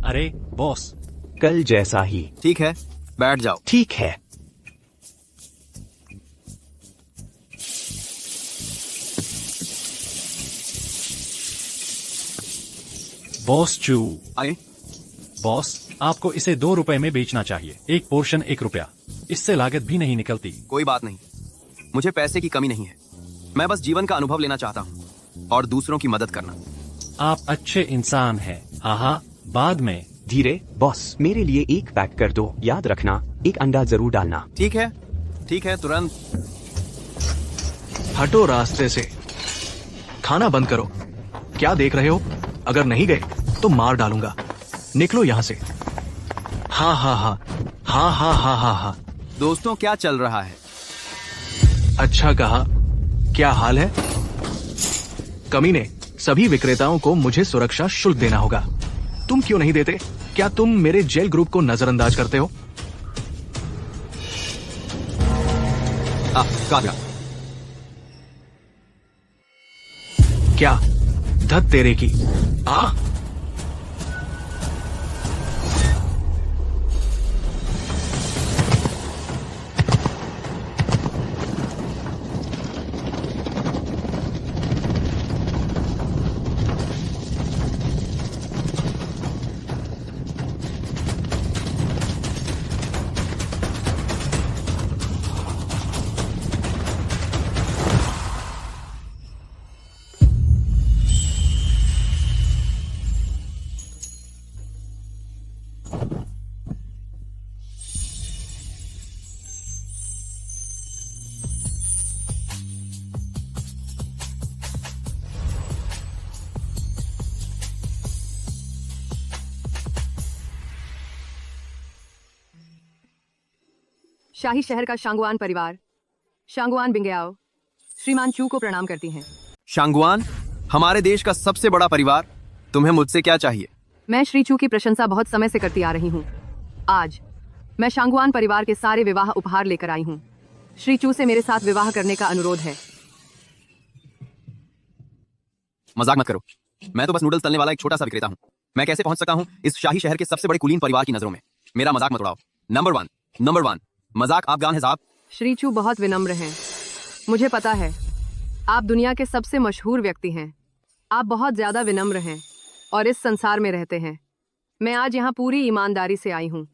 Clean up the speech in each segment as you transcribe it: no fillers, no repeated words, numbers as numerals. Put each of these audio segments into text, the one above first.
अरे बॉस, कल जैसा ही। ठीक है, बैठ जाओ। ठीक है। बॉस चू। आए। बॉस, आपको इसे 2 रुपए में बेचना चाहिए। एक पोर्शन 1 रुपया, इससे लागत भी नहीं निकलती। कोई बात नहीं, मुझे पैसे की कमी नहीं है। मैं बस जीवन का अनुभव लेना चाहता हूँ और दूसरों की मदद करना। आप अच्छे इंसान हैं। हाँ, बाद में। धीरे। बॉस, मेरे लिए एक पैक कर दो। याद रखना, एक अंडा जरूर डालना। ठीक है, तुरंत। हटो रास्ते से। खाना बंद करो। क्या देख रहे हो? अगर नहीं गए तो मार डालूंगा। निकलो यहाँ से। हाँ हाँ हाँ हाँ हाँ हाँ हाँ हाँ। दोस्तों, क्या चल रहा है? अच्छा कहा। क्या हाल है? कमीने, सभी विक्रेताओं को मुझे सुरक्षा शुल्क देना होगा। तुम क्यों नहीं देते? क्या तुम मेरे जेल ग्रुप को नजरअंदाज करते हो? काका। क्या धत तेरे की। शाही शहर का शांगुआन परिवार, शांगुआन बिंगयाओ, श्रीमान चू को प्रणाम करती हैं। शांगुआन, हमारे देश का सबसे बड़ा परिवार, तुम्हें मुझसे क्या चाहिए? मैं श्री चू की प्रशंसा बहुत समय से करती आ रही हूँ। आज मैं शांगुआन परिवार के सारे विवाह उपहार लेकर आई हूँ। श्री चू से मेरे साथ विवाह करने का अनुरोध है। मजाक मत करो। मैं तो बस नूडल्स तलने वाला एक छोटा सा विक्रेता हूँ। मैं कैसे पहुंच सकता हूँ इस शाही शहर के सबसे बड़े कुलीन परिवार की नजरों में? मेरा मजाक मत उड़ाओ। नंबर वन, मजाक अफगान है साहब। श्री चू बहुत विनम्र हैं। मुझे पता है, आप दुनिया के सबसे मशहूर व्यक्ति हैं। आप बहुत ज्यादा विनम्र हैं और इस संसार में रहते हैं। मैं आज यहाँ पूरी ईमानदारी से आई हूँ।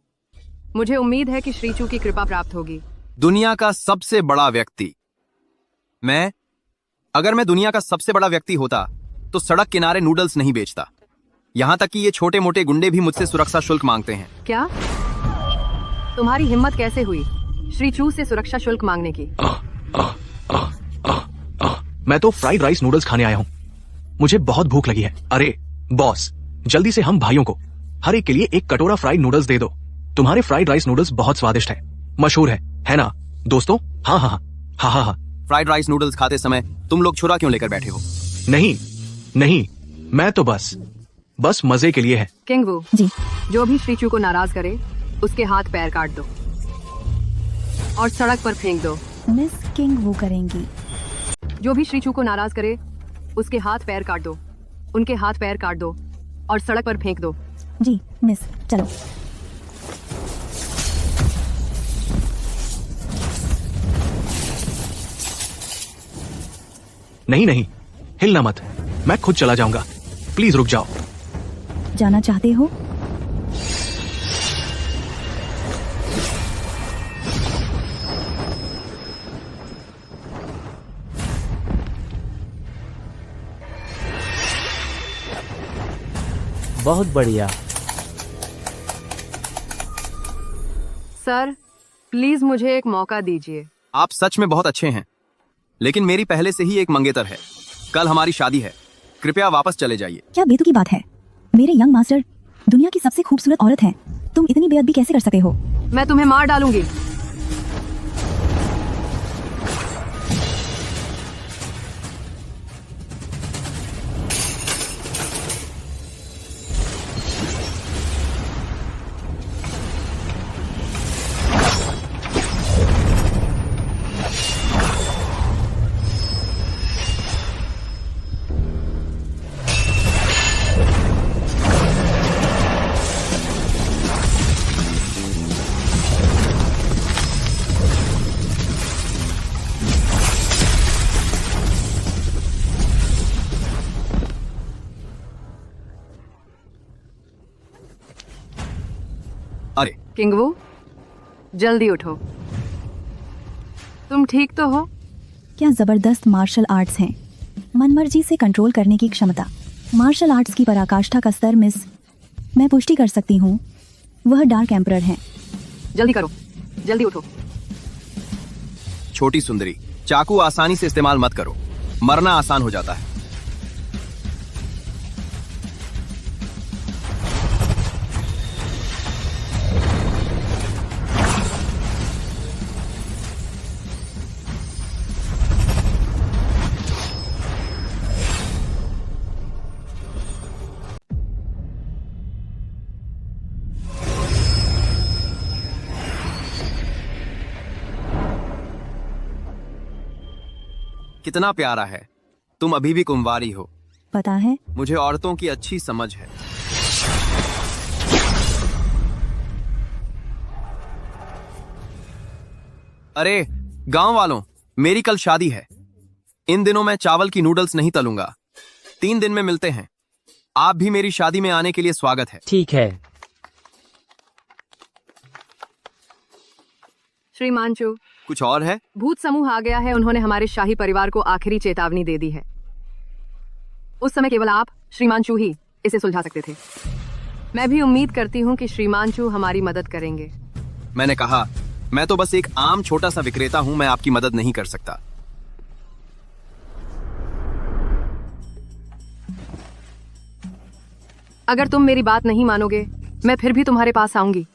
मुझे उम्मीद है कि श्री चू की कृपा प्राप्त होगी। दुनिया का सबसे बड़ा व्यक्ति? अगर मैं दुनिया का सबसे बड़ा व्यक्ति होता तो सड़क किनारे नूडल्स नहीं बेचता। यहाँ तक कि ये छोटे मोटे गुंडे भी मुझसे सुरक्षा शुल्क मांगते हैं। क्या? तुम्हारी हिम्मत कैसे हुई श्री चू से सुरक्षा शुल्क मांगने की? मैं तो फ्राइड राइस नूडल्स खाने आया हूँ। मुझे बहुत भूख लगी है। अरे बॉस, जल्दी से हम भाइयों को हर एक के लिए एक कटोरा फ्राइड नूडल्स दे दो। तुम्हारे फ्राइड राइस नूडल्स बहुत स्वादिष्ट है, मशहूर है ना दोस्तों? हाँ हाँ हाँ हाँ हाँ। फ्राइड राइस नूडल्स खाते समय तुम लोग छुरा क्यों लेकर बैठे हो? नहीं, मैं तो बस मजे के लिए है। किंग वू जी, जो भी श्री चू को नाराज करे उसके हाथ पैर काट दो और सड़क पर फेंक दो। मिस किंग वो करेंगी। जो भी श्री चू को नाराज करे उसके हाथ पैर काट दो, उनके हाथ पैर काट दो और सड़क पर फेंक दो। जी मिस, चलो। नहीं, हिलना मत। मैं खुद चला जाऊंगा। प्लीज रुक जाओ। जाना चाहते हो? बहुत बढ़िया। सर, प्लीज मुझे एक मौका दीजिए। आप सच में बहुत अच्छे हैं, लेकिन मेरी पहले से ही एक मंगेतर है। कल हमारी शादी है, कृपया वापस चले जाइए। क्या बेतुकी बात है? मेरे यंग मास्टर दुनिया की सबसे खूबसूरत औरत हैं। तुम इतनी बेअदबी कैसे कर सकते हो? मैं तुम्हें मार डालूंगी। अरे किंगवू, जल्दी उठो। तुम ठीक तो हो? क्या जबरदस्त मार्शल आर्ट्स हैं। मनमर्जी से कंट्रोल करने की क्षमता, मार्शल आर्ट्स की पराकाष्ठा का स्तर मिस। मैं पुष्टि कर सकती हूँ, वह डार्क एम्परर हैं। जल्दी करो, जल्दी उठो। छोटी सुंदरी, चाकू आसानी से इस्तेमाल मत करो, मरना आसान हो जाता है। कितना प्यारा है। तुम अभी भी कुंवारी हो। पता है, मुझे औरतों की अच्छी समझ है। अरे गांव वालों, मेरी कल शादी है। इन दिनों मैं चावल की नूडल्स नहीं तलूंगा। 3 दिन में मिलते हैं। आप भी मेरी शादी में आने के लिए स्वागत है। ठीक है। श्रीमान चू, कुछ और है? भूत समूह आ गया है। उन्होंने हमारे शाही परिवार को आखिरी चेतावनी दे दी है। उस समय केवल आप, श्रीमान चू, ही इसे सुलझा सकते थे। मैं भी उम्मीद करती हूँ कि श्रीमान चू हमारी मदद करेंगे। मैंने कहा, मैं तो बस एक आम छोटा सा विक्रेता हूं। मैं आपकी मदद नहीं कर सकता। अगर तुम मेरी बात नहीं मानोगे, मैं फिर भी तुम्हारे पास आऊंगी।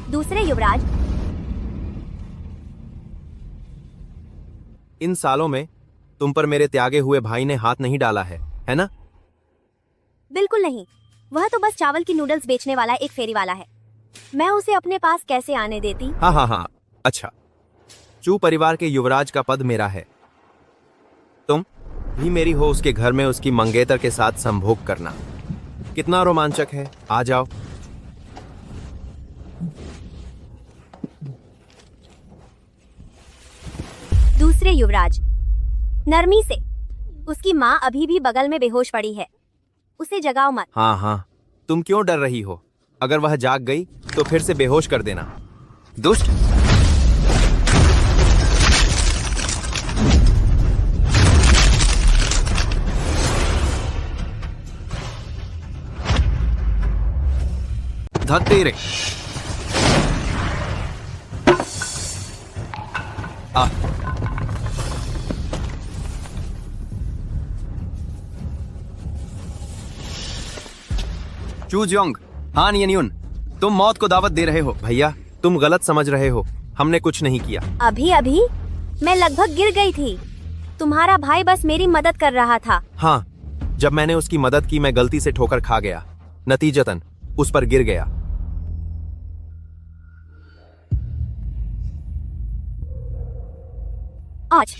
दूसरे युवराज, इन सालों में तुम पर मेरे त्यागे हुए भाई ने हाथ नहीं डाला है ना? बिल्कुल नहीं। वह तो बस चावल की नूडल्स बेचने वाला एक फेरी वाला है। मैं उसे अपने पास कैसे आने देती? हाँ, अच्छा। चू परिवार के युवराज का पद मेरा है। तुम भी मेरी हो उसके घर में उसकी मंगेतर के साथ संभोग करना। कितना रोमांचक है। आ जाओ। दूसरे युवराज, नरमी से। उसकी माँ अभी भी बगल में बेहोश पड़ी है। उसे जगाओ मत। हाँ, तुम क्यों डर रही हो? अगर वह जाग गई तो फिर से बेहोश कर देना। दुष्ट। धत तेरे। आ चू ज्योंग, हान यन्युन, तुम मौत को दावत दे रहे हो। भैया, तुम गलत समझ रहे हो। हमने कुछ नहीं किया। अभी मैं लगभग गिर गई थी। तुम्हारा भाई बस मेरी मदद कर रहा था। हाँ, जब मैंने उसकी मदद की मैं गलती से ठोकर खा गया। नतीजतन उस पर गिर गया। आज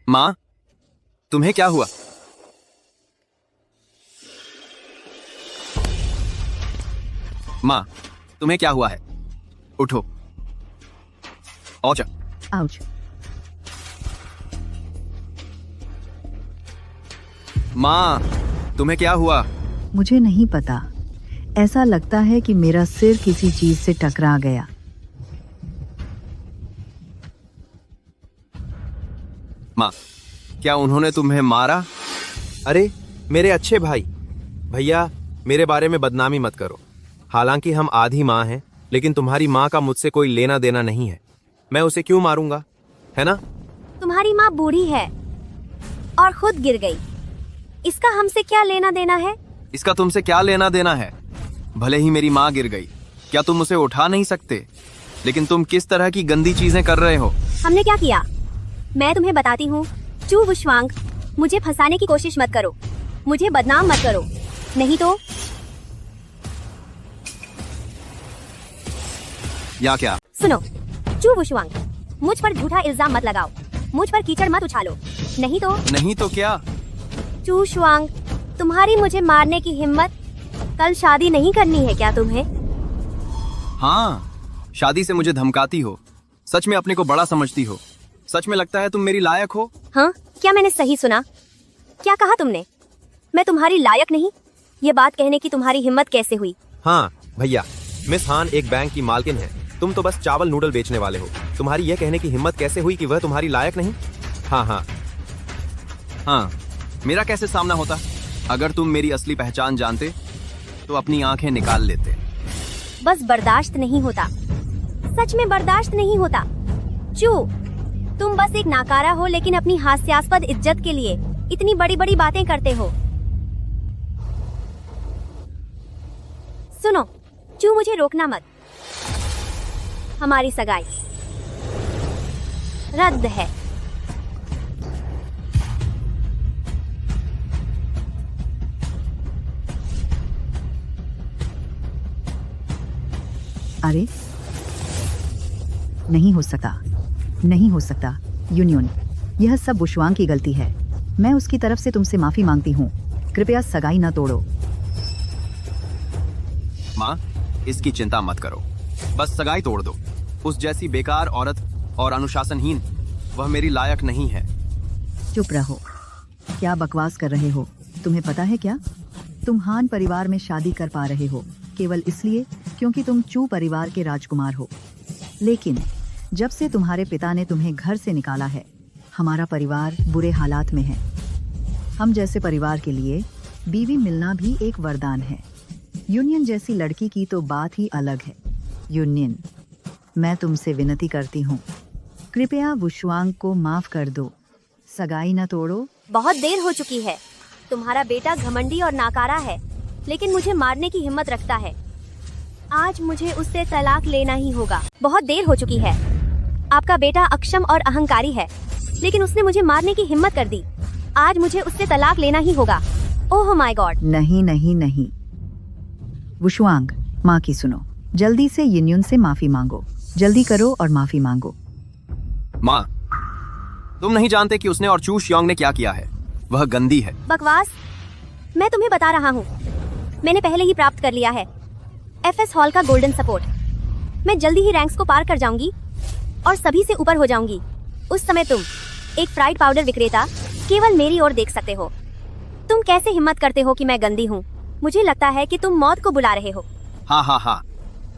माँ, तुम्हें क्या हुआ? माँ, तुम्हें क्या हुआ है? उठो। औचा। आउच। माँ, तुम्हें क्या हुआ? मुझे नहीं पता। ऐसा लगता है कि मेरा सिर किसी चीज से टकरा गया। माँ, क्या उन्होंने तुम्हें मारा? अरे मेरे अच्छे भाई, भैया मेरे बारे में बदनामी मत करो। हालांकि हम आधी माँ हैं, लेकिन तुम्हारी माँ का मुझसे कोई लेना देना नहीं है। मैं उसे क्यों मारूंगा, है ना? तुम्हारी माँ बूढ़ी है और खुद गिर गई। इसका हमसे क्या लेना देना है? इसका तुमसे क्या लेना देना है? भले ही मेरी माँ गिर गई, क्या तुम उसे उठा नहीं सकते? लेकिन तुम किस तरह की गंदी चीजें कर रहे हो? हमने क्या किया? मैं तुम्हें बताती हूँ। चू वुशवांग, मुझे फंसाने की कोशिश मत करो। मुझे बदनाम मत करो, नहीं तो। या क्या? सुनो, चू वुशवांग, मुझ पर झूठा इल्जाम मत लगाओ। मुझ पर कीचड़ मत उछालो, नहीं तो। नहीं तो क्या? चू शुआंग, तुम्हारी मुझे मारने की हिम्मत? कल शादी नहीं करनी है क्या तुम्हें? हाँ, शादी से मुझे धमकाती हो। सच में अपने को बड़ा समझती हो। सच में लगता है तुम मेरी लायक हो। हाँ, क्या मैंने सही सुना? क्या कहा तुमने? मैं तुम्हारी लायक नहीं? ये बात कहने की तुम्हारी हिम्मत कैसे हुई? हाँ भैया, मिस हान एक बैंक की मालकिन है। तुम तो बस चावल नूडल बेचने वाले हो। तुम्हारी यह कहने की हिम्मत कैसे हुई कि वह तुम्हारी लायक नहीं? हाँ हाँ हाँ, मेरा कैसे सामना होता? अगर तुम मेरी असली पहचान जानते तो अपनी आंखें निकाल लेते। बस बर्दाश्त नहीं होता, सच में बर्दाश्त नहीं होता। चू, तुम बस एक नाकारा हो, लेकिन अपनी हास्यास्पद इज्जत के लिए इतनी बड़ी बड़ी बातें करते हो। सुनो चू, मुझे रोकना मत। हमारी सगाई रद्द है। अरे नहीं हो सकता, नहीं हो सकता यूनियन, यह सब वुशवांग की गलती है। मैं उसकी तरफ से तुमसे माफी मांगती हूँ। कृपया सगाई न तोड़ो। माँ, इसकी चिंता मत करो, बस सगाई तोड़ दो। उस जैसी बेकार औरत और अनुशासनहीन, वह मेरी लायक नहीं है। चुप रहो, क्या बकवास कर रहे हो? तुम्हें पता है क्या, तुम हान परिवार में शादी कर पा रहे हो केवल इसलिए क्योंकि तुम चू परिवार के राजकुमार हो। लेकिन जब से तुम्हारे पिता ने तुम्हें घर से निकाला है, हमारा परिवार बुरे हालात में है। हम जैसे परिवार के लिए बीवी मिलना भी एक वरदान है। यूनियन जैसी लड़की की तो बात ही अलग है। यूनियन, मैं तुमसे विनती करती हूँ, कृपया वुशवांग को माफ कर दो। सगाई न तोड़ो। बहुत देर हो चुकी है। तुम्हारा बेटा घमंडी और नाकारा है, लेकिन मुझे मारने की हिम्मत रखता है। आज मुझे उससे तलाक लेना ही होगा। बहुत देर हो चुकी है। आपका बेटा अक्षम और अहंकारी है, लेकिन उसने मुझे मारने की हिम्मत कर दी। आज मुझे उससे तलाक लेना ही होगा। Oh my God. नहीं नहीं नहीं, वुशवांग, माँ की सुनो। जल्दी से यूनियन से माफी मांगो। जल्दी करो और माफी मांगो। माँ, तुम नहीं जानते कि उसने और चू शियोंग ने क्या किया है। वह गंदी है। बकवास, मैं तुम्हें बता रहा हूँ। मैंने पहले ही प्राप्त कर लिया है एफएस हॉल का गोल्डन सपोर्ट। मैं जल्दी ही रैंक्स को पार कर जाऊंगी और सभी से ऊपर हो जाऊंगी। उस समय तुम, एक फ्राइड पाउडर विक्रेता, केवल मेरी ओर देख सकते हो। तुम कैसे हिम्मत करते हो कि मैं गंदी हूँ? मुझे लगता है कि तुम मौत को बुला रहे हो। हाँ हाँ हाँ,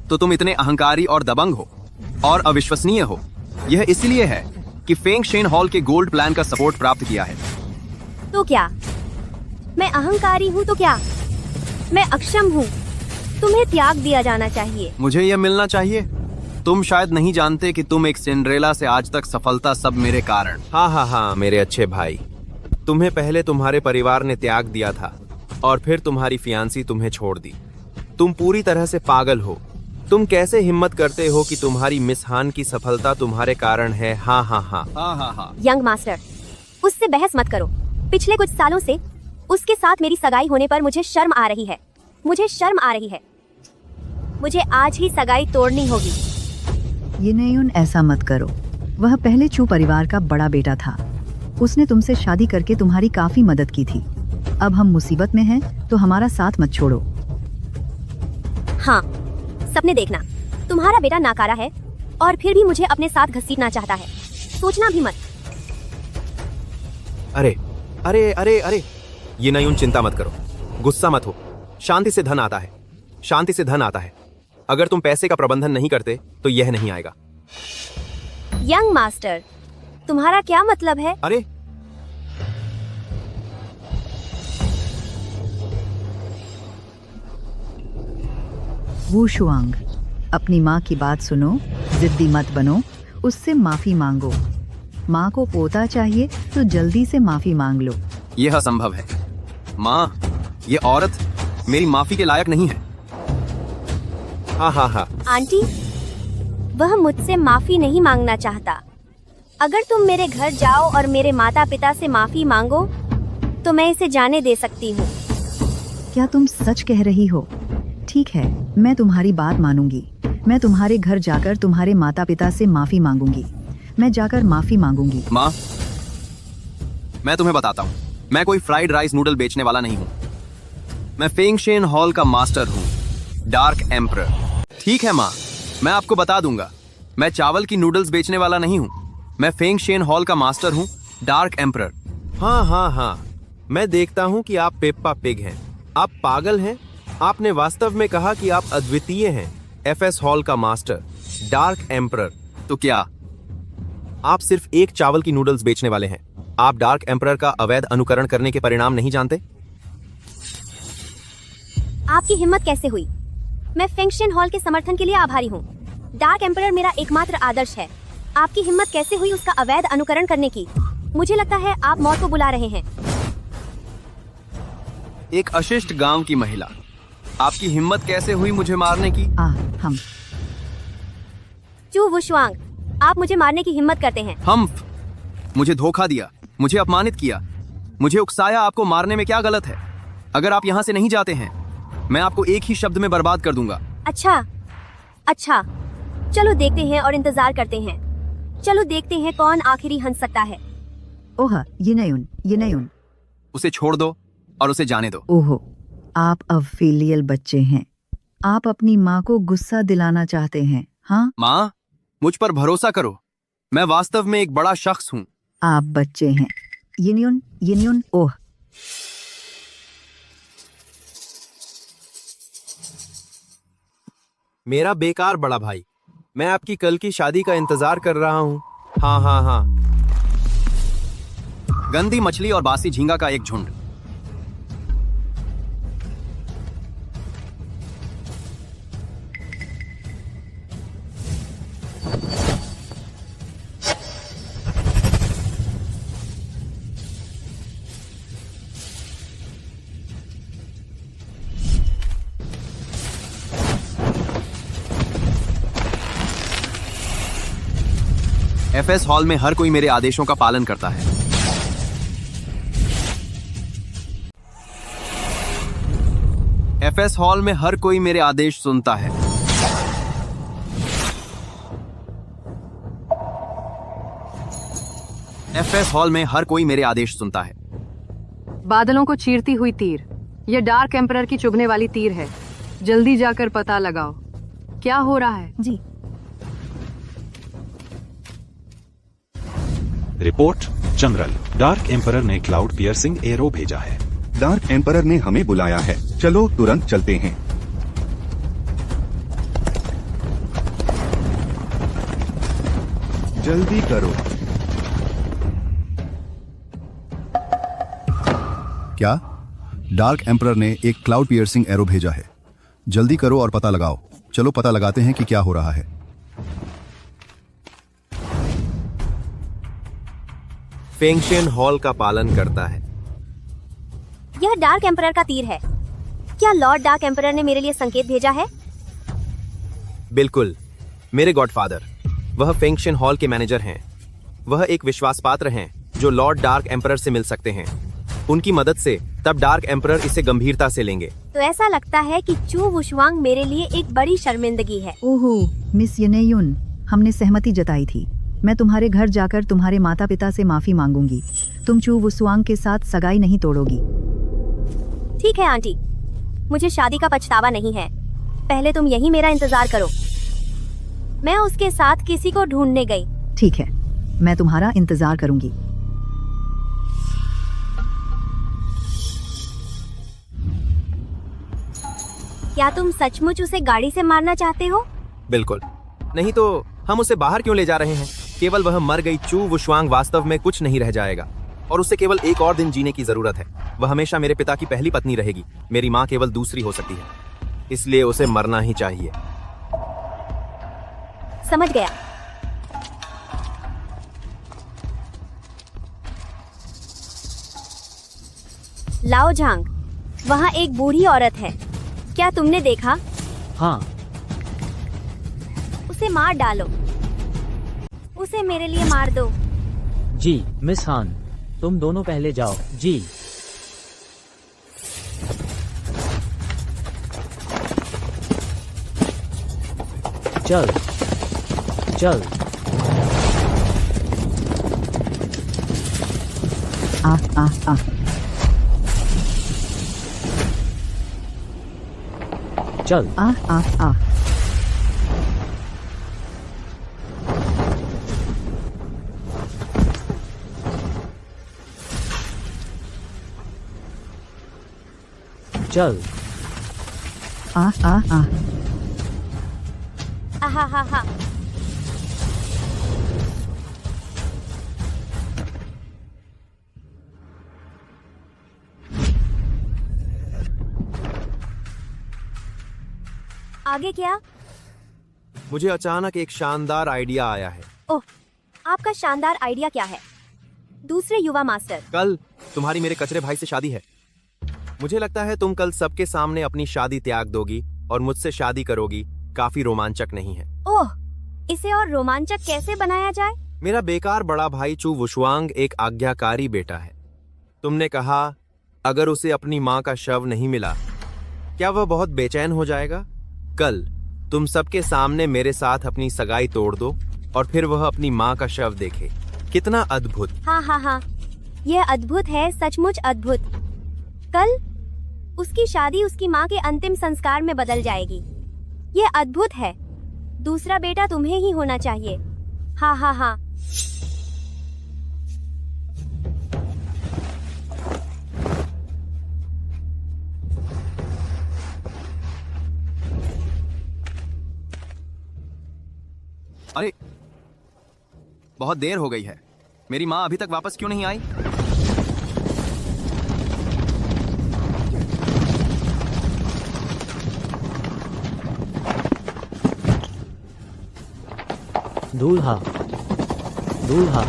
तो तुम इतने अहंकारी और दबंग हो और अविश्वसनीय हो। यह इसलिए है कि फेंग शेन हॉल के गोल्ड प्लान का सपोर्ट प्राप्त किया है। तो क्या मैं अहंकारी हूँ? तो क्या मैं अक्षम हूँ? तुम्हें त्याग दिया जाना चाहिए। मुझे यह मिलना चाहिए। तुम शायद नहीं जानते कि तुम एक सिंड्रेला से आज तक सफलता सब मेरे कारण। हाँ हाँ हाँ मेरे अच्छे भाई, तुम्हें पहले तुम्हारे परिवार ने त्याग दिया था और फिर तुम्हारी फियांसी तुम्हें छोड़ दी। तुम पूरी तरह से पागल हो। तुम कैसे हिम्मत करते हो कि तुम्हारी मिस हान की सफलता तुम्हारे कारण है? हाँ हाँ हाँ हाँ हाँ हाँ। यंग मास्टर, उससे बहस मत करो। पिछले कुछ सालों से उसके साथ मेरी सगाई होने पर मुझे शर्म आ रही है। मुझे शर्म आ रही है। मुझे आज ही सगाई तोड़नी होगी। यूनियन, ऐसा मत करो। वह पहले चू परिवार का बड़ा बेटा था। उसने तुमसे शादी करके तुम्हारी काफी मदद की थी। अब हम मुसीबत में हैं, तो हमारा साथ मत छोड़ो। हाँ, सपने देखना। तुम्हारा बेटा नाकारा है और फिर भी मुझे अपने साथ घसीटना चाहता है। सोचना भी मत। अरे अरे अरे अरे, ये नयून, चिंता मत करो, गुस्सा मत हो। शांति से धन आता है, शांति से धन आता है। अगर तुम पैसे का प्रबंधन नहीं करते तो यह नहीं आएगा। यंग मास्टर, तुम्हारा क्या मतलब है? अरे वुशवांग, अपनी माँ की बात सुनो, जिद्दी मत बनो, उससे माफी मांगो। माँ को पोता चाहिए तो जल्दी से माफी मांग लो। यह असंभव है माँ, ये औरत मेरी माफी के लायक नहीं है। हाँ हाँ हाँ। आंटी, वह मुझसे माफी नहीं मांगना चाहता। अगर तुम मेरे घर जाओ और मेरे माता पिता से माफी मांगो तो मैं इसे जाने दे सकती हूँ। क्या तुम सच कह रही हो? ठीक है, मैं तुम्हारी बात मानूंगी। मैं तुम्हारे घर जाकर तुम्हारे माता पिता से माफी मांगूंगी। मैं जाकर माफी मांगूंगी। माँ, मैं तुम्हें बताता हूँ, मैं कोई फ्राइड राइस नूडल बेचने वाला नहीं हूँ। मैं फेंगशेन हॉल का मास्टर हूँ, डार्क एम्परर। ठीक है माँ, मैं आपको बता दूंगा, मैं चावल की नूडल्स बेचने वाला नहीं हूँ। मैं फेंगशेन हॉल का मास्टर हूँ, डार्क एम्परर। हाँ हाँ हाँ, मैं देखता हूँ कि आप पेप्पा पिग हैं। आप पागल हैं। आपने वास्तव में कहा कि आप अद्वितीय हैं, एफएस हॉल का मास्टर, डार्क एम्परर। तो क्या आप सिर्फ एक चावल की नूडल्स बेचने वाले हैं? आप डार्क एम्परर का अवैध अनुकरण करने के परिणाम नहीं जानते? आपकी हिम्मत कैसे हुई? मैं फेंगशेन हॉल के समर्थन के लिए आभारी हूँ। डार्क एम्परर मेरा एकमात्र आदर्श है। आपकी हिम्मत कैसे हुई उसका अवैध अनुकरण करने की? मुझे लगता है आप मौत को बुला रहे हैं। एक अशिष्ट गांव की महिला, आपकी हिम्मत कैसे हुई मुझे मारने की? हम चू वुशवांग, आप मुझे मारने की हिम्मत करते हैं। मुझे धोखा दिया, मुझे अपमानित किया, मुझे उकसाया। आपको मारने में क्या गलत है? अगर आप यहाँ से नहीं जाते हैं, मैं आपको एक ही शब्द में बर्बाद कर दूंगा। अच्छा, चलो देखते हैं और इंतजार करते हैं। चलो देखते हैं कौन आखिरी हंस सकता है। ओह, ये नयून। उसे छोड़ दो और उसे जाने दो। ओहो, आप अब फिलियल बच्चे हैं। आप अपनी माँ को गुस्सा दिलाना चाहते हैं, हाँ? माँ, मुझ पर भरोसा करो, मैं वास्तव में एक बड़ा शख्स हूँ। आप बच्चे हैं। यिन्यून, ओह। मेरा बेकार बड़ा भाई, मैं आपकी कल की शादी का इंतजार कर रहा हूँ। हाँ। गंदी मछली और बासी झींगा का एक झुंड। एफएस हॉल में हर कोई मेरे आदेशों का पालन करता है। एफएस हॉल में हर कोई मेरे आदेश सुनता है। एफएस हॉल में हर कोई मेरे आदेश सुनता है। बादलों को चीरती हुई तीर, यह डार्क एम्परर की चुभने वाली तीर है। जल्दी जाकर पता लगाओ क्या हो रहा है। जी। रिपोर्ट जनरल, डार्क एम्परर ने क्लाउड पियर्सिंग एरो भेजा है। डार्क एम्परर ने हमें बुलाया है, चलो तुरंत चलते हैं। जल्दी करो। क्या? डार्क एम्परर ने एक क्लाउड पियर्सिंग एरो भेजा है। जल्दी करो और पता लगाओ। चलो पता लगाते हैं कि क्या हो रहा है। फेंगशेन हॉल का पालन करता है। यह डार्क एम्परर का तीर है। क्या लॉर्ड डार्क एम्परर ने मेरे लिए संकेत भेजा है? बिल्कुल, मेरे गॉडफादर, वह फेंगशेन हॉल के मैनेजर हैं। वह एक विश्वास पात्र हैं जो लॉर्ड डार्क एम्परर से मिल सकते हैं। उनकी मदद से तब डार्क एम्परर इसे गंभीरता से लेंगे। तो ऐसा लगता है कि चू वुशवांग मेरे लिए एक बड़ी शर्मिंदगी है। ओहो, मिस यनेयुन, हमने सहमति जताई थी। मैं तुम्हारे घर जाकर तुम्हारे माता पिता से माफी मांगूंगी। तुम चू वुशवांग के साथ सगाई नहीं तोड़ोगी। ठीक है आंटी, मुझे शादी का पछतावा नहीं है। पहले तुम यही मेरा इंतजार करो। मैं उसके साथ किसी को ढूंढने गई। ठीक है, मैं तुम्हारा इंतजार करूंगी। क्या तुम सचमुच उसे गाड़ी से मारना चाहते हो? बिल्कुल नहीं, तो हम उसे बाहर क्यों ले जा रहे हैं? केवल वह मर गई चू वुशवांग वास्तव में कुछ नहीं रह जाएगा और उसे केवल एक और दिन जीने की जरूरत है। वह हमेशा मेरे पिता की पहली पत्नी रहेगी। मेरी माँ केवल दूसरी हो सकती है, इसलिए उसे मरना ही चाहिए। समझ गया। लाओ झांग, वहाँ एक बूढ़ी औरत है। क्या तुमने देखा? हाँ। उसे मार डालो। उसे मेरे लिए मार दो। जी मिस हान, तुम दोनों पहले जाओ। जी। चल। चल। चल। आहा हा हा। आगे क्या? मुझे अचानक एक शानदार आइडिया आया है। ओह, आपका शानदार आइडिया क्या है? दूसरे युवा मास्टर। कल तुम्हारी मेरे कचरे भाई से शादी है। मुझे लगता है तुम कल सबके सामने अपनी शादी त्याग दोगी और मुझसे शादी करोगी। काफी रोमांचक नहीं है? ओह, इसे और रोमांचक कैसे बनाया जाए? मेरा बेकार बड़ा भाई चू वुशवांग एक आज्ञाकारी बेटा है। तुमने कहा अगर उसे अपनी माँ का शव नहीं मिला, क्या वह बहुत बेचैन हो जाएगा? कल तुम सबके सामने मेरे साथ अपनी सगाई तोड़ दो और फिर वह अपनी माँ का शव देखे। कितना अद्भुत। हाँ हाँ हाँ, यह अद्भुत है, सचमुच अद्भुत। कल उसकी शादी उसकी माँ के अंतिम संस्कार में बदल जाएगी। यह अद्भुत है। दूसरा बेटा तुम्हें ही होना चाहिए। हाँ हाँ हाँ। अरे बहुत देर हो गई है। मेरी माँ अभी तक वापस क्यों नहीं आई? दूल्हा दूल्हा।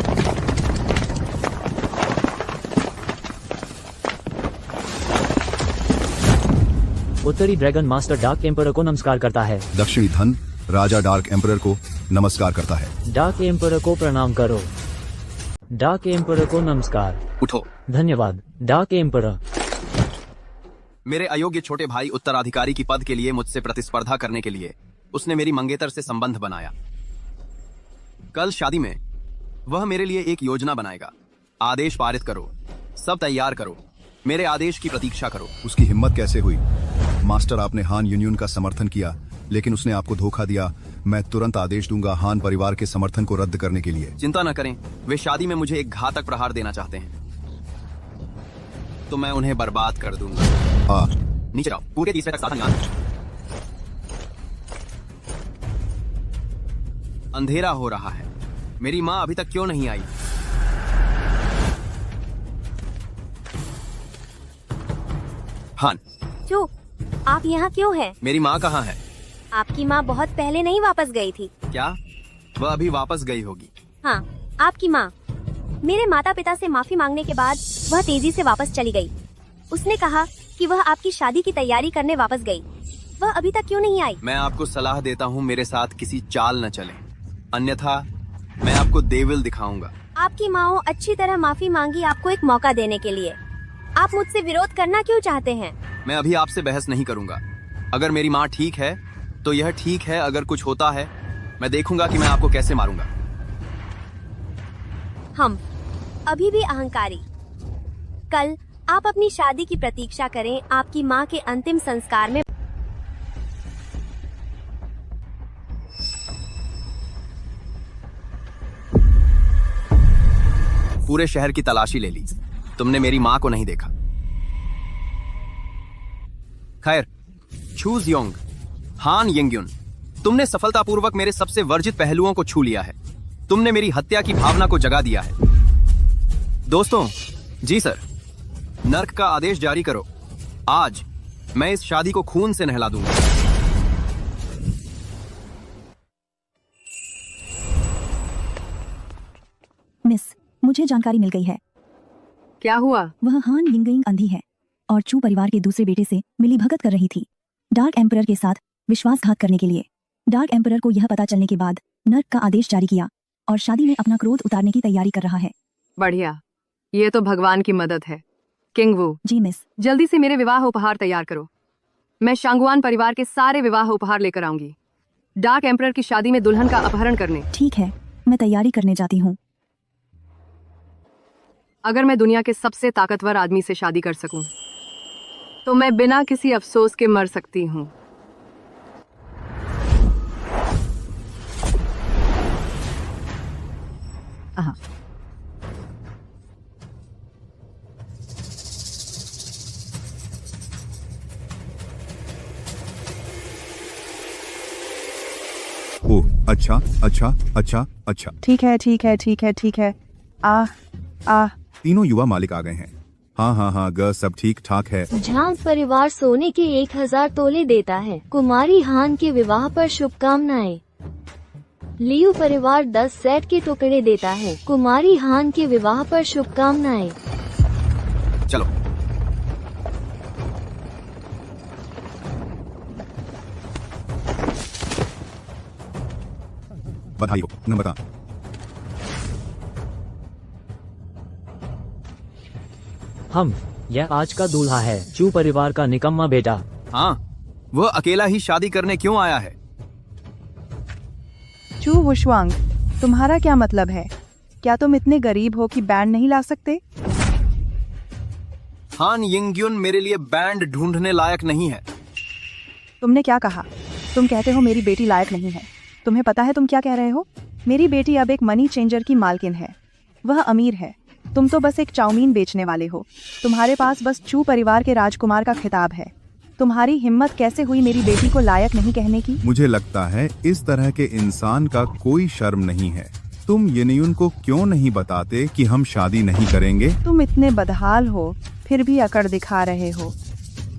उत्तरी ड्रैगन मास्टर डार्क एम्परर को नमस्कार करता है। दक्षिणी धन राजा डार्क एम्परर को नमस्कार करता है। डार्क एम्परर को प्रणाम करो। डार्क एम्परर को नमस्कार। उठो। धन्यवाद डार्क एम्परर। मेरे अयोग्य छोटे भाई उत्तराधिकारी की पद के लिए मुझसे प्रतिस्पर्धा करने के लिए उसने मेरी मंगेतर से संबंध बनाया। कल शादी में वह मेरे लिए एक योजना बनाएगा। आदेश पारित करो, सब तैयार करो, मेरे आदेश की प्रतीक्षा करो। उसकी हिम्मत कैसे हुई? मास्टर, आपने हान यूनियन का समर्थन किया लेकिन उसने आपको धोखा दिया। मैं तुरंत आदेश दूंगा हान परिवार के समर्थन को रद्द करने के लिए। चिंता न करें, वे शादी में मुझे एक घातक प्रहार देना चाहते हैं, तो मैं उन्हें बर्बाद कर दूंगा। नीचे जाओ, पूरे तीसरे तक साधन याद। अंधेरा हो रहा है। मेरी माँ अभी तक क्यों नहीं आई? हान, चू, आप यहाँ क्यों हैं? मेरी माँ कहाँ है? आपकी माँ बहुत पहले नहीं वापस गई थी। क्या वह अभी वापस गई होगी? हाँ, आपकी माँ। मेरे माता पिता से माफी मांगने के बाद वह तेजी से वापस चली गई। उसने कहा कि वह आपकी शादी की तैयारी करने वापस गई। वह अभी तक क्यों नहीं आई? मैं आपको सलाह देता हूँ मेरे साथ किसी चाल न चले, अन्यथा मैं आपको देविल दिखाऊंगा। आपकी माँ अच्छी तरह माफी मांगी आपको एक मौका देने के लिए। आप मुझसे विरोध करना क्यों चाहते हैं? मैं अभी आपसे बहस नहीं करूंगा। अगर मेरी माँ ठीक है तो यह ठीक है, अगर कुछ होता है मैं देखूंगा कि मैं आपको कैसे मारूंगा। हम अभी भी अहंकारी। कल आप अपनी शादी की प्रतीक्षा करें। आपकी माँ के अंतिम संस्कार में पूरे शहर की तलाशी ले ली, तुमने मेरी माँ को नहीं देखा। खैर, चूज योंग, हान यंग्युन, तुमने सफलतापूर्वक मेरे सबसे वर्जित पहलुओं को छू लिया है। तुमने मेरी हत्या की भावना को जगा दिया है। दोस्तों, जी सर, नर्क का आदेश जारी करो। आज मैं इस शादी को खून से नहला दूंगा। मिस, मुझे जानकारी मिल गई है। क्या हुआ? वह हान यिंगयिंग अंधी है और चू परिवार के दूसरे बेटे से मिली भगत कर रही थी, डार्क एम्परर के साथ विश्वासघात करने के लिए। डार्क एम्परर को यह पता चलने के बाद नर्क का आदेश जारी किया और शादी में अपना क्रोध उतारने की तैयारी कर रहा है। बढ़िया, ये तो भगवान की मदद है। किंग वू, जी मिस। जल्दी से मेरे विवाह उपहार तैयार करो। मैं शांगुआन परिवार के सारे विवाह उपहार लेकर आऊंगी, डार्क एम्परर की शादी में दुल्हन का अपहरण करने। ठीक है, मैं तैयारी करने जाती हूँ। अगर मैं दुनिया के सबसे ताकतवर आदमी से शादी कर सकूं, तो मैं बिना किसी अफसोस के मर सकती हूं। हाँ। ओह अच्छा अच्छा अच्छा अच्छा। ठीक है ठीक है ठीक है ठीक है। आ तीनों युवा मालिक आ गए हैं। हाँ हाँ हाँ ग सब ठीक ठाक है। झांग परिवार सोने के 1000 तोले देता है। कुमारी हान के विवाह पर शुभकामनाएं। लियू परिवार 10 सेट के टुकड़े देता है। कुमारी हान के विवाह पर शुभकामनाएं। चलो बधाई हो न बता। हम यह आज का दूल्हा है, चू परिवार का निकम्मा बेटा। हाँ, वह अकेला ही शादी करने क्यों आया है? चू वुशवांग, तुम्हारा क्या मतलब है? क्या तुम इतने गरीब हो कि बैंड नहीं ला सकते? हान यिंगयुन मेरे लिए बैंड ढूंढने लायक नहीं है। तुमने क्या कहा? तुम कहते हो मेरी बेटी लायक नहीं है। तुम्हें पता है तुम क्या कह रहे हो? मेरी बेटी अब एक मनी चेंजर की मालकिन है। वह अमीर है। तुम तो बस एक चाउमीन बेचने वाले हो। तुम्हारे पास बस चू परिवार के राजकुमार का खिताब है। तुम्हारी हिम्मत कैसे हुई मेरी बेटी को लायक नहीं कहने की? मुझे लगता है इस तरह के इंसान का कोई शर्म नहीं है। तुम यिनयुन को क्यों नहीं बताते कि हम शादी नहीं करेंगे? तुम इतने बदहाल हो, फिर भी अकड़ दिखा रहे हो।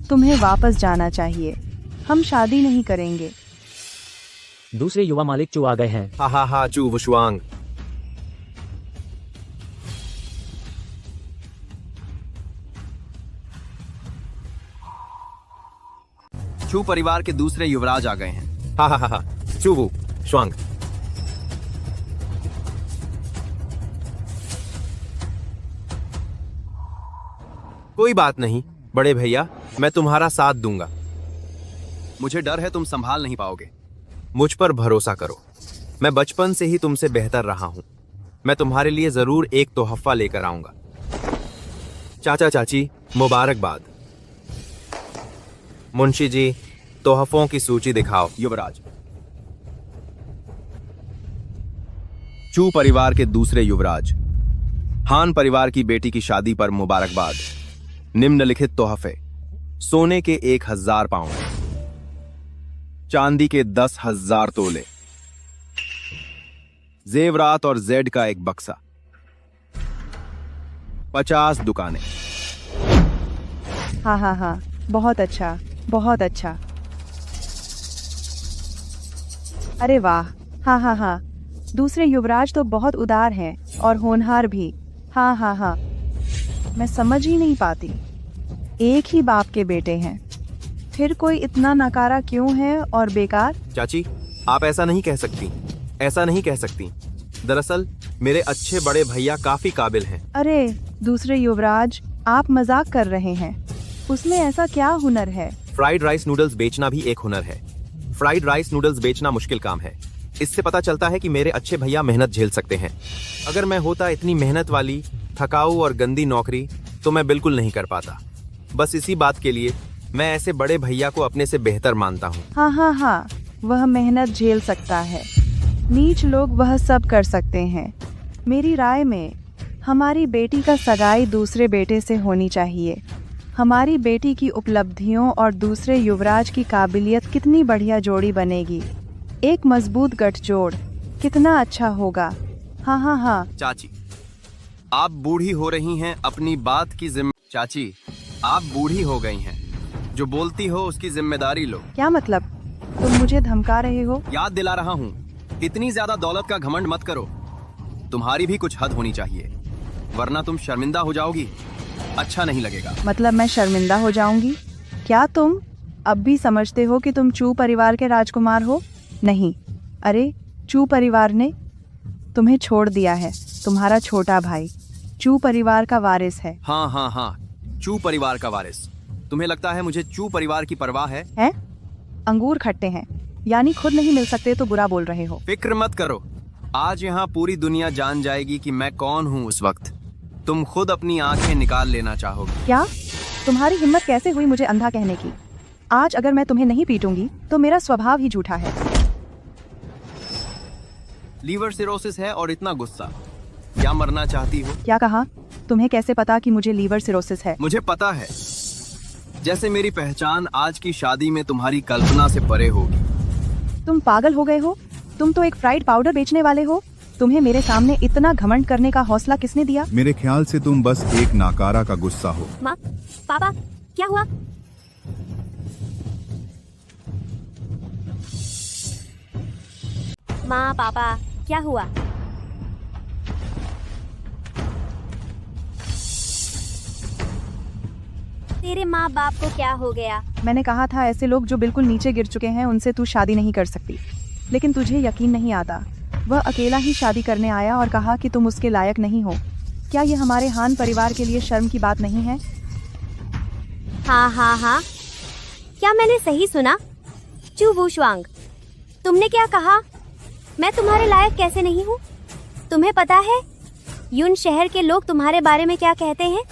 तुम्हें वापस जाना चाहिए। हम शादी नहीं करेंगे। दूसरे युवा मालिक चू आ गए हैं। हा हा हा चू वुशवांग। चू परिवार के दूसरे युवराज आ गए हैं। हा हा हा हा चू वु श्वांग। कोई बात नहीं बड़े भैया, मैं तुम्हारा साथ दूंगा। मुझे डर है तुम संभाल नहीं पाओगे। मुझ पर भरोसा करो। मैं बचपन से ही तुमसे बेहतर रहा हूं। मैं तुम्हारे लिए जरूर एक तोहफा लेकर आऊंगा। चाचा चाची मुबारकबाद। मुंशी जी, तोहफों की सूची दिखाओ। युवराज। चू परिवार के दूसरे युवराज। हान परिवार की बेटी की शादी पर मुबारकबाद। निम्नलिखित तोहफे: सोने के 1000 पाउंड, चांदी के 10,000 तोले, जेवरात और जेड का एक बक्सा, 50 दुकानें। हाँ हाँ हाँ, बहुत अच्छा, बहुत अच्छा। अरे वाह, हाँ हाँ हाँ। दूसरे युवराज तो बहुत उदार हैं और होनहार भी। हाँ हाँ हाँ, मैं समझ ही नहीं पाती। एक ही बाप के बेटे हैं, फिर कोई इतना नकारा क्यों है और बेकार? चाची, आप ऐसा नहीं कह सकती। ऐसा नहीं कह सकती। दरअसल मेरे अच्छे बड़े भैया काफी काबिल हैं। अरे दूसरे युवराज, आप मजाक कर रहे हैं। उसमें ऐसा क्या हुनर है? फ्राइड राइस नूडल्स बेचना भी एक हुनर है। फ्राइड राइस नूडल्स बेचना मुश्किल काम है। इससे पता चलता है कि मेरे अच्छे भैया मेहनत झेल सकते हैं। अगर मैं होता इतनी मेहनत वाली, थकाऊ और गंदी नौकरी, तो मैं बिल्कुल नहीं कर पाता। बस इसी बात के लिए मैं ऐसे बड़े भैया को अपने से बेहतर मानता हूँ। हाँ हाँ हाँ, वह मेहनत झेल सकता है। नीच लोग वह सब कर सकते हैं। मेरी राय में हमारी बेटी का सगाई दूसरे बेटे से होनी चाहिए। हमारी बेटी की उपलब्धियों और दूसरे युवराज की काबिलियत कितनी बढ़िया जोड़ी बनेगी। एक मजबूत गठजोड़ कितना अच्छा होगा। हाँ हाँ हाँ। चाची, आप बूढ़ी हो रही हैं, अपनी बात की चाची, आप बूढ़ी हो गई हैं। जो बोलती हो उसकी जिम्मेदारी लो। क्या मतलब? तुम मुझे धमका रहे हो? याद दिला रहा हूँ, इतनी ज्यादा दौलत का घमंड मत करो। तुम्हारी भी कुछ हद होनी चाहिए, वरना तुम शर्मिंदा हो जाओगी। अच्छा नहीं लगेगा। मतलब मैं शर्मिंदा हो जाऊंगी? क्या तुम अब भी समझते हो कि तुम चू परिवार के राजकुमार हो? नहीं, अरे चू परिवार ने तुम्हें छोड़ दिया है। तुम्हारा छोटा भाई चू परिवार का वारिस है। हाँ हाँ हाँ, चू परिवार का वारिस। तुम्हें लगता है मुझे चू परिवार की परवाह है? अंगूर खट्टे हैं, यानी खुद नहीं मिल सकते तो बुरा बोल रहे हो। फिक्र मत करो, आज यहाँ पूरी दुनिया जान जाएगी कि मैं कौन हूँ उस वक्त। तुम खुद अपनी आंखें निकाल लेना चाहोगे। क्या तुम्हारी हिम्मत कैसे हुई मुझे अंधा कहने की? आज अगर मैं तुम्हें नहीं पीटूंगी तो मेरा स्वभाव ही झूठा है। लीवर सिरोसिस है और इतना गुस्सा, क्या मरना चाहती हो? क्या कहा? तुम्हें कैसे पता कि मुझे लीवर सिरोसिस है? मुझे पता है, जैसे मेरी पहचान आज की शादी में तुम्हारी कल्पना से परे होगी। तुम पागल हो गए हो? तुम तो एक फ्राइड पाउडर बेचने वाले हो। तुम्हें मेरे सामने इतना घमंड करने का हौसला किसने दिया? मेरे ख्याल से तुम बस एक नाकारा का गुस्सा हो। माँ, पापा, क्या हुआ? माँ, पापा, क्या हुआ? तेरे माँ बाप को क्या हो गया? मैंने कहा था ऐसे लोग जो बिल्कुल नीचे गिर चुके हैं उनसे तू शादी नहीं कर सकती, लेकिन तुझे यकीन नहीं आता। वह अकेला ही शादी करने आया और कहा कि तुम उसके लायक नहीं हो। क्या ये हमारे हान परिवार के लिए शर्म की बात नहीं है? हाँ हाँ हाँ, क्या मैंने सही सुना? चू वूशवांग, तुमने क्या कहा? मैं तुम्हारे लायक कैसे नहीं हूँ? तुम्हें पता है यून शहर के लोग तुम्हारे बारे में क्या कहते हैं?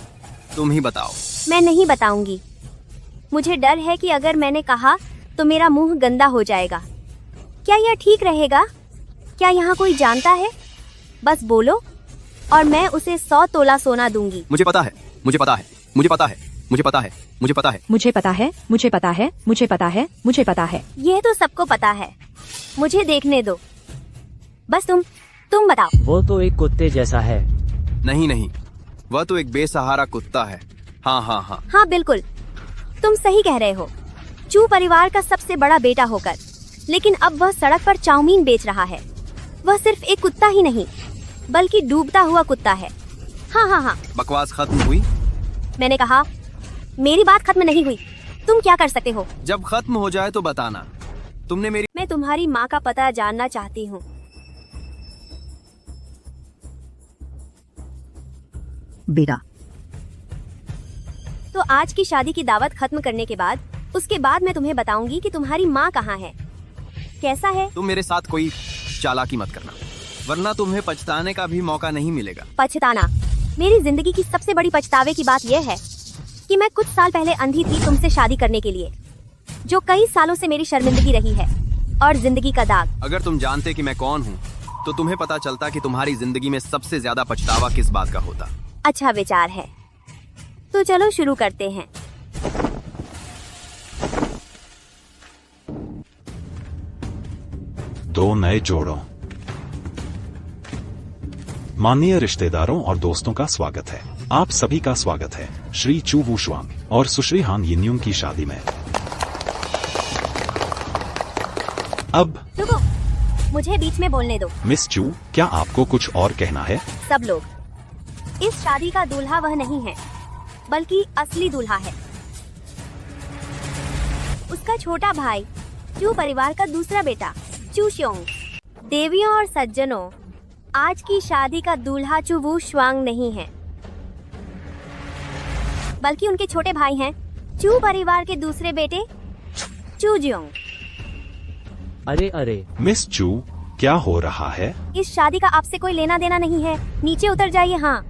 तुम ही बताओ। मैं नहीं बताऊंगी। मुझे डर है कि अगर मैंने कहा तो मेरा मुंह गंदा हो जाएगा। क्या यह ठीक रहेगा? क्या यहाँ कोई जानता है? बस बोलो और मैं उसे 100 तोला सोना दूंगी। मुझे पता है, मुझे पता है, मुझे पता है, मुझे पता है, मुझे पता है, मुझे पता है, मुझे पता है, मुझे पता है, मुझे पता है। ये तो सबको पता है, मुझे देखने दो। बस तुम बताओ। वो तो एक कुत्ते जैसा है। नहीं नहीं, वह तो एक बेसहारा कुत्ता है। हाँ हाँ हाँ हाँ बिल्कुल, तुम सही कह रहे हो। चू परिवार का सबसे बड़ा बेटा होकर, लेकिन अब वह सड़क पर चाउमीन बेच रहा है। वह सिर्फ एक कुत्ता ही नहीं, बल्कि डूबता हुआ कुत्ता है। हाँ हाँ हाँ। बकवास खत्म हुई? मैंने कहा मेरी बात खत्म नहीं हुई। तुम क्या कर सकते हो? जब खत्म हो जाए तो बताना। तुमने मेरी मैं तुम्हारी माँ का पता जानना चाहती हूँ। बेटा, तो आज की शादी की दावत खत्म करने के बाद, उसके बाद मैं तुम्हें बताऊंगी कि तुम्हारी माँ कहाँ है। कैसा है? तुम मेरे साथ कोई चालाकी मत करना, वरना तुम्हें पछताने का भी मौका नहीं मिलेगा। पछताना? मेरी जिंदगी की सबसे बड़ी पछतावे की बात यह है कि मैं कुछ साल पहले अंधी थी तुमसे शादी करने के लिए, जो कई सालों से मेरी शर्मिंदगी रही है और जिंदगी का दाग। अगर तुम जानते कि मैं कौन हूँ, तो तुम्हें पता चलता कि तुम्हारी जिंदगी में सबसे ज्यादा पछतावा किस बात का होता। अच्छा विचार है, तो चलो शुरू करते हैं। दो नए जोड़ों। माननीय रिश्तेदारों और दोस्तों का स्वागत है। आप सभी का स्वागत है श्री चू वूशवांग और सुश्री हान यिन्यून की शादी में। अब रुको, मुझे बीच में बोलने दो। मिस चू, क्या आपको कुछ और कहना है? सब लोग, इस शादी का दूल्हा वह नहीं है, बल्कि असली दूल्हा है। उसका छोटा भाई, चू परिवार का दूसरा बेटा चू श्योंग। देवियों और सज्जनों, आज की शादी का दूल्हा चू वूशवांग नहीं है, बल्कि उनके छोटे भाई हैं चू परिवार के दूसरे बेटे चू जियोंग। अरे अरे मिस चू, क्या हो रहा है? इस शादी का आपसे कोई लेना देना नहीं है, नीचे उतर जाइए। हाँ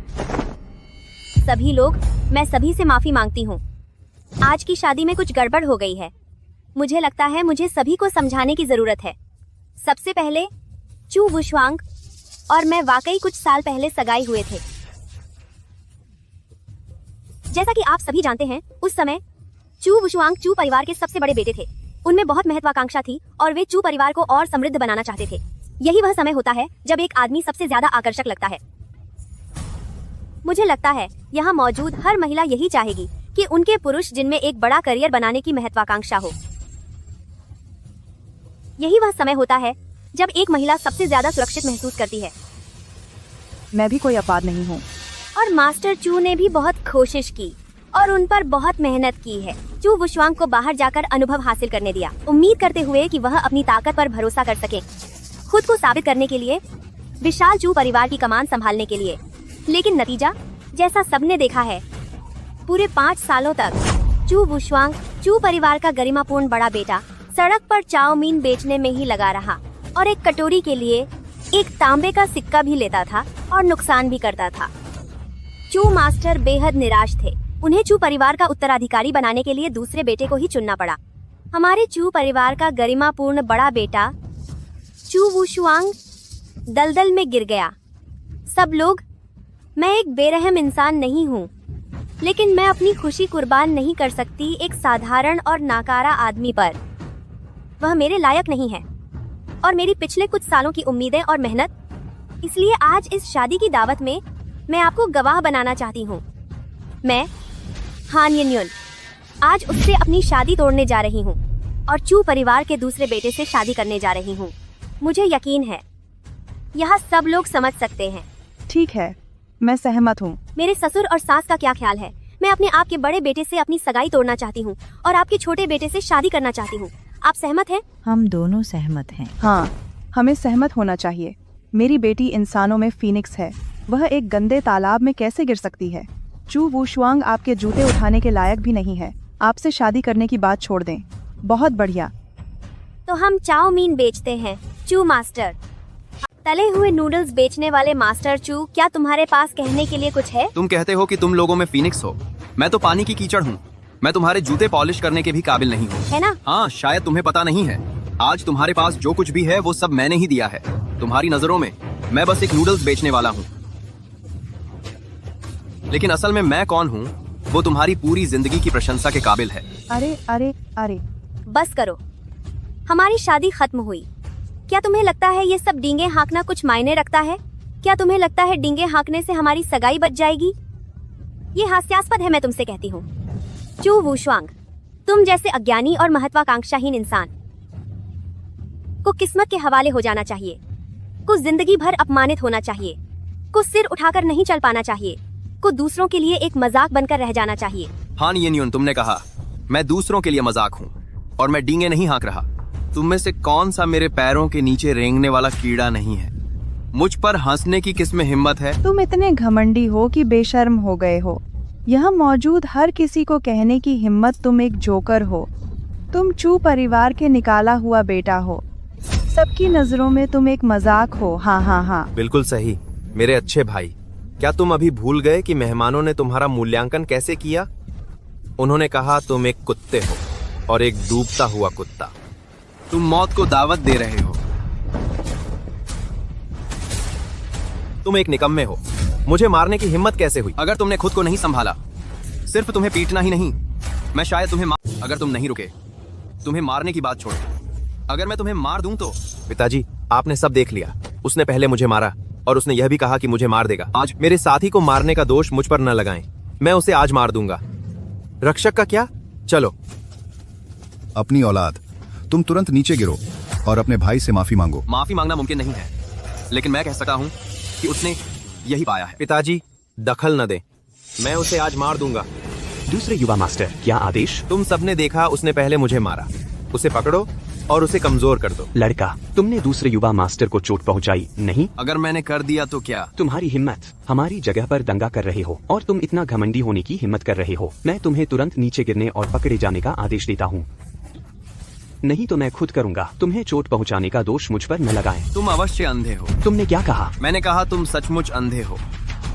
सभी लोग, मैं सभी से माफी मांगती हूँ। आज की शादी में कुछ गड़बड़ हो गई है। मुझे लगता है मुझे सभी को समझाने की जरूरत है। सबसे पहले चू वूशवांग और मैं वाकई कुछ साल पहले सगाई हुए थे। जैसा कि आप सभी जानते हैं, उस समय चू वूशवांग चू परिवार के सबसे बड़े बेटे थे। उनमें बहुत महत्वाकांक्षा थी और वे चू परिवार को और समृद्ध बनाना चाहते थे। यही वह समय होता है जब एक आदमी सबसे ज्यादा आकर्षक लगता है। मुझे लगता है यहाँ मौजूद हर महिला यही चाहेगी कि उनके पुरुष जिनमें एक बड़ा करियर बनाने की महत्वाकांक्षा हो। यही वह समय होता है जब एक महिला सबसे ज्यादा सुरक्षित महसूस करती है। मैं भी कोई अपराध नहीं हूँ। और मास्टर चू ने भी बहुत कोशिश की और उन पर बहुत मेहनत की है। चू वूशवांग को बाहर जाकर अनुभव हासिल करने दिया, उम्मीद करते हुए कि वह अपनी ताकत पर भरोसा कर सके, खुद को साबित करने के लिए, विशाल चू परिवार की कमान संभालने के लिए। लेकिन नतीजा, जैसा सबने देखा है, पूरे 5 सालों तक चू वूशवांग चू परिवार का गरिमापूर्ण बड़ा बेटा सड़क पर चाउमीन बेचने में ही लगा रहा और एक कटोरी के लिए एक तांबे का सिक्का भी लेता था और नुकसान भी करता था। चू मास्टर बेहद निराश थे। उन्हें चू परिवार का उत्तराधिकारी बनाने के लिए दूसरे बेटे को ही चुनना पड़ा। हमारे चू परिवार का गरिमापूर्ण बड़ा बेटा चू वुशुआंग दलदल में गिर गया। सब लोग, मैं एक बेरहम इंसान नहीं हूँ, लेकिन मैं अपनी खुशी कुर्बान नहीं कर सकती एक साधारण और नाकारा आदमी पर। वह मेरे लायक नहीं है और मेरी पिछले कुछ सालों की उम्मीदें और मेहनत। इसलिए आज इस शादी की दावत में मैं आपको गवाह बनाना चाहती हूँ। मैं हान यिन्युन आज उससे अपनी शादी तोड़ने जा रही हूँ और चू परिवार के दूसरे बेटे से शादी करने जा रही हूँ। मुझे यकीन है यह सब लोग समझ सकते हैं। ठीक है, मैं सहमत हूँ। मेरे ससुर और सास का क्या ख्याल है? मैं अपने आप के बड़े बेटे से अपनी सगाई तोड़ना चाहती हूँ और आपके छोटे बेटे से शादी करना चाहती हूँ। आप सहमत हैं? हम दोनों सहमत हैं। हाँ, हमें सहमत होना चाहिए। मेरी बेटी इंसानों में फीनिक्स है। वह एक गंदे तालाब में कैसे गिर सकती है? चू वुशुआंग आपके जूते उठाने के लायक भी नहीं है। आपसे शादी करने की बात छोड़ दें। बहुत बढ़िया। तो हम चाउमीन बेचते हैं चू मास्टर। तले हुए नूडल्स बेचने वाले मास्टर चू, क्या तुम्हारे पास कहने के लिए कुछ है? तुम कहते हो कि तुम लोगों में फीनिक्स हो। मैं तो पानी की कीचड़ हूँ। मैं तुम्हारे जूते पॉलिश करने के भी काबिल नहीं हूँ, है ना? हाँ, शायद तुम्हें पता नहीं है। आज तुम्हारे पास जो कुछ भी है वो सब मैंने ही दिया है। तुम्हारी नजरों में मैं बस एक नूडल्स बेचने वाला हूँ, लेकिन असल में मैं कौन हूँ वो तुम्हारी पूरी जिंदगी की प्रशंसा के काबिल है। अरे अरे अरे, बस करो। हमारी शादी खत्म हुई। क्या तुम्हें लगता है ये सब डींगे हाँकना कुछ मायने रखता है? क्या तुम्हें लगता है डींगे हाँकने से हमारी सगाई बच जाएगी? ये हास्यास्पद है, मैं तुमसे कहती हूँ। चू वुशुआंग, तुम जैसे अज्ञानी और महत्वाकांक्षाहीन इंसान को किस्मत के हवाले हो जाना चाहिए, को जिंदगी भर अपमानित होना चाहिए, को सिर उठाकर नहीं चल पाना चाहिए, को दूसरों के लिए एक मजाक बनकर रह जाना चाहिए। हान यिन्युन, तुमने कहा मैं दूसरों के लिए मजाक हूँ और मैं डींगे नहीं हाँक रहा। तुम में से कौन सा मेरे पैरों के नीचे रेंगने वाला कीड़ा नहीं है? मुझ पर हंसने की किसमें हिम्मत है? तुम इतने घमंडी हो कि बेशर्म हो गए हो। यहाँ मौजूद हर किसी को कहने की हिम्मत तुम एक जोकर हो। तुम चू परिवार के निकाला हुआ बेटा हो। सबकी नजरों में तुम एक मजाक हो। हाँ हाँ हाँ, बिल्कुल सही मेरे अच्छे भाई। क्या तुम अभी भूल गए कि मेहमानों ने तुम्हारा मूल्यांकन कैसे किया? उन्होंने कहा तुम एक कुत्ते हो और एक डूबता हुआ कुत्ता। तुम मौत को दावत दे रहे हो। तुम एक निकम्मे हो। मुझे मारने की हिम्मत कैसे हुई? अगर तुमने खुद को नहीं संभाला, सिर्फ तुम्हें पीटना ही नहीं, मैं शायद तुम्हें अगर तुम नहीं रुके, तुम्हें मारने की बात छोड़, अगर मैं तुम्हें मार दूं तो। पिताजी, आपने सब देख लिया। उसने पहले मुझे मारा और उसने यह भी कहा कि मुझे मार देगा। आज मेरे साथी को मारने का दोष मुझ पर न लगाएं। मैं उसे आज मार दूंगा। रक्षक का क्या? चलो। अपनी औलाद, तुम तुरंत नीचे गिरो और अपने भाई से माफी मांगो। माफी मांगना मुमकिन नहीं है, लेकिन मैं कह सकता हूँ कि उसने यही पाया है। पिताजी, दखल न दें। मैं उसे आज मार दूंगा। दूसरे युवा मास्टर, क्या आदेश? तुम सबने देखा, उसने पहले मुझे मारा। उसे पकड़ो और उसे कमजोर कर दो। लड़का, तुमने दूसरे युवा मास्टर को चोट पहुंचाई नहीं? अगर मैंने कर दिया तो क्या? तुम्हारी हिम्मत, हमारी जगह पर दंगा कर रहे हो और तुम इतना घमंडी होने की हिम्मत कर रहे हो। मैं तुम्हें तुरंत नीचे गिरने और पकड़े जाने का आदेश देता हूँ, नहीं तो मैं खुद करूंगा। तुम्हें चोट पहुंचाने का दोष मुझ पर न लगाएं। तुम अवश्य अंधे हो। तुमने क्या कहा? मैंने कहा तुम सचमुच अंधे हो।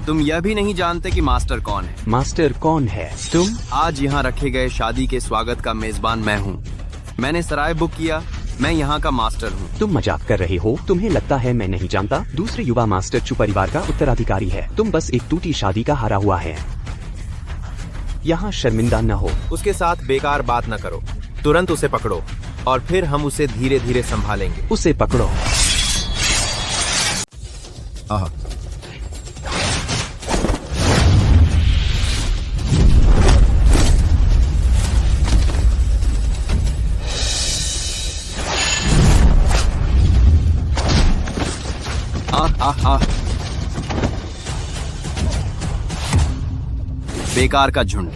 तुम यह भी नहीं जानते कि मास्टर कौन है। मास्टर कौन है? तुम? आज यहाँ रखे गए शादी के स्वागत का मेजबान मैं हूँ। मैंने सराय बुक किया। मैं यहाँ का मास्टर हूँ। तुम मजाक कर रहे हो? तुम्हें लगता है मैं नहीं जानता? दूसरे युवा मास्टर चू परिवार का उत्तराधिकारी है। तुम बस एक टूटी शादी का हारा हुआ है। यहाँ शर्मिंदा न हो। उसके साथ बेकार बात न करो। तुरंत उसे पकड़ो और फिर हम उसे धीरे धीरे संभालेंगे। उसे पकड़ो। आहा, बेकार का झुंड।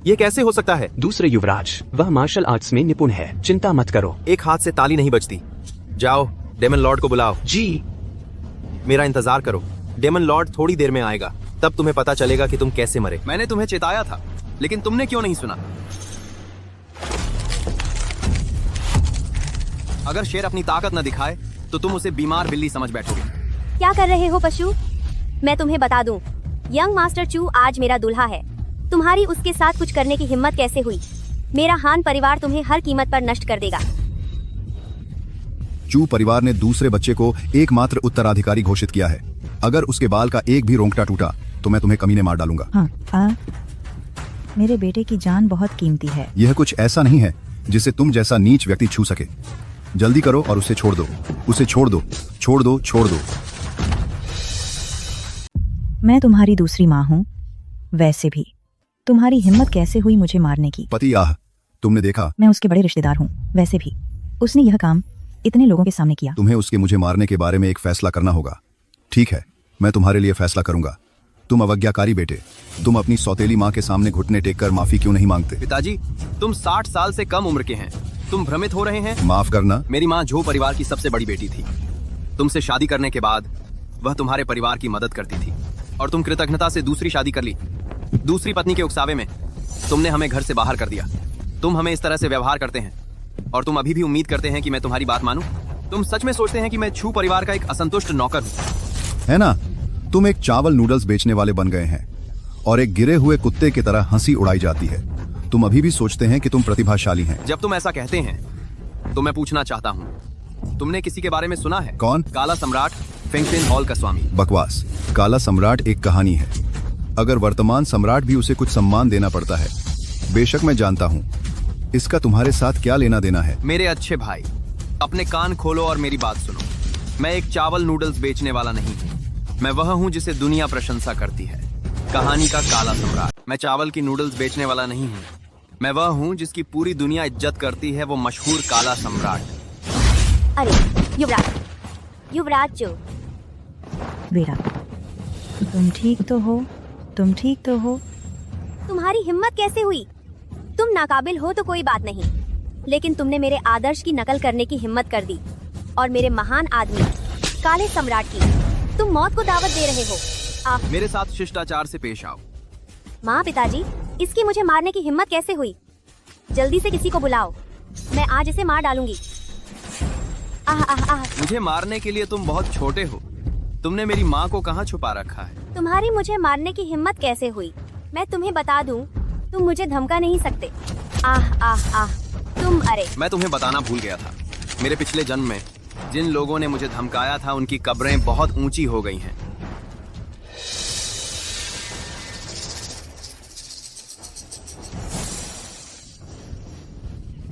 ये कैसे हो सकता है? दूसरे युवराज, वह मार्शल आर्ट्स में निपुण है। चिंता मत करो। एक हाथ से ताली नहीं बजती। जाओ, डेमन लॉर्ड को बुलाओ। जी। मेरा इंतजार करो। डेमन लॉर्ड थोड़ी देर में आएगा। तब तुम्हें पता चलेगा कि तुम कैसे मरे। मैंने तुम्हें चेताया था, लेकिन तुमने क्यों नहीं सुना? अगर शेर अपनी ताकत न दिखाए तो तुम उसे बीमार बिल्ली समझ बैठोगे। क्या कर रहे हो पशु? मैं तुम्हें बता दूं, यंग मास्टर चू आज मेरा दूल्हा है। तुम्हारी उसके साथ कुछ करने की हिम्मत कैसे हुई? मेरा हान परिवार तुम्हें हर कीमत पर नष्ट कर देगा। चू परिवार ने दूसरे बच्चे को एकमात्र उत्तराधिकारी घोषित किया है। अगर उसके बाल का एक भी रोंगटा टूटा तो मैं तुम्हें कमीने मार डालूंगा। हाँ, मेरे बेटे की जान बहुत कीमती है। यह कुछ ऐसा नहीं है जिसे तुम जैसा नीच व्यक्ति छू सके। जल्दी करो और उसे छोड़ दो, उसे छोड़ दो, छोड़ दो, छोड़ दो। मैं तुम्हारी दूसरी माँ हूँ। वैसे भी तुम्हारी हिम्मत कैसे हुई मुझे मारने की? पति आह, तुमने देखा? मैं उसके बड़े रिश्तेदार हूँ। वैसे भी उसने यह काम इतने लोगों के सामने किया। तुम्हें उसके मुझे मारने के बारे में एक फैसला करना होगा। ठीक है, मैं तुम्हारे लिए फैसला करूंगा। तुम अवज्ञाकारी बेटे, तुम अपनी सौतेली माँ के सामने घुटने टेककर माफी क्यों नहीं मांगते? पिताजी, तुम 60 साल से कम उम्र के हैं। तुम भ्रमित हो रहे हैं। माफ करना। मेरी माँ झो परिवार की सबसे बड़ी बेटी थी। तुमसे शादी करने के बाद वह तुम्हारे परिवार की मदद करती थी और तुम कृतज्ञता से दूसरी शादी कर ली। दूसरी पत्नी के उकसावे में तुमने हमें घर से बाहर कर दिया। तुम हमें इस तरह से व्यवहार करते हैं और तुम अभी भी उम्मीद करते हैं कि मैं तुम्हारी बात मानूं? तुम सच में सोचते हैं कि मैं छू परिवार का एक असंतुष्ट नौकर हूँ? है ना, तुम एक चावल नूडल्स बेचने वाले बन गए हैं और एक गिरे हुए कुत्ते की तरह हंसी उड़ाई जाती है। तुम अभी भी सोचते हैं कि तुम प्रतिभाशाली हैं। जब तुम ऐसा कहते हैं तो मैं पूछना चाहता हूँ, तुमने किसी के बारे में सुना है? कौन? काला सम्राट फेंगशेन हॉल का स्वामी। बकवास। काला सम्राट एक कहानी है। अगर वर्तमान सम्राट भी उसे कुछ सम्मान देना पड़ता है। बेशक मैं जानता हूँ, इसका तुम्हारे साथ क्या लेना देना है? मेरे अच्छे भाई, अपने कान खोलो और मेरी बात सुनो। मैं एक चावल नूडल्स बेचने वाला नहीं हूँ। मैं वह हूँ जिसे दुनिया प्रशंसा करती है, कहानी का काला सम्राट। मैं चावल की नूडल्स बेचने वाला नहीं हूँ। मैं वह हूँ जिसकी पूरी दुनिया इज्जत करती है, वो मशहूर काला सम्राट। अरे युवराज जो बेटा, तुम ठीक तो हो? तुम ठीक तो हो? तुम्हारी हिम्मत कैसे हुई? तुम नाकाबिल हो तो कोई बात नहीं, लेकिन तुमने मेरे आदर्श की नकल करने की हिम्मत कर दी और मेरे महान आदमी काले सम्राट की तुम मौत को दावत दे रहे हो। मेरे साथ शिष्टाचार से पेश आओ। माँ, पिताजी, इसकी मुझे मारने की हिम्मत कैसे हुई? जल्दी से किसी को बुलाओ, मैं आज इसे मार डालूंगी। आह आह आह। मुझे मारने के लिए तुम बहुत छोटे हो। तुमने मेरी माँ को कहाँ छुपा रखा है? तुम्हारी मुझे मारने की हिम्मत कैसे हुई? मैं तुम्हें बता दूं, तुम मुझे धमका नहीं सकते। आह आह आह। तुम अरे मैं तुम्हें बताना भूल गया था, मेरे पिछले जन्म में जिन लोगों ने मुझे धमकाया था उनकी कब्रें बहुत ऊंची हो गई हैं।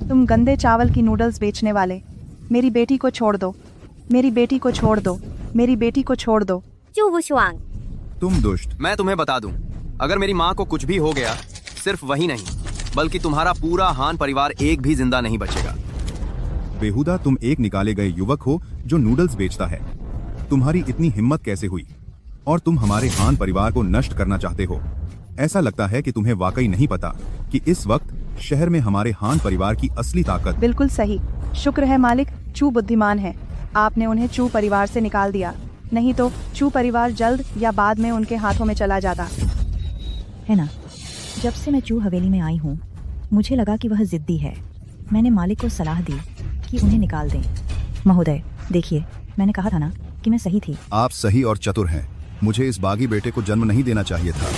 तुम गंदे चावल की नूडल्स बेचने वाले, मेरी बेटी को छोड़ दो, मेरी बेटी को छोड़ दो, मेरी बेटी को छोड़ दो। चू वुशुआंग, तुम दुष्ट। मैं तुम्हें बता दूं, अगर मेरी माँ को कुछ भी हो गया, सिर्फ वही नहीं बल्कि तुम्हारा पूरा हान परिवार एक भी जिंदा नहीं बचेगा। बेहुदा तुम एक निकाले गए युवक हो जो नूडल्स बेचता है। तुम्हारी इतनी हिम्मत कैसे हुई? और तुम हमारे हान परिवार को नष्ट करना चाहते हो। ऐसा लगता है कि तुम्हें वाकई नहीं पता कि इस वक्त शहर में हमारे हान परिवार की असली ताकत। बिल्कुल सही, शुक्र है मालिक, चू बुद्धिमान है। आपने उन्हें चू परिवार से निकाल दिया, नहीं तो चू परिवार जल्द या बाद में उनके हाथों में चला जाता। है ना, जब से मैं चू हवेली में आई हूँ मुझे लगा कि वह जिद्दी है। मैंने मालिक को सलाह दी कि उन्हें निकाल दें। महोदय, देखिए, मैंने कहा था ना कि मैं सही थी। आप सही और चतुर हैं। मुझे इस बागी बेटे को जन्म नहीं देना चाहिए था।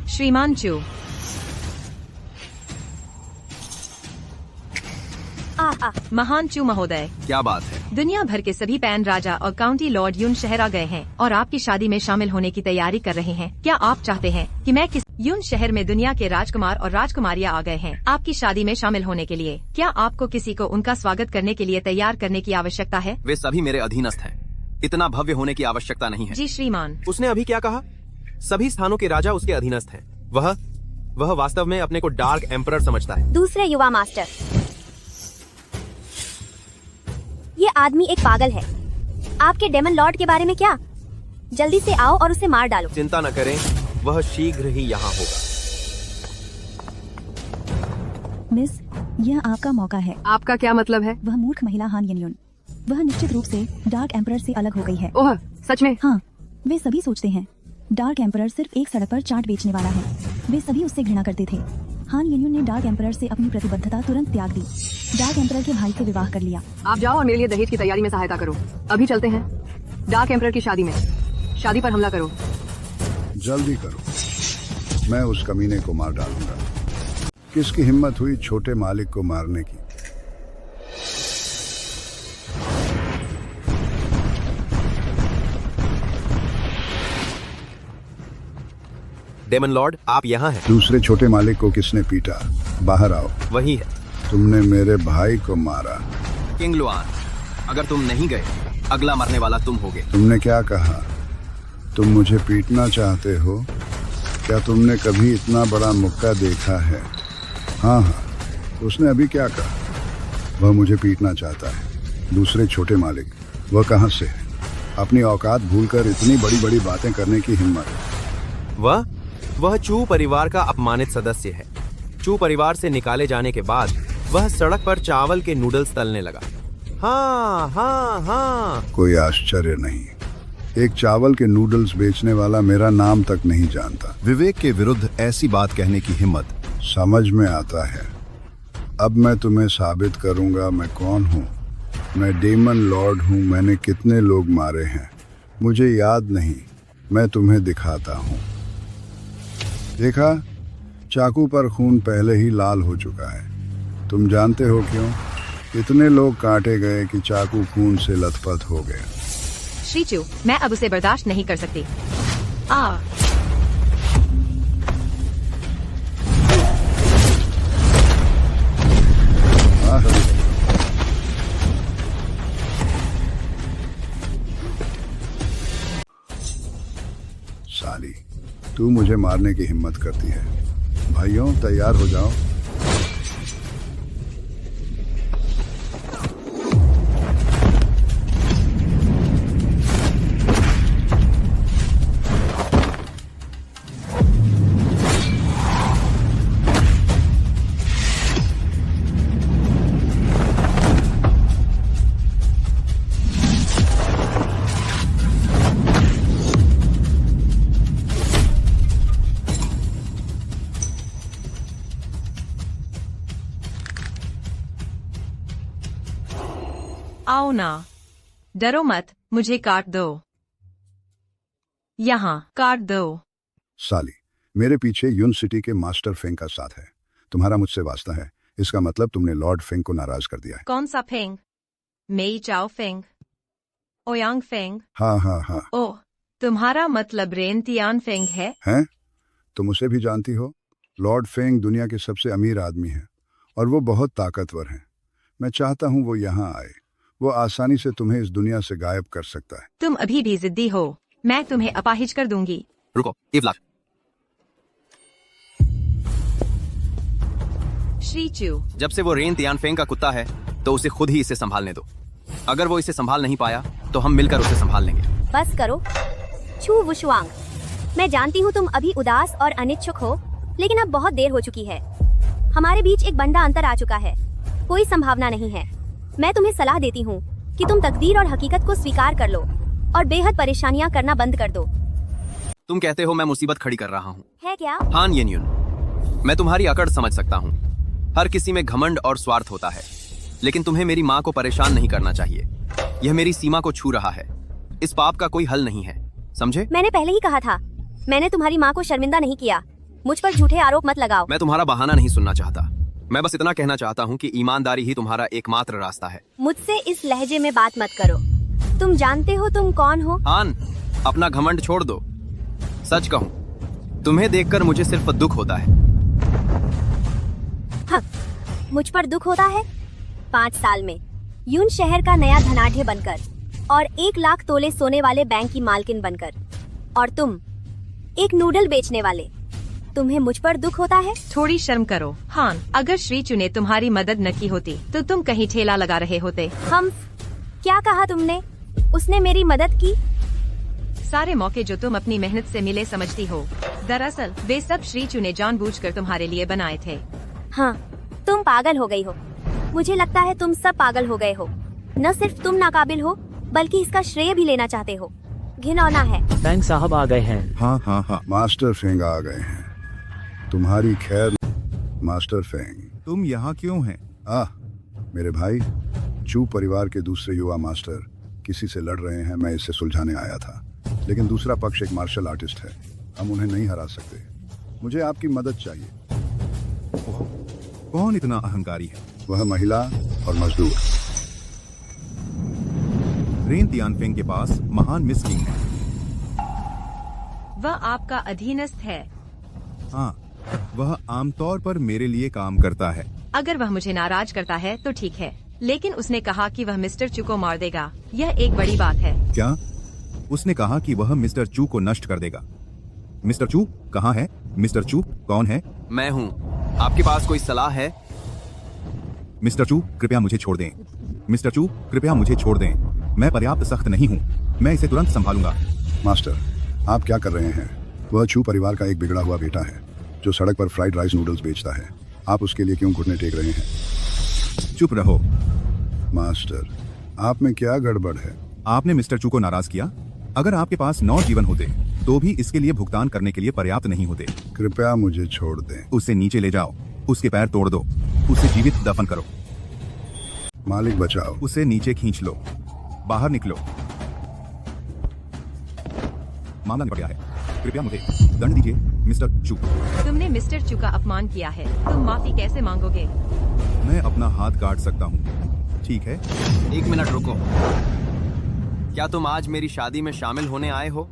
श्रीमान चू, महान चू महोदय, क्या बात है? दुनिया भर के सभी पैन राजा और काउंटी लॉर्ड यून शहर आ गए हैं और आपकी शादी में शामिल होने की तैयारी कर रहे हैं। क्या आप चाहते हैं कि मैं किस यून शहर में दुनिया के राजकुमार और राजकुमारियां आ गए हैं आपकी शादी में शामिल होने के लिए? क्या आपको किसी को उनका स्वागत करने के लिए तैयार करने की आवश्यकता है? वे सभी मेरे अधीनस्थ हैं। इतना भव्य होने की आवश्यकता नहीं है। जी श्रीमान। उसने अभी क्या कहा? सभी स्थानों के राजा उसके अधीनस्थ हैं। वह वास्तव में अपने को डार्क एम्परर समझता है। दूसरे युवा मास्टर, ये आदमी एक पागल है। आपके डेमन लॉर्ड के बारे में क्या? जल्दी से आओ और उसे मार डालो। चिंता न करें, वह शीघ्र ही यहाँ होगा। मिस, यह आपका मौका है। आपका क्या मतलब है? वह मूर्ख महिला हान यनयुन, वह निश्चित रूप से डार्क एम्परर से अलग हो गई है। ओह, सच में? हाँ, वे सभी सोचते हैं डार्क एम्परर सिर्फ एक सड़क पर चाट बेचने वाला है। वे सभी उससे घृणा करते थे। हान यनयुन ने डार्क एम्परर से अपनी प्रतिबद्धता तुरंत त्याग दी। डार्क एम्परर के भाई से विवाह कर लिया। आप जाओ और मेरे लिए दहेज की तैयारी में सहायता करो। अभी चलते हैं डार्क एम्परर की शादी में। शादी पर हमला करो। जल्दी करो, मैं उस कमीने को मार डालूंगा। किसकी हिम्मत हुई छोटे मालिक को मारने की? डेमन लॉर्ड, आप यहाँ हैं। दूसरे छोटे मालिक को किसने पीटा? बाहर आओ। वही है, तुमने मेरे भाई को मारा। किंग लुआन, अगर तुम नहीं गए अगला मरने वाला तुम होगे। तुमने क्या कहा? तुम मुझे पीटना चाहते हो? क्या तुमने कभी इतना बड़ा मुक्का देखा है? हाँ हाँ, उसने अभी क्या कहा? वह मुझे पीटना चाहता है। दूसरे छोटे मालिक, वह कहाँ से है? अपनी औकात भूलकर इतनी बड़ी बड़ी बातें करने की हिम्मत। वह चू परिवार का अपमानित सदस्य है। चू परिवार से निकाले जाने के बाद वह सड़क पर चावल के नूडल्स तलने लगा। हाँ हाँ हाँ, कोई आश्चर्य नहीं, एक चावल के नूडल्स बेचने वाला मेरा नाम तक नहीं जानता। विवेक के विरुद्ध ऐसी बात कहने की हिम्मत। समझ में आता है। अब मैं तुम्हें साबित करूंगा मैं कौन हूँ। मैं डेमन लॉर्ड हूँ। मैंने कितने लोग मारे हैं मुझे याद नहीं, मैं तुम्हें दिखाता हूँ। देखा, चाकू पर खून पहले ही लाल हो चुका है। तुम जानते हो क्यों? इतने लोग काटे गए कि चाकू खून से लथपथ हो गए। श्रीचू, मैं अब उसे बर्दाश्त नहीं कर सकती। साली, तू मुझे मारने की हिम्मत करती है। भाइयों, तैयार हो जाओ। आओ ना, डरो मत, मुझे काट दो। यहाँ काट दो। साली, मेरे पीछे यून सिटी के मास्टर फेंग का साथ है। तुम्हारा मुझसे वास्ता है। इसका मतलब तुमने लॉर्ड फेंग को नाराज कर दिया है। कौन सा फेंग? मेई चाओ फेंग? Ouyang Feng? हाँ हाँ हाँ। ओह, तुम्हारा मतलब रेन तियान फेंग है? हैं? तुम उसे भी जानती हो? लॉर्ड फेंग दुनिया के सबसे अमीर आदमी हैं और वो बहुत ताकतवर हैं। मैं चाहता हूँ वो यहाँ आए। वो आसानी से तुम्हें इस दुनिया से गायब कर सकता है। तुम अभी भी जिद्दी हो। मैं तुम्हें अपाहिज कर दूंगी। रुको, इवलाक। श्रीचू, जब से वो रेन तियान फेंग का कुत्ता है तो उसे खुद ही इसे संभालने दो। अगर वो इसे संभाल नहीं पाया तो हम मिलकर उसे संभाल लेंगे। बस करो चू वुशवांग, मैं जानती हूँ तुम अभी उदास और अनिच्छुक हो, लेकिन अब बहुत देर हो चुकी है। हमारे बीच एक बंदा अंतर आ चुका है। कोई संभावना नहीं है। मैं तुम्हें सलाह देती हूँ कि तुम तकदीर और हकीकत को स्वीकार कर लो और बेहद परेशानियाँ करना बंद कर दो। तुम कहते हो मैं मुसीबत खड़ी कर रहा हूँ, है क्या? हान येन्युन, मैं तुम्हारी अकड़ समझ सकता हूँ। हर किसी में घमंड और स्वार्थ होता है, लेकिन तुम्हें मेरी माँ को परेशान नहीं करना चाहिए। यह मेरी सीमा को छू रहा है। इस पाप का कोई हल नहीं है, समझे? मैंने पहले ही कहा था, मैंने तुम्हारी माँ को शर्मिंदा नहीं किया। मुझ पर झूठे आरोप मत लगाओ। मैं तुम्हारा बहाना नहीं सुनना चाहता। मैं बस इतना कहना चाहता हूँ कि ईमानदारी ही तुम्हारा एकमात्र रास्ता है। मुझसे इस लहजे में बात मत करो। तुम जानते हो तुम कौन हो? हान, अपना घमंड छोड़ दो। सच कहूँ, तुम्हें देखकर मुझे सिर्फ दुख होता है। हाँ, मुझ पर दुख होता है? 5 साल में यून शहर का नया धनाढ्य बनकर और 1 लाख तोले सोने वाले बैंक की मालकिन बनकर, और तुम एक नूडल बेचने वाले। तुम्हें मुझ पर दुख होता है? थोड़ी शर्म करो। हान, अगर श्रीचू ने तुम्हारी मदद न की होती तो तुम कहीं ठेला लगा रहे होते। हम क्या कहा तुमने? उसने मेरी मदद की? सारे मौके जो तुम अपनी मेहनत से मिले समझती हो, दरअसल वे सब श्रीचू ने जानबूझकर तुम्हारे लिए बनाए थे। हाँ, तुम पागल हो गई हो। मुझे लगता है तुम सब पागल हो गए हो। न सिर्फ तुम नाकाबिल हो, बल्कि इसका श्रेय भी लेना चाहते हो। घिनौना है। फेंग साहब आ गए हैं। हाँ हाँ हाँ, मास्टर फेंग आ गए हैं। तुम्हारी खैर मास्टर फेंग। तुम यहाँ क्यों हैं? मेरे भाई, चू परिवार के दूसरे युवा मास्टर किसी से लड़ रहे हैं। मैं इससे सुलझाने आया था। लेकिन दूसरा पक्ष एक मार्शल आर्टिस्ट है, हम उन्हें नहीं हरा सकते। मुझे आपकी मदद चाहिए। ओह, कौन इतना अहंकारी है? वह महिला और मजदूर। रेन तियानफेंग के पास महान मिस किंग है। वह आपका अधीनस्थ है। हाँ, वह आमतौर पर मेरे लिए काम करता है। अगर वह मुझे नाराज करता है तो ठीक है, लेकिन उसने कहा कि वह मिस्टर चू को मार देगा। यह एक बड़ी बात है। क्या? उसने कहा कि वह मिस्टर चू को नष्ट कर देगा। मिस्टर चू कहाँ है? मिस्टर चू कौन है? मैं हूँ। आपके पास कोई सलाह है? मिस्टर चू कृपया मुझे छोड़ दें। मिस्टर चू कृपया मुझे छोड़ दें। मैं पर्याप्त सख्त नहीं हूँ, मैं इसे तुरंत संभालूंगा। मास्टर, आप क्या कर रहे हैं? वह चू परिवार का एक बिगड़ा हुआ बेटा है जो सड़क पर फ्राइड राइस नूडल्स बेचता है। आप उसके लिए क्यों घुटने टेक रहे हैं? चुप रहो। मास्टर, आप में क्या गड़बड़ है? आपने मिस्टर चू को नाराज किया। अगर आपके पास 9 जीवन होते तो भी इसके लिए भुगतान करने के लिए पर्याप्त नहीं होते। कृपया मुझे छोड़ दें। उसे नीचे ले जाओ, उसके पैर तोड़ दो, उसे जीवित दफन करो। मालिक बचाओ। उसे नीचे खींच लो, बाहर निकलो। मामला निपट गया है, कृपया मुझे दंड दीजिए मिस्टर चू। तुमने मिस्टर चू का अपमान किया है, तुम माफी कैसे मांगोगे? मैं अपना हाथ काट सकता हूँ, ठीक है? 1 मिनट रुको। क्या तुम आज मेरी शादी में शामिल होने आए हो?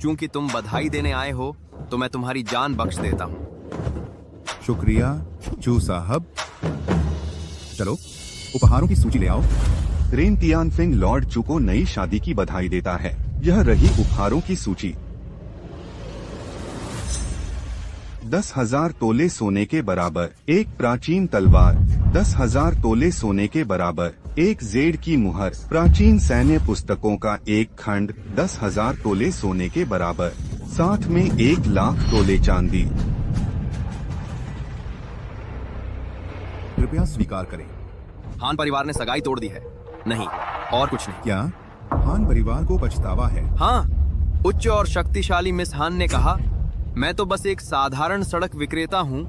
चूंकि तुम बधाई देने आए हो तो मैं तुम्हारी जान बख्श देता हूँ। शुक्रिया चू साहब। चलो उपहारों की सूची ले आओ। रेन तियानफेंग लॉर्ड चू को नई शादी की बधाई देता है। यह रही उपहारों की सूची। 10,000 तोले सोने के बराबर एक प्राचीन तलवार, 10,000 तोले सोने के बराबर एक जेड की मुहर, प्राचीन सैन्य पुस्तकों का एक खंड, 10,000 तोले सोने के बराबर, साथ में 1 लाख तोले चांदी। कृपया स्वीकार करें। हान परिवार ने सगाई तोड़ दी है। नहीं, और कुछ नहीं। क्या हान परिवार को पछतावा है? हाँ, उच्च और शक्तिशाली मिस हान ने कहा, मैं तो बस एक साधारण सड़क विक्रेता हूँ,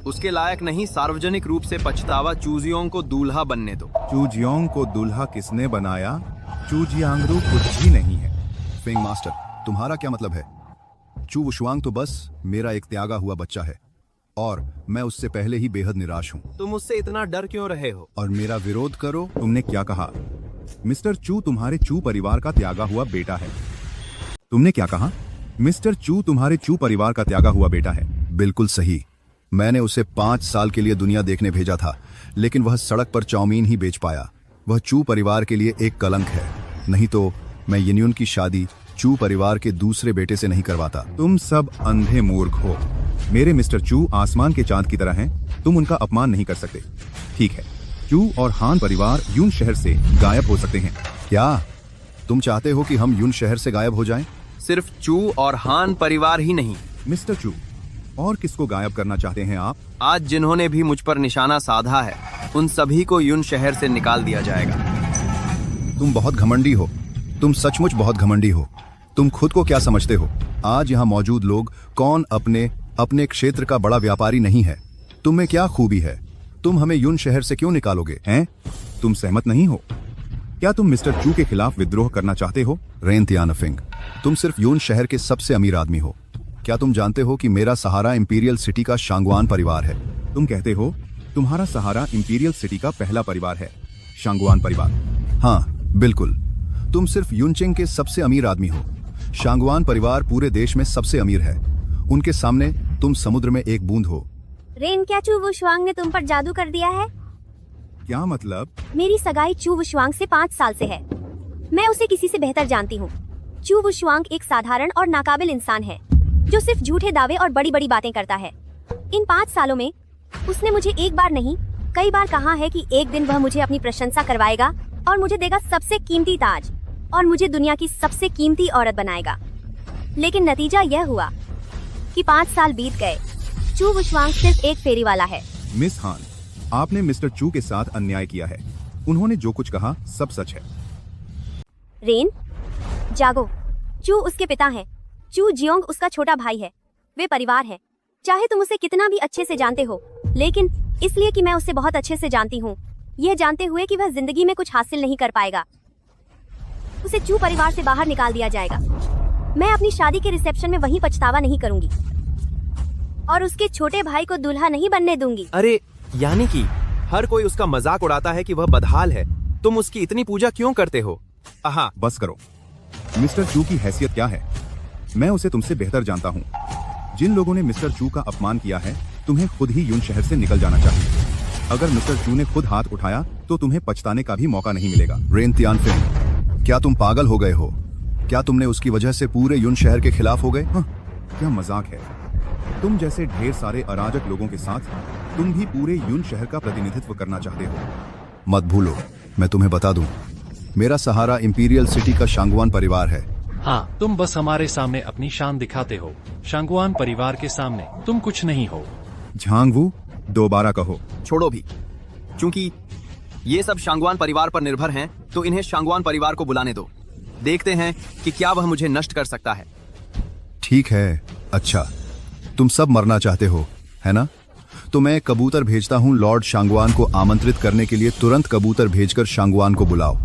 उसके लायक नहीं सार्वजनिक रूप से पछतावा चूजियोंग को दूल्हा बनने दो। चूजियोंग को दूल्हा किसने बनाया? चूजियांगरू कुछ भी नहीं है। फेंग मास्टर, तुम्हारा क्या मतलब है? चू वुशुआंग तो बस मेरा एक त्यागा हुआ बच्चा है और मैं उससे पहले ही बेहद निराश हूँ। तुम उससे इतना डर क्यों रहे हो? और मेरा विरोध करो। तुमने क्या कहा? मिस्टर चू तुम्हारे चू परिवार का त्यागा हुआ बेटा है। तुमने क्या कहा? मिस्टर चू तुम्हारे चू परिवार का त्यागा हुआ बेटा है। बिल्कुल सही। मैंने उसे 5 साल के लिए दुनिया देखने भेजा था, लेकिन वह सड़क पर चाउमीन ही बेच पाया। वह चू परिवार के लिए एक कलंक है। नहीं तो मैं यिन्यून की शादी चू परिवार के दूसरे बेटे से नहीं करवाता। तुम सब अंधे मूर्ख हो। मेरे मिस्टर चू आसमान के चांद की तरह हैं, तुम उनका अपमान नहीं कर सकते। ठीक है, चू और हान परिवार यून शहर से गायब हो सकते हैं। क्या तुम चाहते हो कि हम यून शहर से गायब हो जाएं? सिर्फ चू और हान परिवार ही नहीं। मिस्टर चू, और किसको गायब करना चाहते हैं आप? आज जिन्होंने भी मुझ पर निशाना साधा है, उन सभी को यून शहर से निकाल दिया जाएगा। तुम बहुत घमंडी हो। तुम सचमुच बहुत घमंडी हो। तुम खुद को क्या समझते हो? आज यहाँ मौजूद लोग कौन अपने क्षेत्र का बड़ा व्यापारी नहीं है? तुम में क्या खूबी है? तुम हमें यून शहर से क्यों निकालोगे? हैं? तुम सहमत नहीं हो? क्या तुम मिस्टर चू के खिलाफ विद्रोह करना चाहते हो? रेन तियानफेंग, तुम सिर्फ यून शहर के सबसे अमीर आदमी हो। क्या तुम जानते हो कि मेरा सहारा इंपीरियल सिटी का शांगवान परिवार है? तुम कहते हो तुम्हारा सहारा इंपीरियल सिटी का पहला परिवार है, शांगवान परिवार? हाँ, बिल्कुल। तुम सिर्फ यूनचिंग के सबसे अमीर आदमी हो। शांगवान परिवार पूरे देश में सबसे अमीर है। उनके सामने तुम समुद्र में एक बूंद हो। रेन, क्या चू वुशुआंग ने तुम पर जादू कर दिया है? क्या मतलब? मेरी सगाई चू वुशुआंग से 5 साल से है। मैं उसे किसी से बेहतर जानती हूँ। चू वुशुआंग एक साधारण और नाकाबिल इंसान है जो सिर्फ झूठे दावे और बड़ी बड़ी बातें करता है। इन 5 सालों में उसने मुझे एक बार नहीं कई बार कहा है कि एक दिन वह मुझे अपनी प्रशंसा करवाएगा और मुझे देगा सबसे कीमती ताज और मुझे दुनिया की सबसे कीमती औरत बनाएगा। लेकिन नतीजा यह हुआ कि 5 साल बीत गए। चू वुशुआंग सिर्फ एक फेरी वाला है। मिस हान, आपने मिस्टर चू के साथ अन्याय किया है। उन्होंने जो कुछ कहा सब सच है। रेन, जागो। चू उसके पिता हैं। चू जियोंग उसका छोटा भाई है। वे परिवार हैं। चाहे तुम उसे कितना भी अच्छे से जानते हो, लेकिन इसलिए कि मैं उसे बहुत अच्छे से जानती हूँ, यह जानते हुए कि वह जिंदगी में कुछ हासिल नहीं कर पाएगा, उसे चू परिवार से बाहर निकाल दिया जाएगा। मैं अपनी शादी के रिसेप्शन में वही पछतावा नहीं करूंगी और उसके छोटे भाई को दूल्हा नहीं बनने दूंगी। अरे यानी कि हर कोई उसका मजाक उड़ाता है कि वह बदहाल है, तुम उसकी इतनी पूजा क्यों करते हो? आहा, बस करो। मिस्टर चू की हैसियत क्या है, मैं उसे तुमसे बेहतर जानता हूँ। जिन लोगों ने मिस्टर चू का अपमान किया है, तुम्हें खुद ही यून शहर से निकल जाना चाहिए। अगर मिस्टर चू ने खुद हाथ उठाया तो तुम्हें पछताने का भी मौका नहीं मिलेगा। रेन तियानफिन, क्या तुम पागल हो गए हो? क्या तुमने उसकी वजह से पूरे यून शहर के खिलाफ हो गए? हाँ, क्या मजाक है। तुम जैसे ढेर सारे अराजक लोगों के साथ तुम भी पूरे यून शहर का प्रतिनिधित्व करना चाहते हो। मत भूलो, मैं तुम्हें बता दूं, मेरा सहारा इंपीरियल सिटी का शांगवान परिवार है। हाँ, तुम बस हमारे सामने अपनी शान दिखाते हो। शांगवान परिवार के सामने तुम कुछ नहीं हो। झांगवू, दोबारा कहो। छोड़ो भी, क्योंकि ये सब शांगवान परिवार पर निर्भर हैं, तो इन्हें शांगवान परिवार को बुलाने दो। देखते हैं कि क्या वह मुझे नष्ट कर सकता है। ठीक है, अच्छा, तुम सब मरना चाहते हो, है ना? तो मैं कबूतर भेजता हूँ लॉर्ड शांगवान को आमंत्रित करने के लिए। तुरंत कबूतर भेजकर शांगवान को बुलाओ।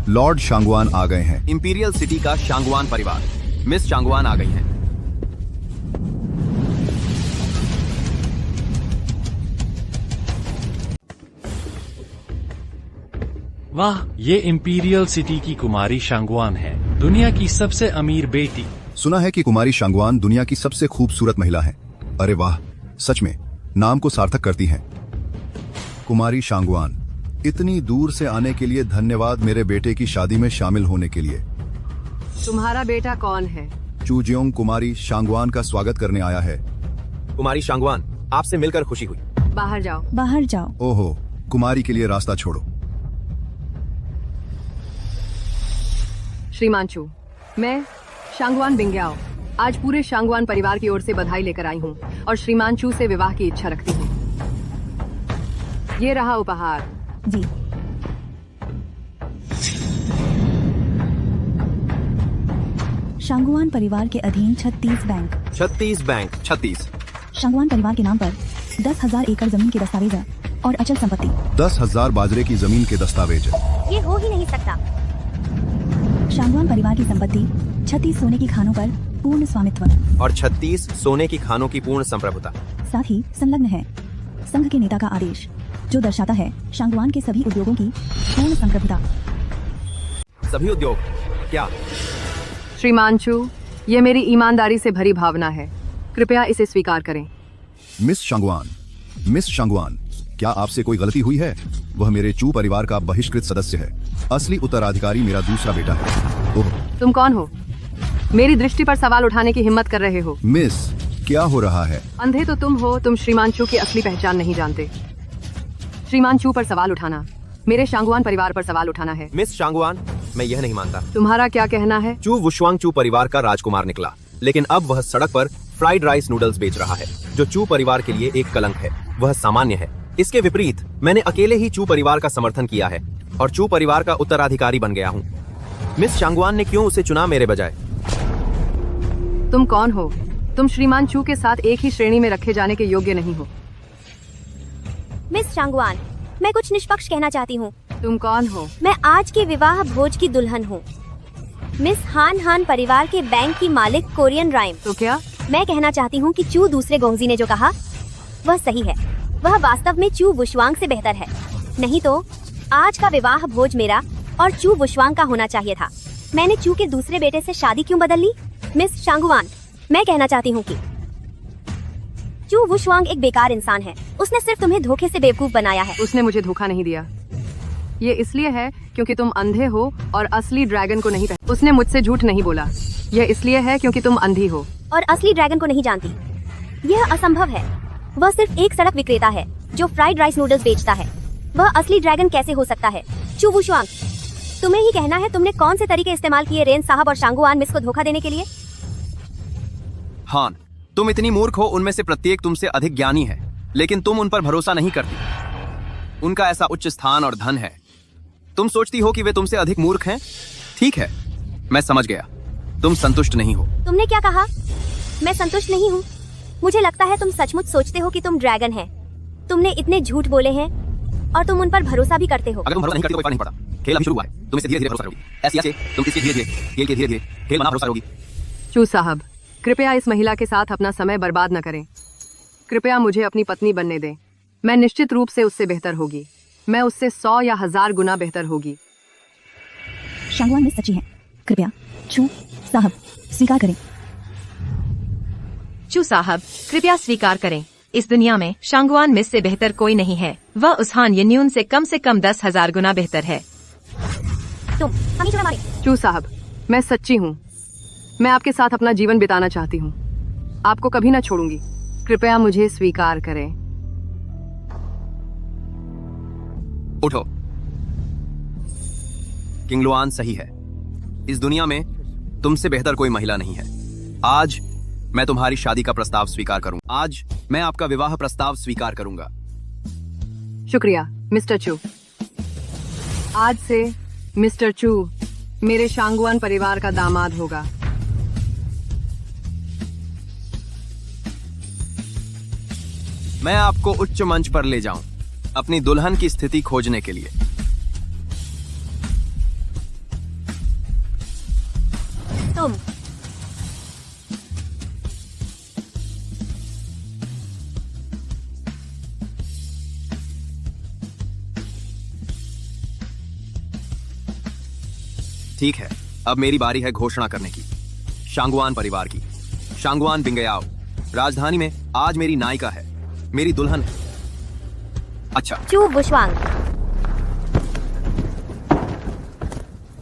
लॉर्ड शांगवान आ गए हैं। इंपीरियल सिटी का शांगवान परिवार, मिस शांगवान आ गई हैं। वाह, ये इंपीरियल सिटी की कुमारी शांगवान है, दुनिया की सबसे अमीर बेटी। सुना है कि कुमारी शांगवान दुनिया की सबसे खूबसूरत महिला है। अरे वाह, सच में नाम को सार्थक करती हैं। कुमारी शांगवान, इतनी दूर से आने के लिए धन्यवाद, मेरे बेटे की शादी में शामिल होने के लिए। तुम्हारा बेटा कौन है? चूजियोंग कुमारी शांगवान का स्वागत करने आया है। कुमारी शांगवान, आपसे मिलकर खुशी हुई। बाहर जाओ। बाहर जाओ। ओहो, कुमारी के लिए रास्ता छोड़ो। श्रीमान चू, मैं शांगवान बिंग्याओ आज पूरे शांगवान परिवार की ओर से बधाई लेकर आई हूँ और श्रीमान चू से विवाह की इच्छा रखती हूँ। ये रहा उपहार। जी। शांगवान परिवार के अधीन 36 बैंक। 36 बैंक, 36। शांगवान परिवार के नाम पर 10,000 एकड़ जमीन के दस्तावेज और अचल संपत्ति। 10,000 बाजरे की जमीन के दस्तावेज। ये हो ही नहीं सकता। शांगवान परिवार की संपत्ति 36 सोने की खानों पर पूर्ण स्वामित्व और 36 सोने की खानों की पूर्ण संप्रभुता। साथ ही संलग्न है संघ के नेता का आदेश, जो दर्शाता है शांगवान के सभी उद्योगों की पूर्ण संप्रभुता। सभी उद्योग क्या? श्रीमान चू, ये मेरी ईमानदारी से भरी भावना है, कृपया इसे स्वीकार करें। मिस शांगवान, क्या आपसे कोई गलती हुई है? वह मेरे चू परिवार का बहिष्कृत सदस्य है। असली उत्तराधिकारी मेरा दूसरा बेटा है। ओह, तुम कौन हो? मेरी दृष्टि पर सवाल उठाने की हिम्मत कर रहे हो? मिस, क्या हो रहा है? अंधे तो तुम हो, तुम श्रीमान चू की असली पहचान नहीं जानते। श्रीमान चू पर सवाल उठाना मेरे शांगवान परिवार पर सवाल उठाना है। मिस शांगवान, मैं यह नहीं मानता। तुम्हारा क्या कहना है? चू वुशवांग चू परिवार का राजकुमार निकला, लेकिन अब वह सड़क पर फ्राइड राइस नूडल्स बेच रहा है, जो चू परिवार के लिए एक कलंक है। वह सामान्य है। इसके विपरीत मैंने अकेले ही चू परिवार का समर्थन किया है और चू परिवार का उत्तराधिकारी बन गया हूँ। मिस शांगवान ने क्यों उसे चुना मेरे बजाय? तुम कौन हो? तुम श्रीमान चू के साथ एक ही श्रेणी में रखे जाने के योग्य नहीं हो। मिस शांगवान, मैं कुछ निष्पक्ष कहना चाहती हूँ। तुम कौन हो? मैं आज के विवाह भोज की दुल्हन हूँ। मिस हान परिवार के बैंक की मालिक कोरियन राइम। तो क्या? मैं कहना चाहती हूँ कि चू दूसरे गोंगजी ने जो कहा वह सही है। वह वास्तव में चू वुशवांग से बेहतर है। नहीं तो आज का विवाह भोज मेरा और चू वुशवांग का होना चाहिए था। मैंने चू के दूसरे बेटे से शादी क्यों बदल ली? मिस शांगवान, मैं कहना चाहती हूँ कि चू वुशवांग एक बेकार इंसान है। उसने सिर्फ तुम्हें धोखे से बेवकूफ बनाया है। उसने मुझे धोखा नहीं दिया। ये इसलिए है क्योंकि तुम अंधे हो और असली ड्रैगन को नहीं पहचानते। उसने मुझसे झूठ नहीं बोला। यह इसलिए है क्योंकि तुम अंधी हो और असली ड्रैगन को नहीं जानती। यह असंभव है। वह सिर्फ एक सड़क विक्रेता है जो फ्राइड राइस नूडल्स बेचता है। वह असली ड्रैगन कैसे हो सकता है? चू वुशवांग, तुम्हें ही कहना है तुमने कौन से तरीके इस्तेमाल किए रेन साहब और शांगवान मिस को धोखा देने के लिए। हान, तुम इतनी मूर्ख हो, उनमें से प्रत्येक तुमसे अधिक ज्ञानी है, लेकिन तुम उन पर भरोसा नहीं करती। उनका ऐसा उच्च स्थान और धन है, तुम सोचती हो कि वे तुमसे अधिक मूर्ख हैं। ठीक है, मैं समझ गया, तुम संतुष्ट नहीं हो। तुमने क्या कहा? मैं संतुष्ट नहीं हूँ। मुझे लगता है तुम सचमुच सोचते हो कि तुम ड्रैगन है। तुमने इतने झूठ बोले हैं और तुम उन पर भरोसा भी करते हो। अगर तुम भरोसा नहीं करती तो कोई फर्क नहीं पड़ता। खेल अभी शुरू हुआ है, तुम इसे धीरे-धीरे भरोसा करोगी। ऐसे तुम इसके धीरे-धीरे खेल के धीरे-धीरे खेल बना भरोसा करोगी। चू साहब, कृपया इस महिला के साथ अपना समय बर्बाद न करें। कृपया मुझे अपनी पत्नी बनने दें। मैं निश्चित रूप से उससे बेहतर होगी। मैं उससे 100 या 1000 गुना बेहतर होगी। शांगवान मिस सच्ची है। कृपया चू साहब स्वीकार करें। चू साहब, कृपया स्वीकार करें। इस दुनिया में शांगवान मिस से बेहतर कोई नहीं है। वह उस हान यन्यून से कम 10,000 गुना बेहतर है। तुम हमें क्यों मारे? चू साहब, मैं सच्ची हूँ। मैं आपके साथ अपना जीवन बिताना चाहती हूँ। आपको कभी न छोड़ूंगी। कृपया मुझे स्वीकार करें। उठो। किंगलुआन सही है। इस दुनिया में तुमसे बेहतर कोई महिला नहीं है। आज मैं तुम्हारी शादी का प्रस्ताव स्वीकार करूंगा। आज मैं आपका विवाह प्रस्ताव स्वीकार करूंगा। शुक्रिया मिस्टर चू। आज से मिस्टर चू मेरे शांगवान परिवार का दामाद होगा। मैं आपको उच्च मंच पर ले जाऊं अपनी दुल्हन की स्थिति खोजने के लिए। तुम ठीक है, अब मेरी बारी है घोषणा करने की। शांगवान परिवार की। शांगवान बिंगयाओ राजधानी में आज मेरी नायिका है, मेरी दुल्हन। अच्छा, चू बुशवांग।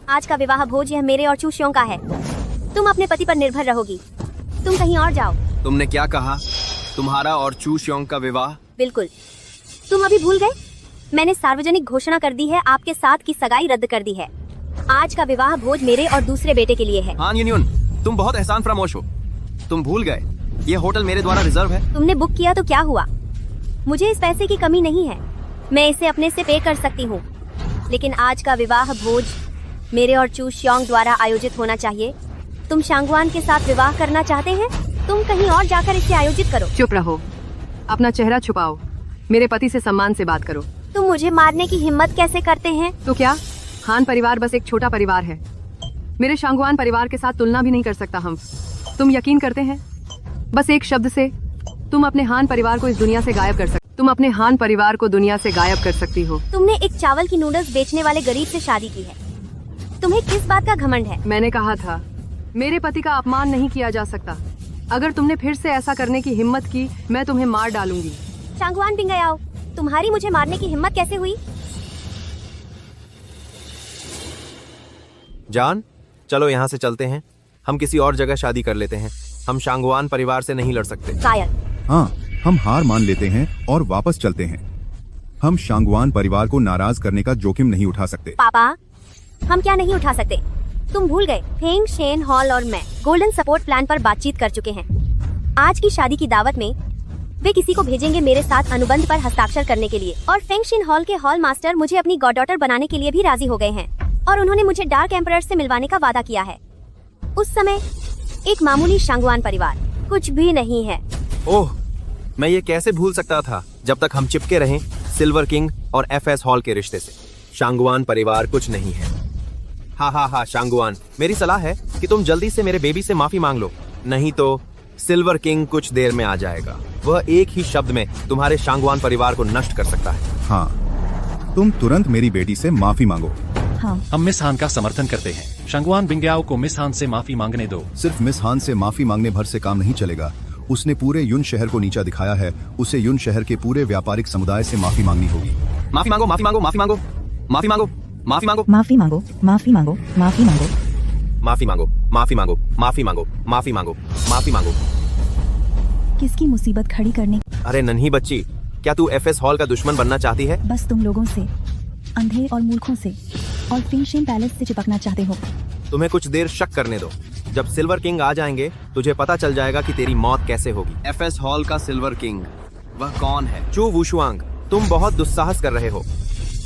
आज का विवाह भोज यह मेरे और चू श्योंग का है। तुम अपने पति पर निर्भर रहोगी। तुम कहीं और जाओ। तुमने क्या कहा? तुम्हारा और चू श्योंग का विवाह? बिल्कुल। तुम अभी भूल गए? मैंने सार्वजनिक घोषणा कर दी है, आपके साथ की सगाई रद्द कर दी है। आज का विवाह भोज मेरे और दूसरे बेटे के लिए है। हान यूनियन, तुम बहुत एहसान फरामोश हो। तुम भूल गए, ये होटल मेरे द्वारा रिजर्व है। तुमने बुक किया तो क्या हुआ? मुझे इस पैसे की कमी नहीं है। मैं इसे अपने से पे कर सकती हूँ। लेकिन आज का विवाह भोज मेरे और चू श्योंग द्वारा आयोजित होना चाहिए। तुम शांगवान के साथ विवाह करना चाहते हैं? तुम कहीं और जाकर इसे आयोजित करो। चुप रहो, अपना चेहरा छुपाओ। मेरे पति से सम्मान से बात करो। तुम मुझे मारने की हिम्मत कैसे करते हैं? तो क्या हान परिवार बस एक छोटा परिवार है? मेरे शांगवान परिवार के साथ तुलना भी नहीं कर सकता हम। तुम यकीन करते हैं बस एक शब्द से तुम अपने हान परिवार को इस दुनिया से गायब कर सकते? तुम अपने हान परिवार को दुनिया से गायब कर सकती हो। तुमने एक चावल की नूडल्स बेचने वाले गरीब से शादी की है। तुम्हें किस बात का घमंड है? मैंने कहा था मेरे पति का अपमान नहीं किया जा सकता। अगर तुमने फिर से ऐसा करने की हिम्मत की, मैं तुम्हें मार डालूंगी। शांगवान बिंगयाओ, तुम्हारी मुझे मारने की हिम्मत कैसे हुई? जान, चलो यहाँ से चलते हैं। हम किसी और जगह शादी कर लेते हैं। हम शांगवान परिवार से नहीं लड़ सकते। हाँ, हम हार मान लेते हैं और वापस चलते हैं। हम शांगवान परिवार को नाराज करने का जोखिम नहीं उठा सकते। पापा, हम क्या नहीं उठा सकते? तुम भूल गए, फेंग शेन हॉल और मैं गोल्डन सपोर्ट प्लान पर बातचीत कर चुके हैं। आज की शादी की दावत में वे किसी को भेजेंगे मेरे साथ अनुबंध पर हस्ताक्षर करने के लिए। और फेंग शेन हॉल के हॉल मास्टर मुझे अपनी गॉडडॉटर बनाने के लिए भी राजी हो गए हैं। और उन्होंने मुझे डार्क एम्परर से मिलवाने का वादा किया है। उस समय एक मामूली शांगवान परिवार कुछ भी नहीं है। ओह, मैं ये कैसे भूल सकता था जब तक हम चिपके रहें सिल्वर किंग और एफएस हॉल के रिश्ते से। शांगवान परिवार कुछ नहीं है। हा शांगवान, मेरी सलाह है कि तुम जल्दी से मेरे बेबी से माफी मांग लो, नहीं तो सिल्वर किंग कुछ देर में आ जाएगा। वह एक ही शब्द में तुम्हारे शांगवान परिवार को नष्ट कर सकता है। हाँ, तुम तुरंत मेरी बेटी से माफी मांगो। हाँ। हम मिस हान का समर्थन करते हैं। शांगवान बिंगयाओ को मिस हान से माफी मांगने दो। सिर्फ मिस हान से माफी मांगने भर से काम नहीं चलेगा। उसने पूरे युन शहर को नीचा दिखाया है। उसे युन शहर के पूरे व्यापारिक समुदाय से माफी मांगनी होगी। माफी मांगो, माफी मांगो, माफी मांगो, माफी मांगो, माफी मांगो, माफी मांगो, माफी मांगो, माफी मांगो, माफी मांगो, माफी मांगो, माफी मांगो, माफी मांगो, माफी मांगो। किसकी मुसीबत खड़ी करने? अरे नन्ही बच्ची, क्या तू एफएस हॉल का दुश्मन बनना चाहती है? बस तुम लोगों से, अंधे और मूर्खों से और फिंगशेन पैलेस से चिपकना चाहते हो। तुम्हें कुछ देर शक करने दो। जब सिल्वर किंग आ जाएंगे तुझे पता चल जाएगा कि तेरी मौत कैसे होगी। एफएस हॉल का सिल्वर किंग वह कौन है? चू वुशुआंग, तुम बहुत दुस्साहस कर रहे हो।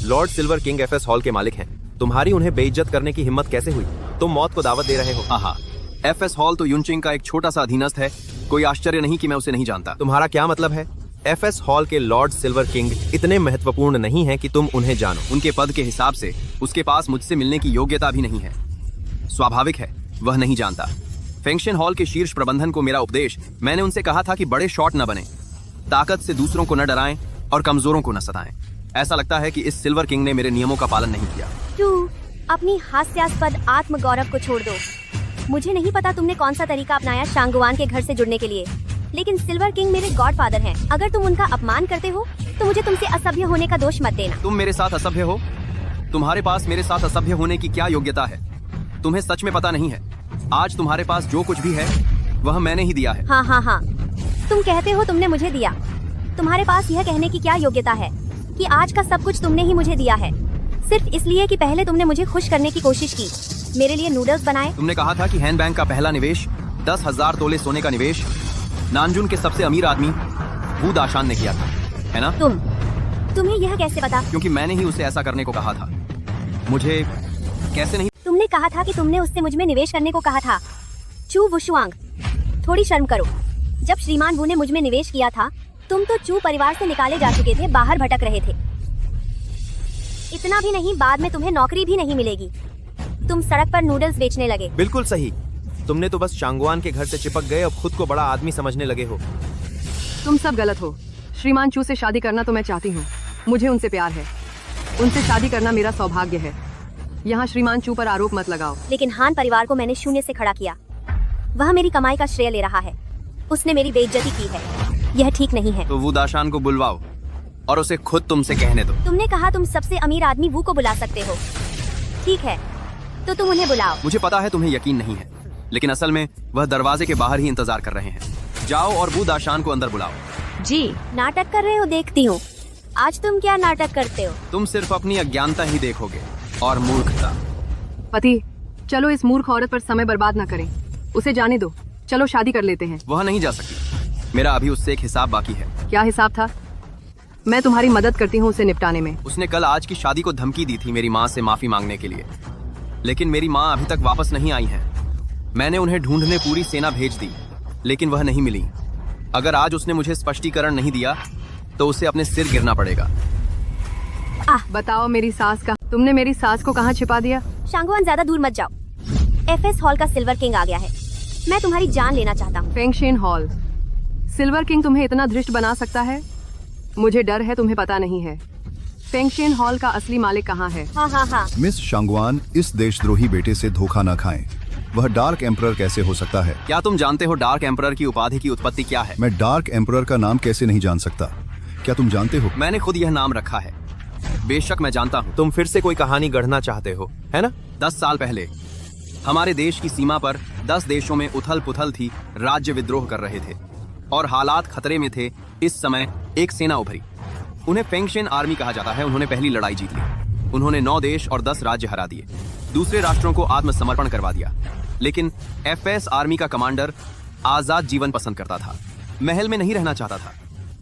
Lord silver king FS hall के मालिक हैं। तुम्हारी उन्हें बेइज्जत करने की हिम्मत कैसे हुई? तुम मौत को दावत दे रहे हो। आहा, एफएस हॉल तो युनचिंग का एक छोटा सा अधीनस्थ है। कोई आश्चर्य नहीं कि मैं उसे नहीं जानता। तुम्हारा क्या मतलब है? एफएस हॉल के लॉर्ड सिल्वर किंग इतने महत्वपूर्ण नहीं है कि तुम उन्हें जानो। उनके पद के हिसाब से उसके पास मुझसे मिलने की योग्यता भी नहीं है। स्वाभाविक है वह नहीं जानता। फेंगशन हॉल के शीर्ष प्रबंधन को मेरा उपदेश, मैंने उनसे कहा था कि बड़े शॉट न बने, ताकत से दूसरों को न डराएं और कमजोरों को न सताएं। ऐसा लगता है कि इस सिल्वर किंग ने मेरे नियमों का पालन नहीं किया। तू अपनी हास्यास्पद आत्मगौरव को छोड़ दो। मुझे नहीं पता तुमने कौन सा तरीका अपनाया शांगवान के घर से जुड़ने के लिए, लेकिन सिल्वर किंग मेरे गॉडफादर हैं। अगर तुम उनका अपमान करते हो तो मुझे तुमसे असभ्य होने का दोष मत देना। तुम मेरे साथ असभ्य हो? तुम्हारे पास मेरे साथ असभ्य होने की क्या योग्यता है? तुम्हें सच में पता नहीं है, आज तुम्हारे पास जो कुछ भी है वह मैंने ही दिया है। हाँ, तुम कहते हो तुमने मुझे दिया। तुम्हारे पास यह कहने की क्या योग्यता है कि आज का सब कुछ तुमने ही मुझे दिया है, सिर्फ इसलिए कि पहले तुमने मुझे खुश करने की कोशिश की, मेरे लिए नूडल्स बनाए। तुमने कहा था कि हैंड बैंक का पहला निवेश 10,000 तोले सोने का निवेश नानजुन के सबसे अमीर आदमी वू दाशान ने किया था, है ना? तुम्हें यह कैसे पता? क्योंकि मैंने ही उसे ऐसा करने को कहा था। मुझे कैसे नहीं? तुमने कहा था कि तुमने उससे मुझ में निवेश करने को कहा था। चू वुशुआंग, थोड़ी शर्म करो। जब श्रीमान वू ने मुझ में निवेश किया था, तुम तो चू परिवार से निकाले जा चुके थे, बाहर भटक रहे थे। इतना भी नहीं, बाद में तुम्हें नौकरी भी नहीं मिलेगी। तुम सड़क पर नूडल्स बेचने लगे। बिल्कुल सही। तुमने तो बस शांगवान के घर से चिपक गए और खुद को बड़ा आदमी समझने लगे हो। तुम सब गलत हो। श्रीमान चू से शादी करना तो मैं चाहती हूँ, मुझे उनसे प्यार है, उनसे शादी करना मेरा सौभाग्य है। यहाँ श्रीमान चू पर आरोप मत लगाओ। लेकिन हान परिवार को मैंने शून्य से खड़ा किया। वह मेरी कमाई का श्रेय ले रहा है। उसने मेरी बेइज्जती की है, यह ठीक नहीं है। तो वू दाशान को बुलवाओ और उसे खुद तुमसे कहने दो। तुमने कहा तुम सबसे अमीर आदमी वू को बुला सकते हो। ठीक है, तो तुम उन्हें बुलाओ। मुझे पता है तुम्हें यकीन नहीं है, लेकिन असल में वह दरवाजे के बाहर ही इंतजार कर रहे हैं। जाओ और वू दाशान को अंदर बुलाओ। जी, नाटक कर रहे हो, देखती हूँ। आज तुम क्या नाटक करते हो? तुम सिर्फ अपनी अज्ञानता ही देखोगे और मूर्खता। पति, चलो इस मूर्ख औरत पर समय बर्बाद न करें, उसे जाने दो। चलो शादी कर लेते हैं। वह नहीं जा सकती, मेरा अभी उससे एक हिसाब बाकी है। क्या हिसाब था? मैं तुम्हारी मदद करती हूँ उसे निपटाने में। उसने कल आज की शादी को धमकी दी थी मेरी माँ से माफी मांगने के लिए, लेकिन मेरी माँ अभी तक वापस नहीं आई है। मैंने उन्हें ढूंढने पूरी सेना भेज दी, लेकिन वह नहीं मिली। अगर आज उसने मुझे स्पष्टीकरण नहीं दिया तो उसे अपने सिर गिरना पड़ेगा। बताओ मेरी सास का, तुमने मेरी सास को कहाँ छिपा दिया? शांगवान, ज्यादा दूर मत जाओ। एफएस हॉल का सिल्वर किंग आ गया है। मैं तुम्हारी जान लेना चाहता हूँ। फेंगशन हॉल, सिल्वर किंग तुम्हें इतना धृष्ट बना सकता है? मुझे डर है तुम्हें पता नहीं है फेंगशन हॉल का असली मालिक कहाँ है। हाँ। मिस शांगवान, इस देशद्रोही बेटे से धोखा न खाएं। वह डार्क एम्परर कैसे हो सकता है? क्या तुम जानते हो डार्क एम्परर की उपाधि की उत्पत्ति क्या है? मैं डार्क एम्परर का नाम कैसे नहीं जान सकता? क्या तुम जानते हो? मैंने खुद यह नाम रखा है। बेशक मैं जानता हूँ। तुम फिर से कोई कहानी गढ़ना चाहते हो, है ना? 10 साल पहले हमारे देश की सीमा पर 10 देशों में उथल पुथल थी, राज्य विद्रोह कर रहे थे और हालात खतरे में थे। इस समय एक सेना उभरी, उन्हें फेंगशन आर्मी कहा जाता है। उन्होंने पहली लड़ाई जीत ली। उन्होंने 9 देश और 10 राज्य हरा दिए, दूसरे राष्ट्रों को आत्मसमर्पण करवा दिया। लेकिन एफएस आर्मी का कमांडर आजाद जीवन पसंद करता था, महल में नहीं रहना चाहता था।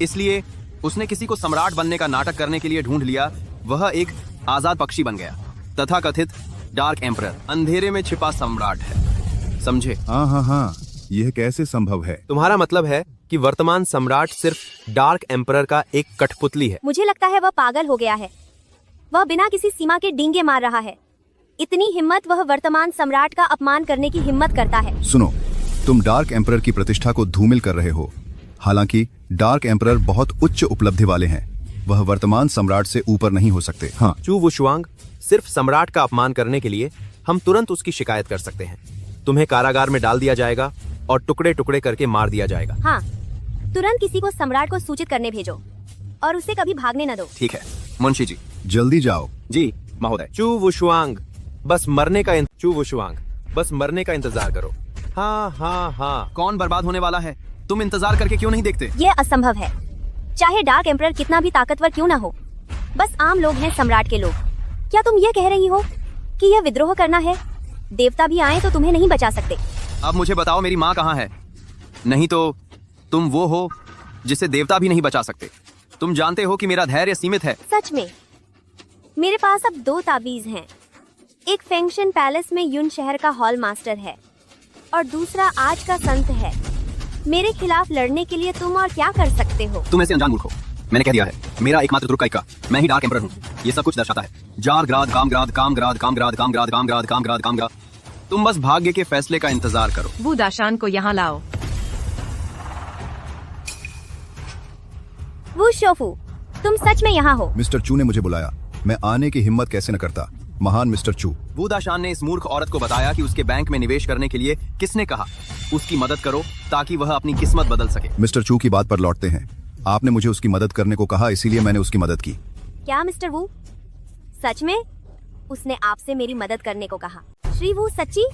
इसलिए उसने किसी को सम्राट बनने का नाटक करने के लिए ढूंढ लिया। वह एक आजाद पक्षी बन गया, तथाकथित डार्क एम्परर, अंधेरे में छिपा सम्राट है, समझे? हाँ, यह कैसे संभव है? तुम्हारा मतलब है कि वर्तमान सम्राट सिर्फ डार्क एम्परर का एक कठपुतली है? मुझे लगता है वह पागल हो गया है। वह बिना किसी सीमा के डींगे मार रहा है। इतनी हिम्मत, वह वर्तमान सम्राट का अपमान करने की हिम्मत करता है। सुनो, तुम डार्क एम्परर की प्रतिष्ठा को धूमिल कर रहे हो। हालांकि डार्क एम्परर बहुत उच्च उपलब्धि वाले हैं, वह वर्तमान सम्राट से ऊपर नहीं हो सकते। हाँ, चू वुशुआंग, सिर्फ सम्राट का अपमान करने के लिए हम तुरंत उसकी शिकायत कर सकते हैं। तुम्हें कारागार में डाल दिया जाएगा और टुकड़े टुकड़े करके मार दिया जाएगा। हाँ, तुरंत किसी को सम्राट को सूचित करने भेजो और उसे कभी भागने न दो। ठीक है मुंशी जी। जल्दी जाओ। जी महोदय। चू वुशुआंग, बस मरने का इंतजार करो। हाँ। कौन बर्बाद होने वाला है? तुम इंतजार करके क्यों नहीं देखते? ये असंभव है। चाहे डार्क एम्परर कितना भी ताकतवर क्यों ना हो, बस आम लोग हैं सम्राट के लोग। क्या तुम ये कह रही हो कि यह विद्रोह करना है? देवता भी आए तो तुम्हें नहीं बचा सकते। अब मुझे बताओ मेरी माँ कहाँ है? नहीं तो तुम वो हो जिसे देवता भी नहीं बचा सकते। तुम जानते हो कि मेरा धैर्य सीमित है। सच में? मेरे पास अब 2 ताबीज हैं। एक फेंगशन पैलेस में युन शहर का हॉल मास्टर है और दूसरा आज का संत है। मेरे खिलाफ लड़ने के लिए तुम और क्या कर सकते हो? तुम ऐसे अनजान मूर्ख हो। मैंने कह दिया है, मेरा एकमात्र तुर्क का इक्का, मैं ही डार्क एम्परर हूँ। ये सब कुछ दर्शाता है। जारग्राद, कामग्राद, कामग्राद, कामग्राद, कामग्राद, कामग्राद, कामग्राद, कामग्राद। तुम बस भाग्य के फैसले का इंतजार करो। वो दाशान को यहाँ लाओ। वो शोफू, तुम सच में यहाँ हो? मिस्टर चू ने मुझे बुलाया। मैं आने की हिम्मत कैसे न करता, महान मिस्टर चू। वूदाशान ने इस मूर्ख औरत को बताया कि उसके बैंक में निवेश करने के लिए किसने कहा। उसकी मदद करो ताकि वह अपनी किस्मत बदल सके। मिस्टर चू की बात पर लौटते हैं। आपने मुझे उसकी मदद करने को कहा, इसीलिए मैंने उसकी मदद की। क्या मिस्टर वू, सच में उसने आपसे मेरी मदद करने को कहा? श्री वू, सच्ची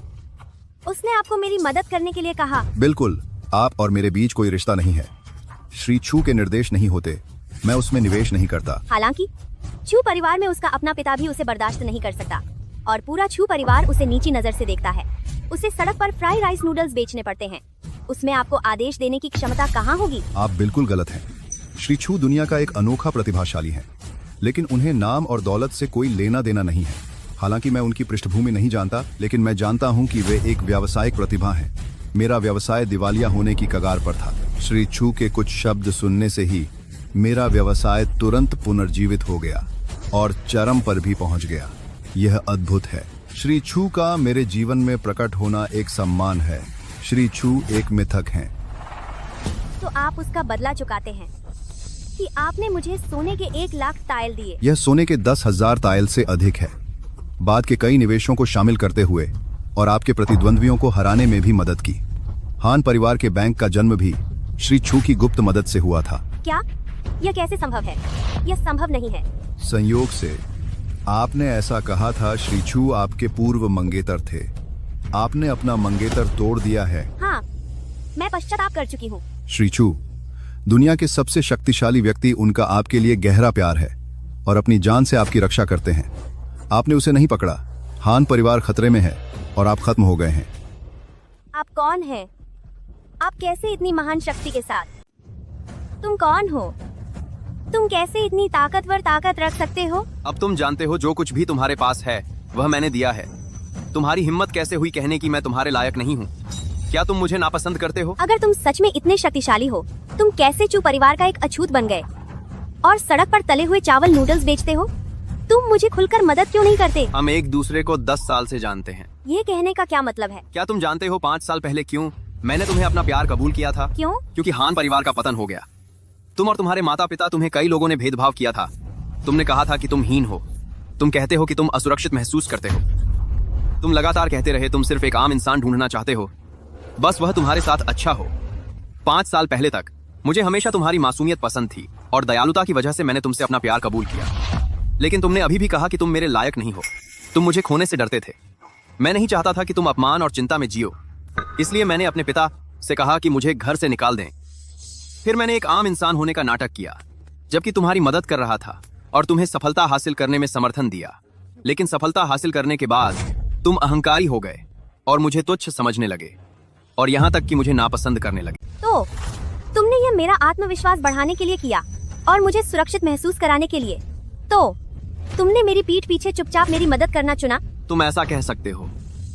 उसने आपको मेरी मदद करने के लिए कहा? बिल्कुल, आप और मेरे बीच कोई रिश्ता नहीं है। श्री चू के निर्देश नहीं होते, मैं उसमें निवेश नहीं करता। हालांकि छू परिवार में उसका अपना पिता भी उसे बर्दाश्त नहीं कर सकता और पूरा छू परिवार उसे नीची नजर से देखता है। उसे सड़क पर फ्राई राइस नूडल्स बेचने पड़ते हैं। उसमें आपको आदेश देने की क्षमता कहाँ होगी? आप बिल्कुल गलत हैं। श्री चू दुनिया का एक अनोखा प्रतिभाशाली है, लेकिन उन्हें नाम और दौलत से कोई लेना देना नहीं है। हालांकि मैं उनकी पृष्ठभूमि नहीं जानता, लेकिन मैं जानता हूं कि वे एक व्यावसायिक प्रतिभा हैं। मेरा व्यवसाय दिवालिया होने की कगार पर था। श्री चू के कुछ शब्द सुनने से ही मेरा व्यवसाय तुरंत पुनर्जीवित हो गया और चरम पर भी पहुंच गया। यह अद्भुत है। श्री चू का मेरे जीवन में प्रकट होना एक सम्मान है। श्री चू एक मिथक हैं। तो आप उसका बदला चुकाते हैं कि आपने मुझे सोने के 1 लाख तायल दिए। यह सोने के 10,000 तायल से अधिक है, बाद के कई निवेशों को शामिल करते हुए और आपके प्रतिद्वंद्वियों को हराने में भी मदद की। हान परिवार के बैंक का जन्म भी श्री चू की गुप्त मदद से हुआ था। क्या यह कैसे संभव है? यह संभव नहीं है। संयोग से आपने ऐसा कहा था। श्री चू आपके पूर्व मंगेतर थे। आपने अपना मंगेतर तोड़ दिया है। हाँ, मैं पश्चाताप कर चुकी हूँ। श्री चू, दुनिया के सबसे शक्तिशाली व्यक्ति, उनका आपके लिए गहरा प्यार है और अपनी जान से आपकी रक्षा करते हैं। आपने उसे नहीं पकड़ा। हान परिवार खतरे में है और आप खत्म हो गए हैं। आप कौन हैं? आप कैसे इतनी महान शक्ति के साथ? तुम कौन हो? तुम कैसे इतनी ताकत रख सकते हो? अब तुम जानते हो जो कुछ भी तुम्हारे पास है वह मैंने दिया है। तुम्हारी हिम्मत कैसे हुई कहने की मैं तुम्हारे लायक नहीं हूँ? क्या तुम मुझे नापसंद करते हो? अगर तुम सच में इतने शक्तिशाली हो, तुम कैसे चू परिवार का एक अछूत बन गए और सड़क पर तले हुए चावल नूडल्स बेचते हो? तुम मुझे खुलकर मदद क्यों नहीं करते? हम एक दूसरे को 10 साल से जानते हैं। ये कहने का क्या मतलब है? क्या तुम जानते हो 5 साल पहले क्यों मैंने तुम्हें अपना प्यार कबूल किया था? क्यों? क्योंकि हान परिवार का पतन हो गया। तुम और तुम्हारे माता पिता, तुम्हें कई लोगों ने भेदभाव किया था। तुमने कहा था कि तुम हीन हो। तुम कहते हो कि तुम असुरक्षित महसूस करते हो। तुम लगातार कहते रहे तुम सिर्फ एक आम इंसान ढूंढना चाहते हो, बस वह तुम्हारे साथ अच्छा हो। 5 साल पहले तक मुझे हमेशा तुम्हारी मासूमियत पसंद थी और दयालुता की वजह से मैंने तुमसे अपना प्यार कबूल किया। लेकिन तुमने अभी भी कहा कि तुम मेरे लायक नहीं हो। तुम मुझे खोने से डरते थे। मैं नहीं चाहता था कि तुम अपमान और चिंता में जियो, इसलिए मैंने अपने पिता से कहा कि मुझे घर से निकाल दें। फिर मैंने एक आम इंसान होने का नाटक किया, जबकि तुम्हारी मदद कर रहा था और तुम्हें सफलता हासिल करने में समर्थन दिया। लेकिन सफलता हासिल करने के बाद तुम अहंकारी हो गए और मुझे तुच्छ समझने लगे और यहाँ तक कि मुझे नापसंद करने लगे। तो तुमने यह मेरा आत्मविश्वास बढ़ाने के लिए किया और मुझे सुरक्षित महसूस कराने के लिए। तो तुमने मेरी पीठ पीछे चुपचाप मेरी मदद करना चुना। तुम ऐसा कह सकते हो।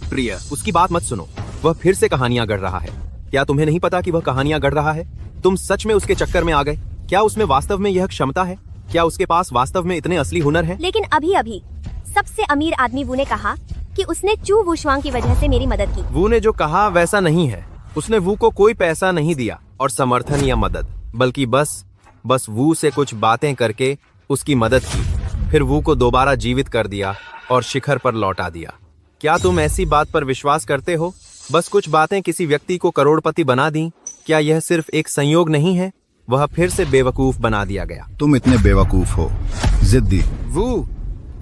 प्रिय, उसकी बात मत सुनो। वह फिर से कहानियां गढ़ रहा है। क्या तुम्हें नहीं पता कि वह कहानियां गढ़ रहा है? तुम सच में उसके चक्कर में आ गए? क्या उसमें वास्तव में यह क्षमता है? क्या उसके पास वास्तव में इतने असली हुनर है? लेकिन अभी अभी सबसे अमीर आदमी वू ने कहा कि उसने चू वूशवांग की वजह से मेरी मदद की। वू ने जो कहा वैसा नहीं है। उसने वू को कोई पैसा नहीं दिया और समर्थन या मदद, बल्कि बस वू से कुछ बातें करके उसकी मदद की, फिर वू को दोबारा जीवित कर दिया और शिखर पर लौटा दिया। क्या तुम ऐसी बात पर विश्वास करते हो? बस कुछ बातें किसी व्यक्ति को करोड़पति बना दी। क्या यह सिर्फ एक संयोग नहीं है? वह फिर से बेवकूफ बना दिया गया। तुम इतने बेवकूफ हो, जिद्दी। वू,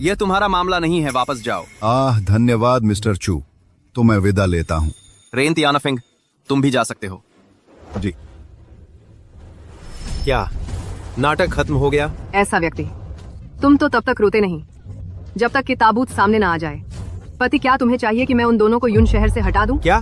यह तुम्हारा मामला नहीं है, वापस जाओ। धन्यवाद मिस्टर चू। तो मैं विदा लेता हूँ। रेन तियानाफिंग, तुम भी जा सकते हो। जी। क्या नाटक खत्म हो गया? ऐसा व्यक्ति, तुम तो तब तक रोते नहीं जब तक कि ताबूत सामने ना आ जाए। पति, क्या तुम्हें चाहिए कि मैं उन दोनों को यून शहर से हटा दूं? क्या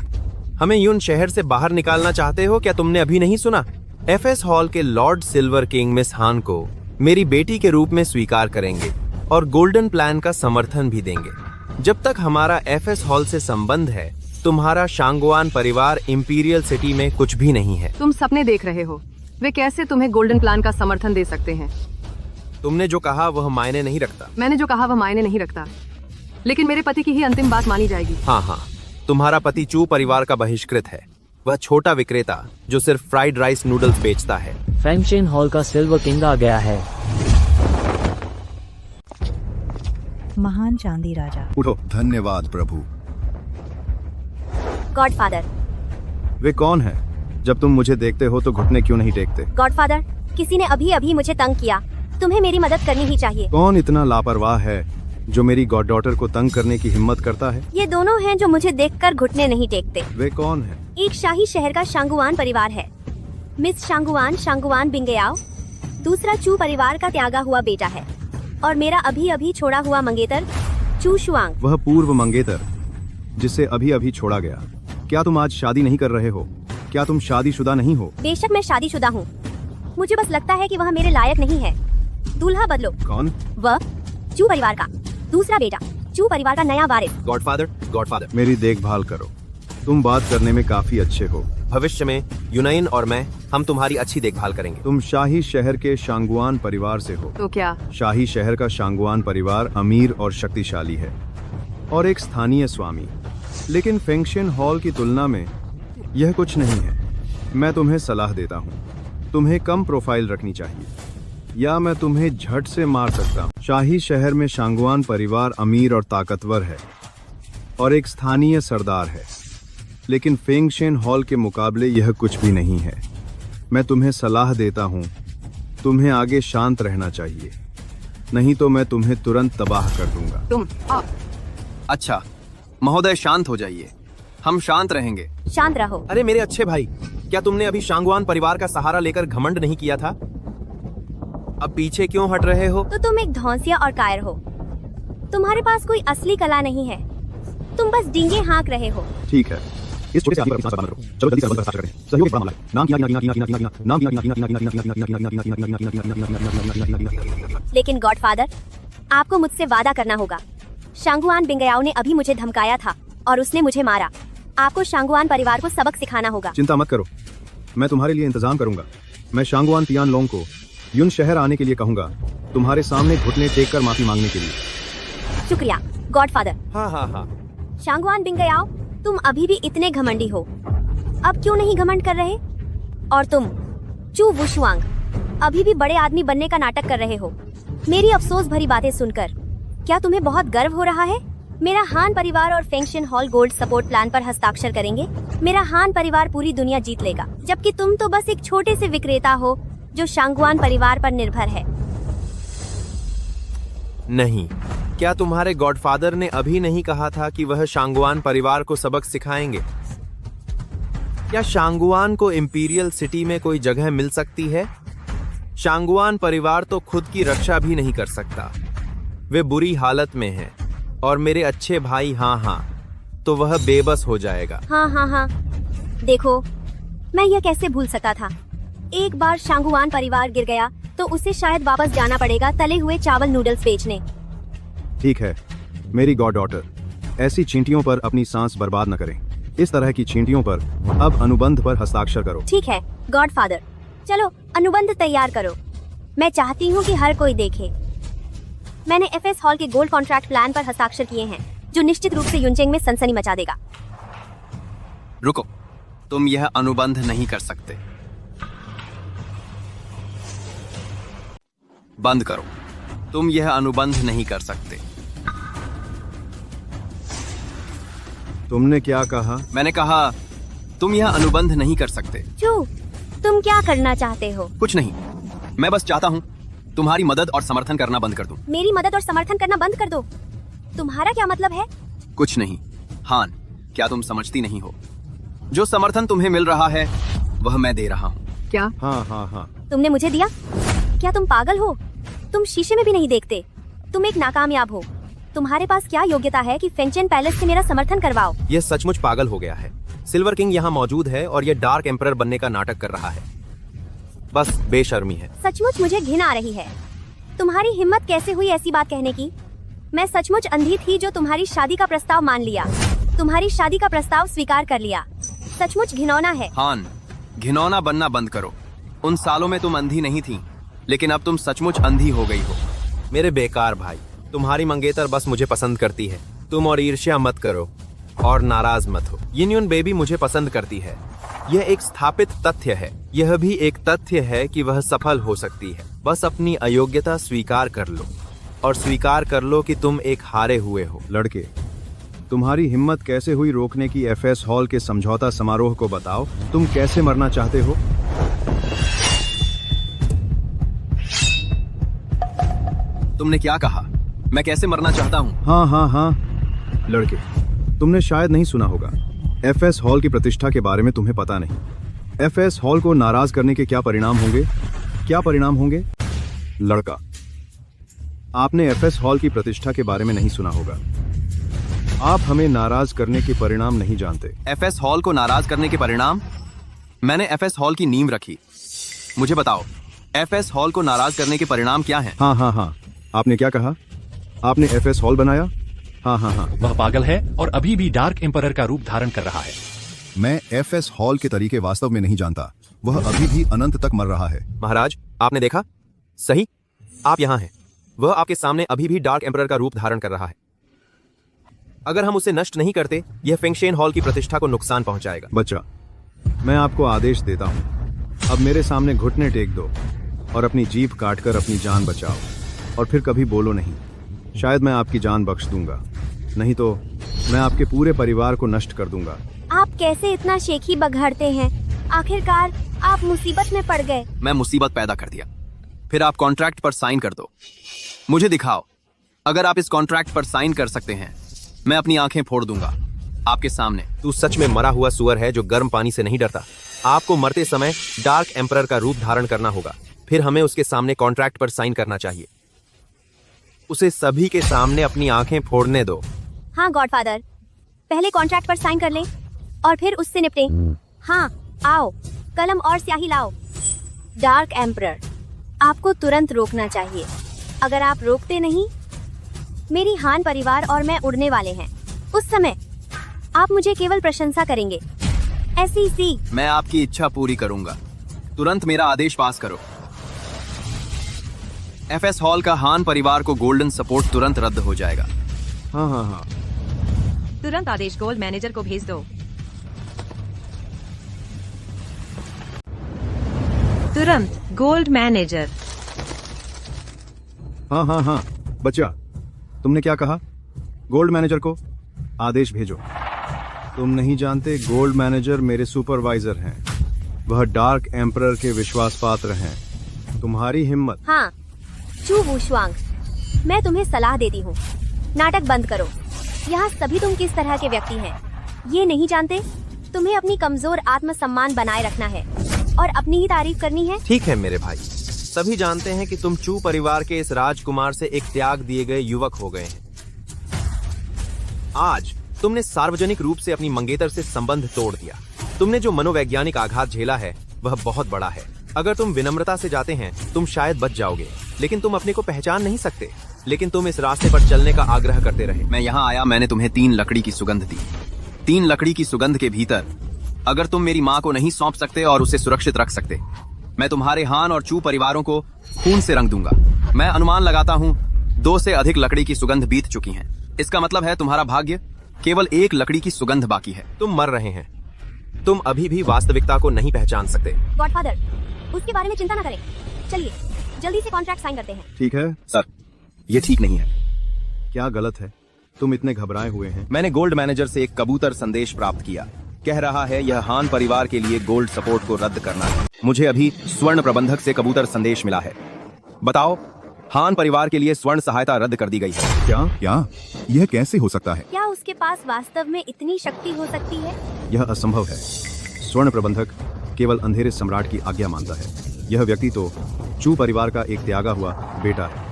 हमें यून शहर से बाहर निकालना चाहते हो? क्या तुमने अभी नहीं सुना? एफएस हॉल के लॉर्ड सिल्वर किंग मिस हान को मेरी बेटी के रूप में स्वीकार करेंगे और गोल्डन प्लान का समर्थन भी देंगे। जब तक हमारा एफएस हॉल से संबंध है, तुम्हारा शांगवान परिवार इंपीरियल सिटी में कुछ भी नहीं है। तुम सपने देख रहे हो। वे कैसे तुम्हें गोल्डन प्लान का समर्थन दे सकते हैं? तुमने जो कहा वह मायने नहीं रखता। मैंने जो कहा वह मायने नहीं रखता, लेकिन मेरे पति की ही अंतिम बात मानी जाएगी। हाँ, तुम्हारा पति चू परिवार का बहिष्कृत है। वह छोटा विक्रेता जो सिर्फ फ्राइड राइस नूडल्स बेचता है। फैंगशेन हॉल का सिल्वर किंग आ गया है। महान चांदी राजा। उठो। धन्यवाद प्रभु। गॉडफादर। वे कौन है? जब तुम मुझे देखते हो तो घुटने क्यों नहीं टेकते? गॉडफादर, किसी ने अभी अभी मुझे तंग किया। तुम्हें मेरी मदद करनी ही चाहिए। कौन इतना लापरवाह है जो मेरी गॉड डॉटर को तंग करने की हिम्मत करता है? ये दोनों हैं जो मुझे देखकर घुटने नहीं टेकते। वे कौन है? एक शाही शहर का शांगुआन परिवार है। मिस शांगुआन बिंगयाओ। दूसरा चू परिवार का त्यागा हुआ बेटा है और मेरा अभी अभी छोड़ा हुआ मंगेतर चू शुआंग। वह पूर्व मंगेतर जिसे अभी अभी छोड़ा गया। क्या तुम आज शादी नहीं कर रहे हो? क्या तुम शादीशुदा नहीं हो? बेशक मैं शादीशुदा हूँ। मुझे बस लगता है कि वह मेरे लायक नहीं है। दूल्हा बदलो। कौन? वह चू परिवार का दूसरा बेटा, चू परिवार का नया वारिस। गॉडफादर, मेरी देखभाल करो। तुम बात करने में काफी अच्छे हो। भविष्य में यूनाइन और मैं हम तुम्हारी अच्छी देखभाल करेंगे। तुम शाही शहर के शांगुआन परिवार से हो। तो क्या? शाही शहर का शांगुआन परिवार अमीर और शक्तिशाली है और एक स्थानीय स्वामी। लेकिन फैंगशेन हॉल की तुलना में यह कुछ नहीं है। मैं तुम्हें सलाह देता हूँ, तुम्हें कम प्रोफाइल रखनी चाहिए या मैं तुम्हें झट से मार सकता हूँ। शाही शहर में शांगुआन परिवार अमीर और ताकतवर है और एक स्थानीय सरदार है, लेकिन फैंगशेन हॉल के मुकाबले यह कुछ भी नहीं है। मैं तुम्हें सलाह देता हूँ, तुम्हें आगे शांत रहना चाहिए, नहीं तो मैं तुम्हें तुरंत तबाह कर दूंगा। अच्छा महोदय, शांत हो जाइए। हम शांत रहेंगे। शांत रहो। अरे मेरे अच्छे भाई, क्या तुमने अभी शांगुआन परिवार का सहारा लेकर घमंड नहीं किया था? अब पीछे क्यों हट रहे हो? तो तुम एक धौंसिया और कायर हो। तुम्हारे पास कोई असली कला नहीं है। तुम बस डींगे हाँक रहे हो। ठीक है, इस छोटे से आदमी पर अपनी सांस बर्बाद करो। चलो जल्दी से बंद पर हस्ताक्षर करें। सहयोग एक बड़ा मामला है। नाम किया। लेकिन गॉडफादर, आपको मुझसे वादा करना होगा। शांगुआन बिंगयाओ ने अभी मुझे धमकाया था और उसने मुझे मारा। आपको शांगुआन परिवार को सबक सिखाना होगा। चिंता मत करो, मैं तुम्हारे लिए इंतजाम करूंगा। मैं शांगुआन तियान लोंग को यून शहर आने के लिए कहूंगा, तुम्हारे सामने घुटने टेक कर माफी मांगने के लिए। शुक्रिया गॉडफादर। हाँ। शांगुआन बिंगयाओ, तुम अभी भी इतने घमंडी हो। अब क्यों नहीं घमंड कर रहे? और तुम चू वुशुआंग, अभी भी बड़े आदमी बनने का नाटक कर रहे हो। मेरी अफसोस भरी बातें सुनकर क्या तुम्हें बहुत गर्व हो रहा है? मेरा हान परिवार और फैंगशेन हॉल गोल्ड सपोर्ट प्लान पर हस्ताक्षर करेंगे। मेरा हान परिवार पूरी दुनिया जीत लेगा, जबकि तुम तो बस एक छोटे से विक्रेता हो जो शांगुआन परिवार पर निर्भर है। नहीं, क्या तुम्हारे गॉडफादर ने अभी नहीं कहा था कि वह शांगुआन परिवार को सबक सिखाएंगे? क्या शांगुआन को इंपीरियल सिटी में कोई जगह मिल सकती है? शांगुआन परिवार तो खुद की रक्षा भी नहीं कर सकता। वे बुरी हालत में हैं और मेरे अच्छे भाई हाँ, तो वह बेबस हो जाएगा। हाँ। देखो, मैं यह कैसे भूल सकता था। एक बार शांगुआन परिवार गिर गया तो उसे शायद वापस जाना पड़ेगा तले हुए चावल नूडल्स बेचने। ठीक है मेरी गॉड डॉटर, ऐसी चींटियों पर अपनी सांस बर्बाद न करें। इस तरह की चींटियों पर अब अनुबंध पर हस्ताक्षर करो। ठीक है गॉडफादर, चलो अनुबंध तैयार करो। मैं चाहती हूँ कि हर कोई देखे। मैंने एफएस हॉल के गोल्ड कॉन्ट्रैक्ट प्लान पर हस्ताक्षर किए हैं, जो निश्चित रूप से युनचेंग में सनसनी मचा देगा। रुको, तुम यह अनुबंध नहीं कर सकते। बंद करो, तुम यह अनुबंध नहीं कर सकते। तुमने क्या कहा? मैंने कहा तुम यह अनुबंध नहीं कर सकते। चू, तुम क्या करना चाहते हो? कुछ नहीं, मैं बस चाहता हूँ तुम्हारी मदद और समर्थन करना बंद कर दूं। मेरी मदद और समर्थन करना बंद कर दो? तुम्हारा क्या मतलब है? कुछ नहीं हान, क्या तुम समझती नहीं हो? जो समर्थन तुम्हें मिल रहा है वह मैं दे रहा हूँ। क्या? हाँ। तुमने मुझे दिया? क्या तुम पागल हो? तुम शीशे में भी नहीं देखते। तुम एक नाकामयाब हो। तुम्हारे पास क्या योग्यता है कि फेंगशेन पैलेस से मेरा समर्थन करवाओ? यह सचमुच पागल हो गया है। सिल्वर किंग यहाँ मौजूद है और यह डार्क एम्परर बनने का नाटक कर रहा है। बस बेशर्मी है। सचमुच मुझे घिन आ रही है। तुम्हारी हिम्मत कैसे हुई ऐसी बात कहने की? मैं सचमुच अंधी थी जो तुम्हारी शादी का प्रस्ताव मान लिया, तुम्हारी शादी का प्रस्ताव स्वीकार कर लिया। सचमुच घिनौना है। हान, घिनौना बनना बंद करो। उन सालों में तुम अंधी नहीं थी, लेकिन अब तुम सचमुच अंधी हो गई हो। मेरे बेकार भाई, तुम्हारी मंगेतर बस मुझे पसंद करती है। तुम और ईर्ष्या मत करो। और नाराज मत हो। यूनियन बेबी मुझे पसंद करती है। यह एक स्थापित तथ्य है। यह भी एक तथ्य है कि वह सफल हो सकती है। बस अपनी अयोग्यता स्वीकार कर लो और स्वीकार कर लो कि तुम एक हारे हुए हो। लड़के, तुम्हारी हिम्मत कैसे हुई रोकने की एफएस हॉल के समझौता समारोह को बताओ। तुम कैसे मरना चाहते हो? तुमने क्या कहा? मैं कैसे मरना चाहता हूँ? हाँ। लड़के, तुमने शायद नहीं सुना होगा। एफएस हॉल की प्रतिष्ठा के बारे में तुम्हें पता नहीं। एफएस हॉल को नाराज करने के क्या परिणाम होंगे? क्या परिणाम होंगे? लड़का, आपने एफएस हॉल की प्रतिष्ठा के बारे में नहीं सुना होगा। आप हमें नाराज करने के परिणाम नहीं जानते। एफएस हॉल को नाराज करने के परिणाम? मैंने एफएस हॉल की नींव रखी। मुझे बताओ, एफएस हॉल को नाराज करने के परिणाम क्या हैं? हाँ। आपने क्या कहा? आपने एफएस हॉल बनाया? हाँ। वह पागल है और अभी भी डार्क एम्परर का रूप धारण कर रहा है। मैं एफएस हॉल के तरीके वास्तव में नहीं जानता। वह अभी भी अनंत तक मर रहा है। महाराज, आपने देखा? सही, आप यहाँ हैं। वह आपके सामने अभी भी डार्क एम्परर का रूप धारण कर रहा है। अगर हम उसे नष्ट नहीं करते, यह फेंगशेन हॉल की प्रतिष्ठा को नुकसान पहुंचाएगा। बच्चा, मैं आपको आदेश देता हूँ, अब मेरे सामने घुटने टेक दो और अपनी जीभ काटकर अपनी जान बचाओ और फिर कभी बोलो नहीं। शायद मैं आपकी जान बख्श दूंगा, नहीं तो मैं आपके पूरे परिवार को नष्ट कर दूंगा। आप कैसे इतना शेखी बघाड़ते हैं? आखिरकार आप मुसीबत में पड़ गए। मैं मुसीबत पैदा कर दिया, फिर आप कॉन्ट्रैक्ट पर साइन कर दो। मुझे दिखाओ, अगर आप इस कॉन्ट्रैक्ट पर साइन कर सकते हैं, मैं अपनी आंखें फोड़ दूंगा आपके सामने। तू सच में मरा हुआ सुअर है जो गर्म पानी से नहीं डरता। आपको मरते समय डार्क एम्परर का रूप धारण करना होगा, फिर हमें उसके सामने कॉन्ट्रैक्ट पर साइन करना चाहिए। उसे सभी के सामने अपनी आंखें फोड़ने दो। हाँ गॉडफादर, पहले कॉन्ट्रैक्ट पर साइन कर लें और फिर उससे निपटें। हाँ, आओ, कलम और स्याही लाओ। डार्क एम्परर, आपको तुरंत रोकना चाहिए। अगर आप रोकते नहीं, मेरी हान परिवार और मैं उड़ने वाले हैं। उस समय आप मुझे केवल प्रशंसा करेंगे। ऐसी मैं आपकी इच्छा पूरी करूंगा। तुरंत मेरा आदेश पास करो। एफएस हॉल का हान परिवार को गोल्डन सपोर्ट तुरंत रद्द हो जाएगा। हाँ। तुरंत आदेश गोल्ड मैनेजर को भेज दो। तुरंत गोल्ड मैनेजर। हाँ। बच्चा, तुमने क्या कहा? गोल्ड मैनेजर को आदेश भेजो। तुम नहीं जानते, गोल्ड मैनेजर मेरे सुपरवाइजर हैं। वह डार्क एम्परर के विश्वास पात्र हैं। तुम्हारी हिम्मत। हाँ, चू वूशुआंग, मैं तुम्हें सलाह देती हूँ, नाटक बंद करो। यहाँ सभी तुम किस तरह के व्यक्ति हैं, ये नहीं जानते? तुम्हें अपनी कमजोर आत्मसम्मान बनाए रखना है और अपनी ही तारीफ करनी है। ठीक है मेरे भाई, सभी जानते हैं कि तुम चू परिवार के इस राजकुमार से एक त्याग दिए गए युवक हो गए हैं। आज तुमने सार्वजनिक रूप से अपनी मंगेतर से संबंध तोड़ दिया। तुमने जो मनोवैज्ञानिक आघात झेला है वह बहुत बड़ा है। अगर तुम विनम्रता से जाते हैं, तुम शायद बच जाओगे, लेकिन तुम अपने को पहचान नहीं सकते। लेकिन तुम इस रास्ते पर चलने का आग्रह करते रहे। मैं यहाँ आया, मैंने तुम्हें 3 लकड़ी की सुगंध दी। 3 लकड़ी की सुगंध के भीतर अगर तुम मेरी माँ को नहीं सौंप सकते और उसे सुरक्षित रख सकते, मैं तुम्हारे हान और चू परिवारों को खून से रंग दूंगा। मैं अनुमान लगाता हूँ 2 से अधिक लकड़ी की सुगंध बीत चुकी हैं। इसका मतलब है तुम्हारा भाग्य केवल 1 लकड़ी की सुगंध बाकी है। तुम मर रहे हैं। तुम अभी भी वास्तविकता को नहीं पहचान सकते। गॉडफादर, उसके बारे में चिंता न करें। चलिए जल्दी से कॉन्ट्रैक्ट साइन करते हैं। ठीक है सर, ये ठीक नहीं है। क्या गलत है? तुम इतने घबराए हुए हैं। मैंने गोल्ड मैनेजर से एक कबूतर संदेश प्राप्त किया। कह रहा है यह हान परिवार के लिए गोल्ड सपोर्ट को रद्द करना है। मुझे अभी स्वर्ण प्रबंधक से कबूतर संदेश मिला है। बताओ, हान परिवार के लिए स्वर्ण सहायता रद्द कर दी गई है। क्या? यह कैसे हो सकता है? क्या उसके पास वास्तव में इतनी शक्ति हो सकती है? यह असंभव है। स्वर्ण प्रबंधक केवल अंधेरे सम्राट की आज्ञा मानता है। यह व्यक्ति तो चू परिवार का एक त्यागा हुआ बेटा है।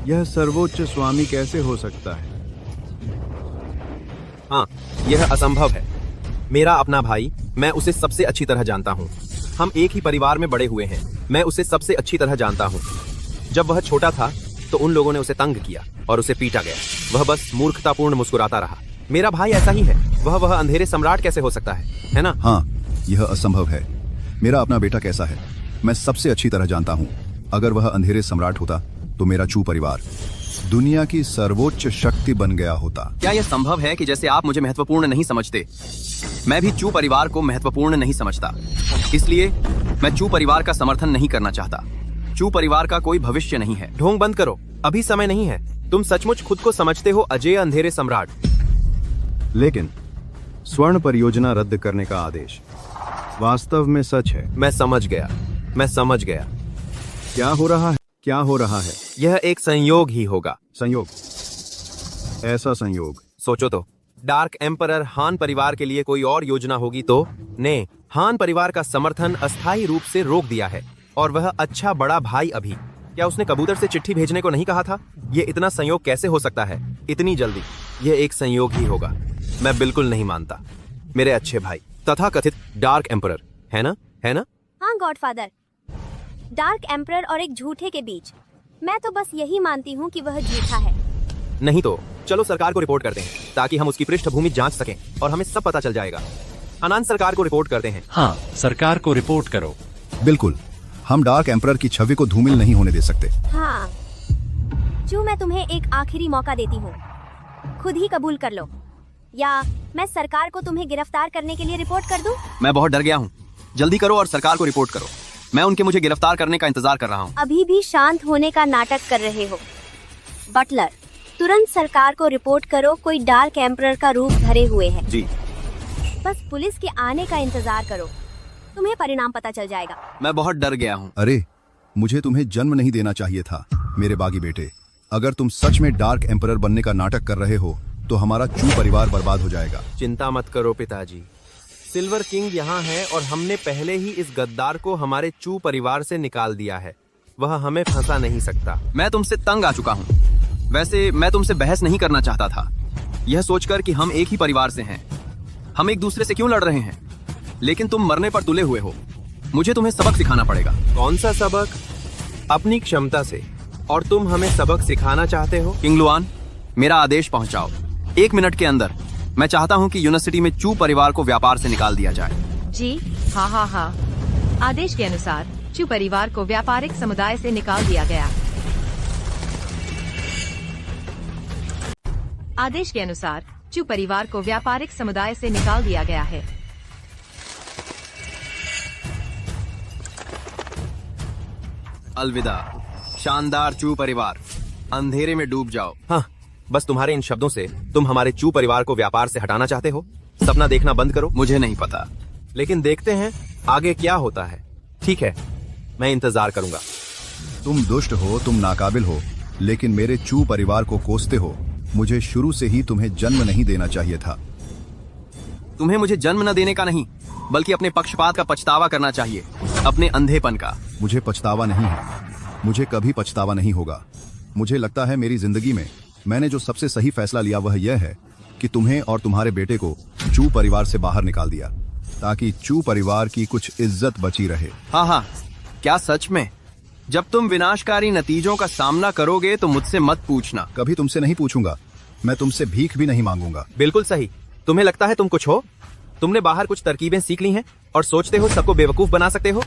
यह सर्वोच्च स्वामी कैसे हो सकता है? हाँ, यह असंभव है। मेरा अपना भाई, मैं उसे सबसे अच्छी तरह जानता हूँ। हम एक ही परिवार में बड़े हुए हैं। मैं उसे सबसे अच्छी तरह जानता हूँ। जब वह छोटा था तो उन लोगों ने उसे तंग किया और उसे पीटा गया। वह बस मूर्खतापूर्ण मुस्कुराता रहा। मेरा भाई ऐसा ही है। वह अंधेरे सम्राट कैसे हो सकता है ना? हाँ, यह असंभव है। मेरा अपना बेटा कैसा है, मैं सबसे अच्छी तरह जानता हूँ। अगर वह अंधेरे सम्राट होता तो मेरा चू परिवार दुनिया की सर्वोच्च शक्ति बन गया होता। क्या यह संभव है कि जैसे आप मुझे महत्वपूर्ण नहीं समझते, मैं भी चू परिवार को महत्वपूर्ण नहीं समझता। इसलिए मैं चू परिवार का समर्थन नहीं करना चाहता। चू परिवार का कोई भविष्य नहीं है। ढोंग बंद करो, अभी समय नहीं है। तुम सचमुच खुद को समझते हो अजय अंधेरे सम्राट। लेकिन स्वर्ण परियोजना रद्द करने का आदेश वास्तव में सच है। मैं समझ गया। क्या हो रहा है? क्या हो रहा है? यह एक संयोग ही होगा। संयोग? ऐसा संयोग? सोचो तो, डार्क एम्परर हान परिवार के लिए कोई और योजना होगी तो ने हान परिवार का समर्थन अस्थायी रूप से रोक दिया है। और वह अच्छा बड़ा भाई अभी, क्या उसने कबूतर से चिट्ठी भेजने को नहीं कहा था? ये इतना संयोग कैसे हो सकता है इतनी जल्दी? यह एक संयोग ही होगा। मैं बिल्कुल नहीं मानता। मेरे अच्छे भाई, तथा कथित डार्क एम्परर, है ना? हाँ गॉडफादर, डार्क एम्परर और एक झूठे के बीच मैं तो बस यही मानती हूँ कि वह झूठा है। नहीं तो चलो सरकार को रिपोर्ट करते हैं ताकि हम उसकी पृष्ठभूमि जांच सकें और हमें सब पता चल जाएगा। अनंत सरकार को रिपोर्ट करते हैं। हाँ, सरकार को रिपोर्ट करो। बिल्कुल, हम डार्क एम्परर की छवि को धूमिल नहीं होने दे सकते। हाँ, जो मैं तुम्हें एक आखिरी मौका देती हूँ, खुद ही कबूल कर लो या मैं सरकार को तुम्हें गिरफ्तार करने के लिए रिपोर्ट कर दूं? मैं बहुत डर गया हूँ। जल्दी करो और सरकार को रिपोर्ट करो। मैं उनके मुझे गिरफ्तार करने का इंतजार कर रहा हूँ। अभी भी शांत होने का नाटक कर रहे हो बटलर। तुरंत सरकार को रिपोर्ट करो, कोई डार्क एम्परर का रूप धरे हुए है। जी। बस पुलिस के आने का इंतजार करो, तुम्हें परिणाम पता चल जाएगा। मैं बहुत डर गया हूँ। अरे, मुझे तुम्हें जन्म नहीं देना चाहिए था मेरे बागी बेटे। अगर तुम सच में डार्क एम्परर बनने का नाटक कर रहे हो तो हमारा चू परिवार बर्बाद हो जाएगा। चिंता मत करो पिताजी, सिल्वर किंग यहाँ है और हमने पहले ही इस गद्दार को हमारे चू परिवार से निकाल दिया है। वह हमें फंसा नहीं सकता। मैं तुमसे तंग आ चुका हूँ। वैसे मैं तुमसे बहस नहीं करना चाहता था, यह सोचकर कि हम एक ही परिवार से हैं। हम एक दूसरे से क्यों लड़ रहे हैं? लेकिन तुम मरने पर तुले हुए हो। मुझे तुम्हें सबक सिखाना पड़ेगा। कौन सा सबक? अपनी क्षमता से। और तुम हमें सबक सिखाना चाहते हो? किंग लुआन, मेरा आदेश पहुंचाओ। 1 मिनट के अंदर मैं चाहता हूं कि यूनिवर्सिटी में चू परिवार को व्यापार से निकाल दिया जाए। जी हाँ। आदेश के अनुसार चू परिवार को व्यापारिक समुदाय से निकाल दिया गया। आदेश के अनुसार चू परिवार को व्यापारिक समुदाय से निकाल दिया गया है। अलविदा शानदार चू परिवार, अंधेरे में डूब जाओ। हाँ, बस तुम्हारे इन शब्दों से तुम हमारे चू परिवार को व्यापार से हटाना चाहते हो। सपना देखना बंद करो। मुझे नहीं पता, लेकिन देखते हैं आगे क्या होता है। ठीक है, मैं इंतजार करूंगा। तुम दुष्ट हो, तुम नाकाबिल हो, लेकिन मेरे चू परिवार को कोसते हो। मुझे शुरू से ही तुम्हें जन्म नहीं देना चाहिए था। तुम्हें मुझे जन्म न देने का नहीं, बल्कि अपने पक्षपात का पछतावा करना चाहिए, अपने अंधेपन का। मुझे पछतावा नहीं है, मुझे कभी पछतावा नहीं होगा। मुझे लगता है मेरी जिंदगी में मैंने जो सबसे सही फैसला लिया वह यह है कि तुम्हें और तुम्हारे बेटे को चू परिवार से बाहर निकाल दिया, ताकि चू परिवार की कुछ इज्जत बची रहे। हाँ, क्या सच में? जब तुम विनाशकारी नतीजों का सामना करोगे तो मुझसे मत पूछना। कभी तुमसे नहीं पूछूंगा। मैं तुमसे भीख भी नहीं मांगूंगा। बिल्कुल सही। तुम्हें लगता है तुम कुछ हो? तुमने बाहर कुछ तरकीबें सीख ली हैं और सोचते हो सबको बेवकूफ बना सकते हो।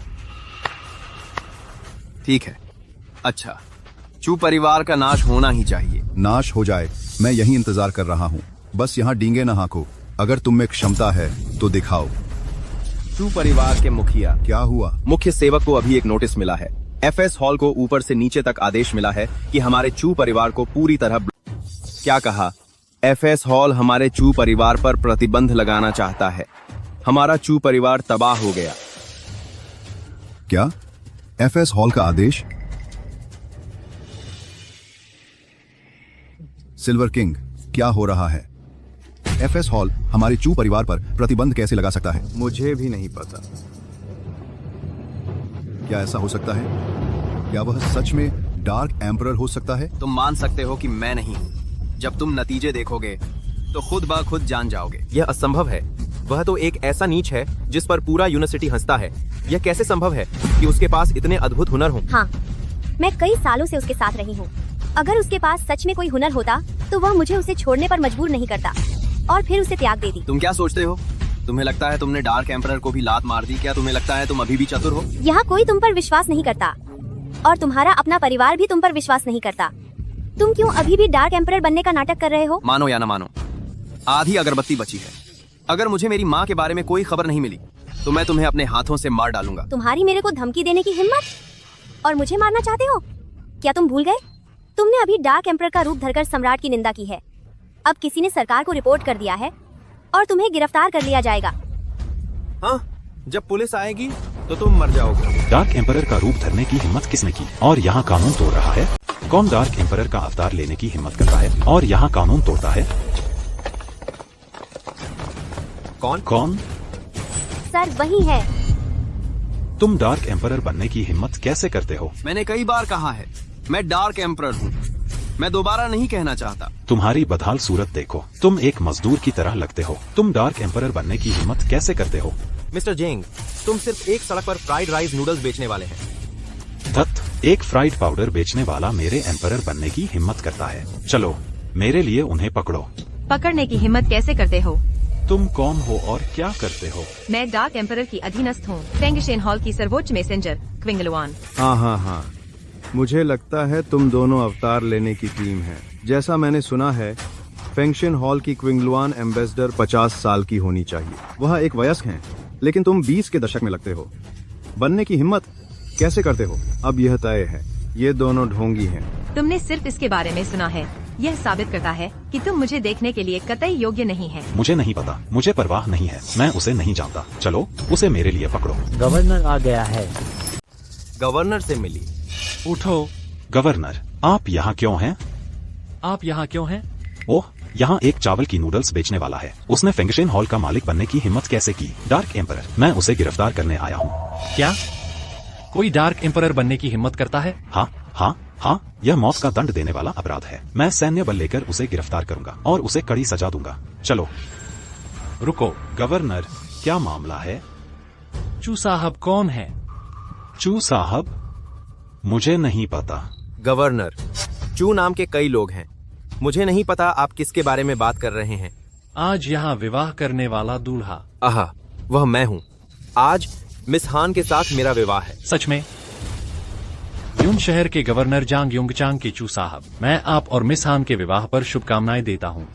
ठीक है, अच्छा, चू परिवार का नाश होना ही चाहिए। नाश हो जाए, मैं यही इंतजार कर रहा हूँ। बस यहाँ डींगे न हाँको। अगर तुम में क्षमता है तो दिखाओ। चू परिवार के मुखिया। क्या हुआ? मुख्य सेवक को अभी एक नोटिस मिला है। एफएस हॉल को ऊपर से नीचे तक आदेश मिला है कि हमारे चू परिवार को पूरी तरह क्या कहा? एफएस हॉल हमारे चू परिवार पर प्रतिबंध लगाना चाहता है। हमारा चू परिवार तबाह हो गया। क्या? एफएस हॉल का आदेश? सिल्वर किंग, क्या हो रहा है? एफएस हॉल हमारे चू परिवार पर प्रतिबंध कैसे लगा सकता है? मुझे भी नहीं पता। क्या ऐसा हो सकता है? क्या वह सच में डार्क एम्परर हो सकता है? तुम मान सकते हो कि मैं नहीं हूँ। जब तुम नतीजे देखोगे तो खुद ब खुद जान जाओगे। यह असंभव है। वह तो एक ऐसा नीच है जिस पर पूरा यूनिवर्सिटी हंसता है। यह कैसे संभव है कि उसके पास इतने अद्भुत हुनर हों? हाँ, मैं कई सालों से उसके साथ रही हूँ। अगर उसके पास सच में कोई हुनर होता तो वह मुझे उसे छोड़ने पर मजबूर नहीं करता और फिर उसे त्याग देती। तुम क्या सोचते हो? तुम्हें लगता है तुमने डार्क एम्परर को भी लात मार दी? क्या तुम्हें लगता है तुम अभी भी चतुर हो? यहाँ कोई तुम पर विश्वास नहीं करता और तुम्हारा अपना परिवार भी तुम पर विश्वास नहीं करता। तुम क्यों अभी भी डार्क एम्परर बनने का नाटक कर रहे हो? मानो या न मानो, आधी अगरबत्ती बची है। अगर मुझे मेरी माँ के बारे में कोई खबर नहीं मिली तो मैं तुम्हें अपने हाथों से मार डालूंगा। तुम्हारी मेरे को धमकी देने की हिम्मत, और मुझे मारना चाहते हो? क्या तुम भूल गए? तुमने अभी डार्क एम्परर का रूप धरकर सम्राट की निंदा की है। अब किसी ने सरकार को रिपोर्ट कर दिया है और तुम्हें गिरफ्तार कर लिया जाएगा। हाँ, जब पुलिस आएगी तो तुम मर जाओगे। डार्क एम्परर का रूप धरने की हिम्मत किसने की और यहाँ कानून तोड़ रहा है? कौन डार्क एम्परर का अवतार लेने की हिम्मत करता है और यहाँ कानून तोड़ता है? कौन? सर वही है। तुम डार्क एम्परर बनने की हिम्मत कैसे करते हो? मैंने कई बार कहा है, मैं डार्क एम्परर हूँ। मैं दोबारा नहीं कहना चाहता। तुम्हारी बदहाल सूरत देखो, तुम एक मजदूर की तरह लगते हो। तुम डार्क एम्परर बनने की हिम्मत कैसे करते हो? मिस्टर जेंग, तुम सिर्फ एक सड़क पर फ्राइड राइस नूडल्स बेचने वाले हैं। धत, एक फ्राइड पाउडर बेचने वाला मेरे एम्परर बनने की हिम्मत करता है। चलो मेरे लिए उन्हें पकड़ो। पकड़ने की हिम्मत कैसे करते हो? तुम कौन हो और क्या करते हो? मैं डार्क एम्परर की अधीनस्थ हूँ, फेंगशेन हॉल की सर्वोच्च मैसेंजर क्विंगलुआन। हाँ, मुझे लगता है तुम दोनों अवतार लेने की टीम है। जैसा मैंने सुना है, फेंगशेन हॉल की क्विंगलुआन एम्बेसडर 50 साल की होनी चाहिए। वह एक वयस्क हैं, लेकिन तुम 20 के दशक में लगते हो। बनने की हिम्मत कैसे करते हो? अब यह तय है, ये दोनों ढोंगी हैं। तुमने सिर्फ इसके बारे में सुना है। यह साबित करता है कि तुम मुझे देखने के लिए कतई योग्य नहीं है। मुझे नहीं पता, मुझे परवाह नहीं है, मैं उसे नहीं जानता। चलो उसे मेरे लिए पकड़ो। गवर्नर आ गया है। गवर्नर से मिली। उठो। गवर्नर, आप यहाँ क्यों हैं? आप यहाँ क्यों हैं? ओह, यहाँ एक चावल की नूडल्स बेचने वाला है। उसने फेंगशेन हॉल का मालिक बनने की हिम्मत कैसे की? डार्क एम्परर, मैं उसे गिरफ्तार करने आया हूँ। क्या कोई डार्क एम्परर बनने की हिम्मत करता है? हाँ, यह मौत का दंड देने वाला अपराध है। मैं सैन्य बल लेकर उसे गिरफ्तार करूंगा और उसे कड़ी सजा दूंगा। चलो। रुको। गवर्नर, क्या मामला है? चू साहब कौन है? चू साहब? मुझे नहीं पता। गवर्नर, चू नाम के कई लोग हैं। मुझे नहीं पता आप किसके बारे में बात कर रहे हैं। आज यहाँ विवाह करने वाला दूल्हा। आहा, वह मैं हूँ। आज मिस हान के साथ मेरा विवाह है। सच में? यून शहर के गवर्नर जांग युंगचांग के चू साहब, मैं आप और मिस हान के विवाह पर शुभकामनाएं देता हूँ।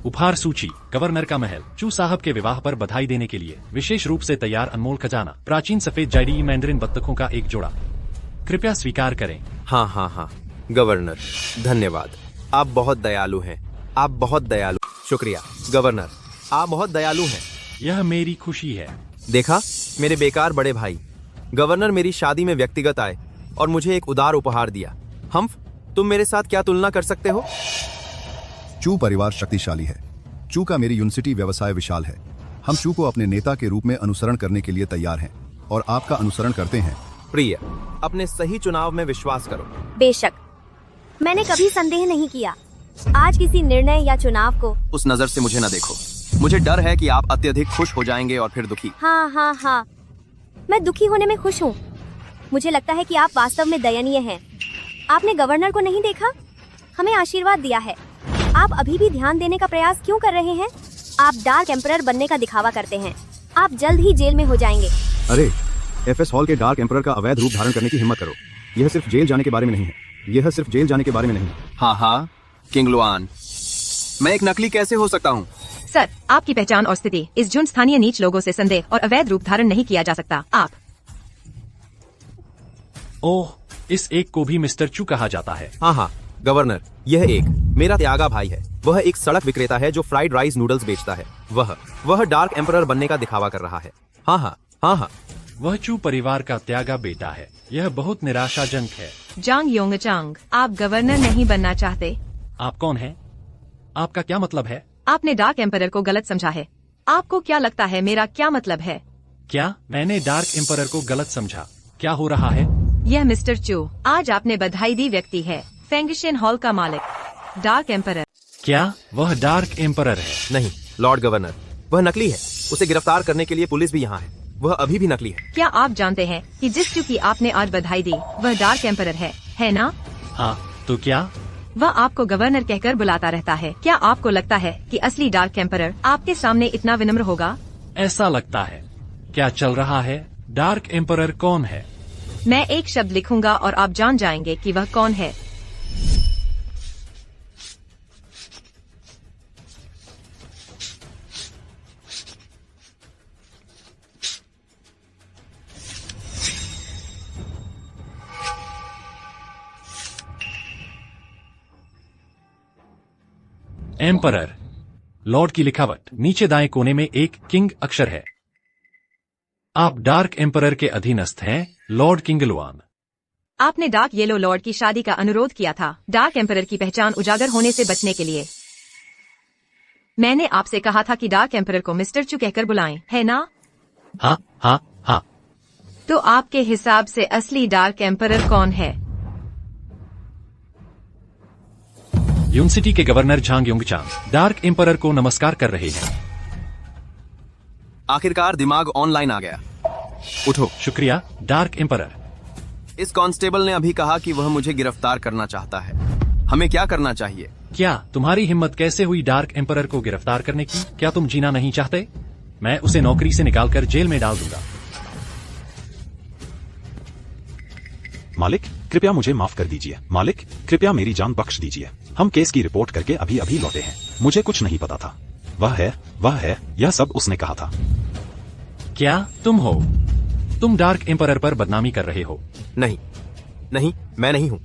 उपहार सूची। गवर्नर का महल। चू साहब के विवाह पर बधाई देने के लिए विशेष रूप से तैयार अनमोल खजाना, प्राचीन सफेद जायडी मैंडरिन बत्तखों का एक जोड़ा। कृपया स्वीकार करें। हाँ, गवर्नर, धन्यवाद। आप बहुत दयालु हैं। आप बहुत दयालु। शुक्रिया गवर्नर, आप बहुत दयालु हैं। यह मेरी खुशी है। देखा, मेरे बेकार बड़े भाई। गवर्नर मेरी शादी में व्यक्तिगत आए और मुझे एक उदार उपहार दिया। हम्फ, तुम मेरे साथ क्या तुलना कर सकते हो? चू परिवार शक्तिशाली है। चू का मेरी यूनिवर्सिटी व्यवसाय विशाल है। हम चू को अपने नेता के रूप में अनुसरण करने के लिए तैयार हैं और आपका अनुसरण करते हैं। प्रिय, अपने सही चुनाव में विश्वास करो। बेशक, मैंने कभी संदेह नहीं किया। आज किसी निर्णय या चुनाव को उस नजर से मुझे न देखो। मुझे डर है कि आप अत्यधिक खुश हो जाएंगे और फिर दुखी। हाँ, मैं दुखी होने में खुश हूँ। मुझे लगता है कि आप वास्तव में दयनीय हैं। आपने गवर्नर को नहीं देखा? हमें आशीर्वाद दिया है। आप अभी भी ध्यान देने का प्रयास क्यों कर रहे हैं? आप डार्क एम्परर बनने का दिखावा करते हैं। आप जल्द ही जेल में हो जाएंगे। अरे, एफएस हॉल के डार्क एम्परर का अवैध रूप धारण करने की हिम्मत करो। यह सिर्फ जेल जाने के बारे में नहीं है। यह सिर्फ जेल जाने के बारे में नहीं। हाँ, किंगलुआन, मैं एक नकली कैसे हो सकता हूँ? सर, आपकी पहचान और स्थिति इस झुंड स्थानीय नीच लोगों से संदेह और अवैध रूप धारण नहीं किया जा सकता। आप ओह, इस एक को भी मिस्टर चू कहा जाता है। हाँ, गवर्नर, यह एक मेरा त्यागा भाई है। वह एक सड़क विक्रेता है जो फ्राइड राइस नूडल्स बेचता है। वह डार्क एम्परर बनने का दिखावा कर रहा है। हाँ, वह चू परिवार का त्यागा बेटा है। यह बहुत निराशाजनक है। जांग योंगचांग, आप गवर्नर नहीं बनना चाहते। आप कौन हैं? आपका क्या मतलब है? आपने डार्क एम्परर को गलत समझा है। आपको क्या लगता है मेरा क्या मतलब है? क्या मैंने डार्क एम्परर को गलत समझा? क्या हो रहा है? यह मिस्टर चू, आज आपने बधाई दी व्यक्ति है, फेंगशेन हॉल का मालिक, डार्क एम्परर। क्या वह डार्क एम्परर है? नहीं, लॉर्ड गवर्नर, वह नकली है। उसे गिरफ्तार करने के लिए पुलिस भी यहाँ है। वह अभी भी नकली है। क्या आप जानते हैं कि जिस चू की आपने आज बधाई दी वह डार्क एम्परर है ना? हाँ, तो क्या? वह आपको गवर्नर कहकर बुलाता रहता है। क्या आपको लगता है कि असली डार्क एम्परर आपके सामने इतना विनम्र होगा? ऐसा लगता है। क्या चल रहा है? डार्क एम्परर कौन है? मैं एक शब्द लिखूंगा और आप जान जाएंगे कि वह कौन है। एम्परर लॉर्ड की लिखावट नीचे दाएं कोने में एक किंग अक्षर है। आप डार्क एम्परर के अधीनस्थ हैं, लॉर्ड किंगलुआन। आपने डार्क येलो लॉर्ड की शादी का अनुरोध किया था डार्क एम्परर की पहचान उजागर होने से बचने के लिए। मैंने आपसे कहा था कि डार्क एम्परर को मिस्टर चू कहकर बुलाएं, है ना? हाँ हाँ हाँ। तो आपके हिसाब से असली डार्क एम्परर कौन है? यूनिवर्सिटी के गवर्नर झांग युंगचांग डार्क एम्परर को नमस्कार कर रहे हैं। आखिरकार दिमाग ऑनलाइन आ गया। उठो। शुक्रिया डार्क एम्परर। इस कांस्टेबल ने अभी कहा कि वह मुझे गिरफ्तार करना चाहता है। हमें क्या करना चाहिए? क्या तुम्हारी हिम्मत कैसे हुई डार्क एम्परर को गिरफ्तार करने की? क्या तुम जीना नहीं चाहते? मैं उसे नौकरी से निकालकर जेल में डाल दूंगा। मालिक कृपया मुझे माफ कर दीजिए। मालिक कृपया मेरी जान बख्श दीजिए। हम केस की रिपोर्ट करके अभी अभी लौटे हैं। मुझे कुछ नहीं पता था। वह है यह सब उसने कहा था। क्या तुम हो? तुम डार्क एम्परर पर बदनामी कर रहे हो। नहीं नहीं, मैं नहीं हूँ।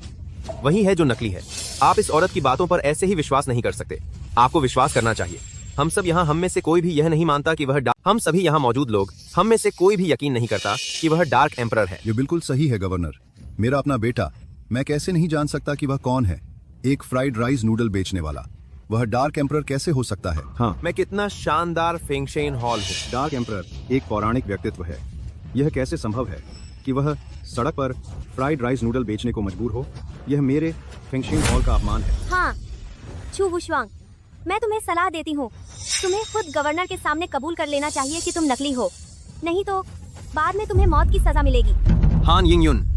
वही है जो नकली है। आप इस औरत की बातों पर ऐसे ही विश्वास नहीं कर सकते। आपको विश्वास करना चाहिए। हम सब यहाँ, हम में से कोई भी यह नहीं मानता कि वह हम सभी यहाँ मौजूद लोग, हम में से कोई भी यकीन नहीं करता कि वह डार्क एम्परर है। ये बिल्कुल सही है गवर्नर। मेरा अपना बेटा, मैं कैसे नहीं जान सकता कि वह कौन है? एक फ्राइड राइस नूडल बेचने वाला। वह डार्क एम्परर कैसे हो सकता है? हाँ, मैं कितना शानदार फेंगशेन हॉल हूँ। डार्क एम्परर एक पौराणिक व्यक्तित्व है। यह कैसे संभव है कि वह सड़क पर फ्राइड राइस नूडल बेचने को मजबूर हो? यह मेरे फेंगशेन हॉल का अपमान है। हाँ चू वुशवांग, मैं तुम्हें सलाह देती हूँ, तुम्हें खुद गवर्नर के सामने कबूल कर लेना चाहिए कि तुम नकली हो, नहीं तो बाद में तुम्हें मौत की सजा मिलेगी। हान यिंगयुन,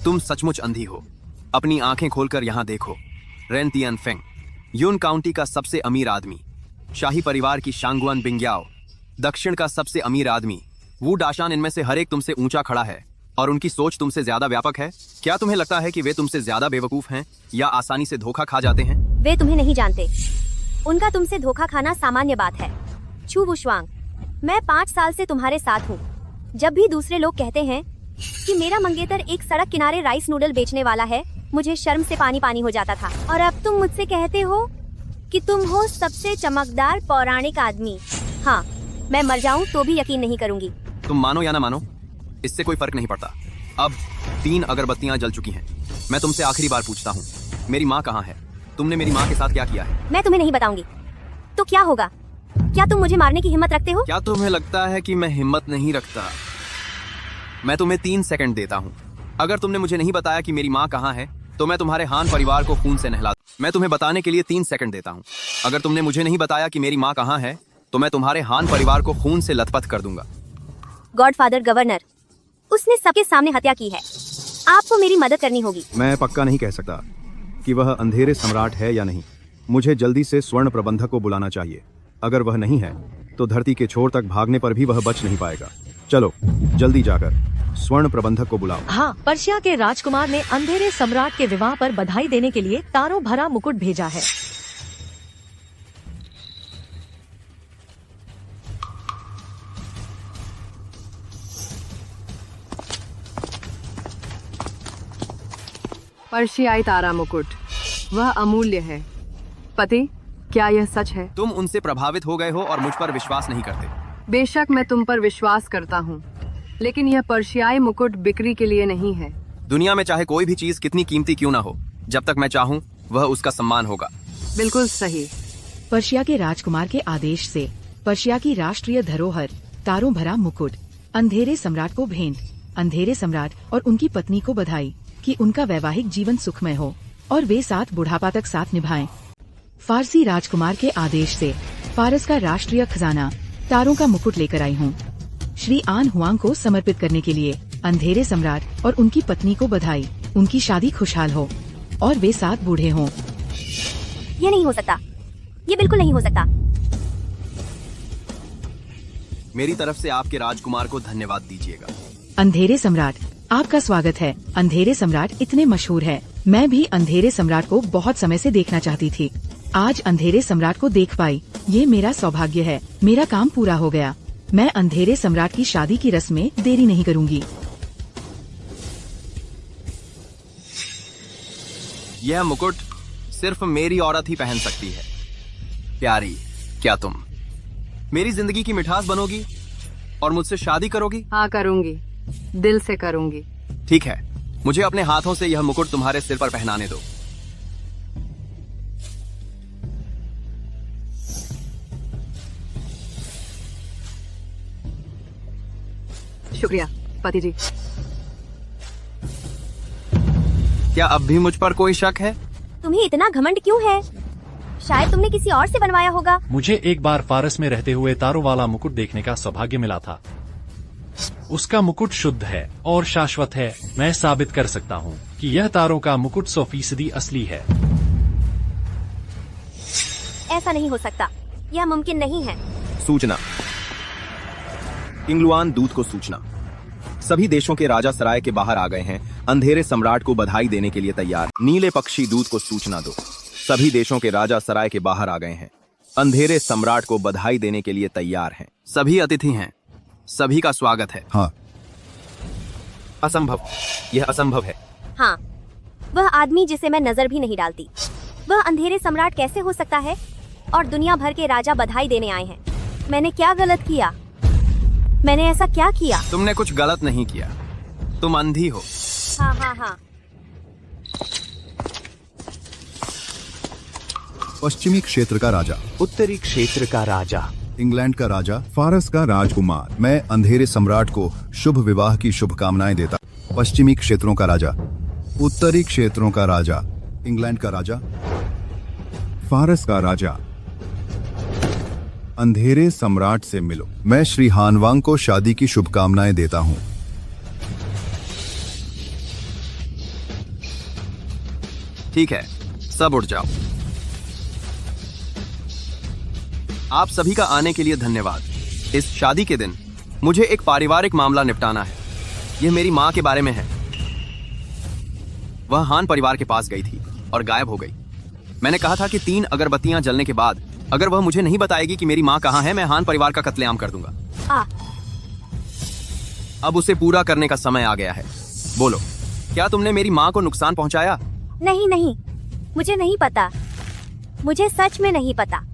तुम सचमुच अंधी हो। अपनी आंखें खोलकर यहाँ देखो। रेन तियन फेंग, यून काउंटी का सबसे अमीर आदमी, शाही परिवार की शांगुआन बिंग्याओ, दक्षिण का सबसे अमीर आदमी वू डाशान, इनमें से हर एक तुमसे ऊंचा खड़ा है और उनकी सोच तुमसे ज्यादा व्यापक है। क्या तुम्हें लगता है कि वे तुमसे ज्यादा बेवकूफ हैं या आसानी से धोखा खा जाते हैं? वे तुम्हें नहीं जानते। उनका तुमसे धोखा खाना सामान्य बात है। चू वुशवांग, मैं 5 साल से तुम्हारे साथ हूँ। जब भी दूसरे लोग कहते हैं कि मेरा मंगेतर एक सड़क किनारे राइस नूडल बेचने वाला है, मुझे शर्म से पानी पानी हो जाता था। और अब तुम मुझसे कहते हो कि तुम हो सबसे चमकदार पौराणिक आदमी। हाँ, मैं मर जाऊं तो भी यकीन नहीं करूंगी। तुम मानो या ना मानो, इससे कोई फर्क नहीं पड़ता। अब 3 अगरबत्तियां जल चुकी हैं। मैं तुमसे आखिरी बार पूछता हूँ, मेरी माँ कहाँ है? तुमने मेरी माँ के साथ क्या किया है? मैं तुम्हें नहीं बताऊंगी। तो क्या होगा? क्या तुम मुझे मारने की हिम्मत रखते हो? क्या तुम्हें लगता है कि मैं हिम्मत नहीं रखता? मैं तुम्हें 3 सेकंड देता हूँ। अगर तुमने मुझे नहीं बताया कि मेरी माँ कहाँ है, तो मैं तुम्हारे हान परिवार को खून से नहला। मैं तुम्हें बताने के लिए 3 सेकंड देता हूँ। अगर तुमने मुझे नहीं बताया कि मेरी माँ कहाँ है, तो मैं तुम्हारे हान परिवार को खून से लथपथ कर दूंगा। गॉडफादर गवर्नर, उसने सबके सामने हत्या की है। आपको मेरी मदद करनी होगी। मैं पक्का नहीं कह सकता कि वह अंधेरे सम्राट है या नहीं। मुझे जल्दी से स्वर्ण प्रबंधक को बुलाना चाहिए। अगर वह नहीं है तो धरती के छोर तक भागने पर भी वह बच नहीं पाएगा। चलो जल्दी जाकर स्वर्ण प्रबंधक को बुलाओ। हाँ, पर्शिया के राजकुमार ने अंधेरे सम्राट के विवाह पर बधाई देने के लिए तारों भरा मुकुट भेजा है। पर्शियाई तारा मुकुट, वह अमूल्य है। पति, क्या यह सच है? तुम उनसे प्रभावित हो गए हो और मुझ पर विश्वास नहीं करते। बेशक मैं तुम पर विश्वास करता हूँ, लेकिन यह पर्शियाई मुकुट बिक्री के लिए नहीं है। दुनिया में चाहे कोई भी चीज कितनी कीमती क्यों ना हो, जब तक मैं चाहूँ वह उसका सम्मान होगा। बिल्कुल सही। पर्शिया के राजकुमार के आदेश से पर्शिया की राष्ट्रीय धरोहर तारों भरा मुकुट अंधेरे सम्राट को भेंट। अंधेरे सम्राट और उनकी पत्नी को बधाई कि उनका वैवाहिक जीवन सुखमय हो और वे साथ बुढ़ापा तक साथ निभाएं। फारसी राजकुमार के आदेश से फारस का राष्ट्रीय खजाना तारों का मुकुट लेकर आई हूँ। श्री आन हुआंग को समर्पित करने के लिए अंधेरे सम्राट और उनकी पत्नी को बधाई। उनकी शादी खुशहाल हो और वे साथ बूढ़े हों। ये नहीं हो सकता, ये बिल्कुल नहीं हो सकता। मेरी तरफ से आपके राजकुमार को धन्यवाद दीजिएगा। अंधेरे सम्राट, आपका स्वागत है। अंधेरे सम्राट इतने मशहूर है। मैं भी अंधेरे सम्राट को बहुत समय से देखना चाहती थी। आज अंधेरे सम्राट को देख पाई, ये मेरा सौभाग्य है। मेरा काम पूरा हो गया। मैं अंधेरे सम्राट की शादी की रस्म में देरी नहीं करूंगी। यह मुकुट सिर्फ मेरी औरत ही पहन सकती है। प्यारी, क्या तुम मेरी जिंदगी की मिठास बनोगी और मुझसे शादी करोगी? हाँ करूंगी, दिल से करूंगी। ठीक है, मुझे अपने हाथों से यह मुकुट तुम्हारे सिर पर पहनाने दो। शुक्रिया पति जी। क्या अब भी मुझ पर कोई शक है? तुम्हें इतना घमंड क्यों है? शायद तुमने किसी और से बनवाया होगा। मुझे एक बार फारस में रहते हुए तारों वाला मुकुट देखने का सौभाग्य मिला था। उसका मुकुट शुद्ध है और शाश्वत है। मैं साबित कर सकता हूँ कि यह तारों का मुकुट 100% असली है। ऐसा नहीं हो सकता, यह मुमकिन नहीं है। सूचना। किंगलुआन दूत को सूचना। सभी देशों के राजा सराय के बाहर आ गए हैं। अंधेरे सम्राट को बधाई देने के लिए तैयार। नीले पक्षी दूत को सूचना दो। सभी देशों के राजा सराय के बाहर आ गए हैं। अंधेरे सम्राट को बधाई देने के लिए तैयार हैं। सभी अतिथि हैं। सभी का स्वागत है। हाँ। असंभव, यह असंभव है। हाँ, वह आदमी जिसे मैं नजर भी नहीं डालती, वह अंधेरे सम्राट कैसे हो सकता है? और दुनिया भर के राजा बधाई देने आए हैं। मैंने क्या गलत किया? मैंने ऐसा क्या किया? तुमने कुछ गलत नहीं किया, तुम अंधी हो। हाँ हाँ हाँ। पश्चिमी क्षेत्र का राजा, उत्तरी क्षेत्र का राजा, इंग्लैंड का राजा, फारस का राजकुमार, मैं अंधेरे सम्राट को शुभ विवाह की शुभकामनाएं देता। पश्चिमी क्षेत्रों का राजा, उत्तरी क्षेत्रों का राजा, इंग्लैंड का राजा, फारस का राजा, अंधेरे सम्राट से मिलो। मैं श्री हानवांग को शादी की शुभकामनाएं देता हूं। ठीक है, सब उठ जाओ। आप सभी का आने के लिए धन्यवाद। इस शादी के दिन मुझे एक पारिवारिक मामला निपटाना है। यह मेरी माँ के बारे में है। वह हान परिवार के पास गई थी और गायब हो गई। मैंने कहा था कि 3 अगरबत्तियां जलने के बाद अगर वह मुझे नहीं बताएगी कि मेरी माँ कहाँ है, मैं हान परिवार का कत्लेआम कर दूंगा। अब उसे पूरा करने का समय आ गया है। बोलो, क्या तुमने मेरी माँ को नुकसान पहुंचाया? नहीं नहीं, मुझे नहीं पता। मुझे सच में नहीं पता।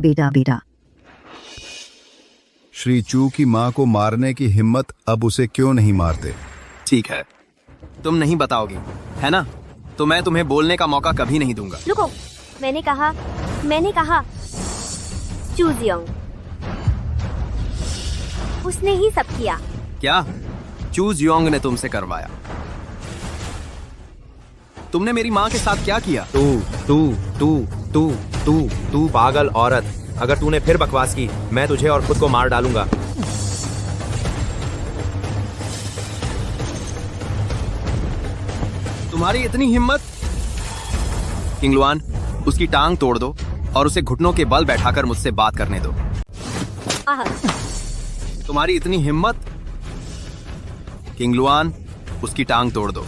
बेटा बेटा, श्री चू की माँ को मारने की हिम्मत, अब उसे क्यों नहीं मारते? ठीक है, तुम नहीं बताओगी, है ना? तो मैं तुम्हें बोलने का मौका कभी नहीं दूंगा। रुको, मैंने कहा चूजियोंग, उसने ही सब किया। क्या? चूज योंग ने तुमसे करवाया? तुमने मेरी माँ के साथ क्या किया? तू पागल औरत, अगर तूने फिर बकवास की, मैं तुझे और खुद को मार डालूंगा। तुम्हारी इतनी हिम्मत? किंगलुआन, उसकी टांग तोड़ दो और उसे घुटनों के बल बैठाकर मुझसे बात करने दो। तुम्हारी इतनी हिम्मत? किंगलुआन, उसकी टांग तोड़ दो।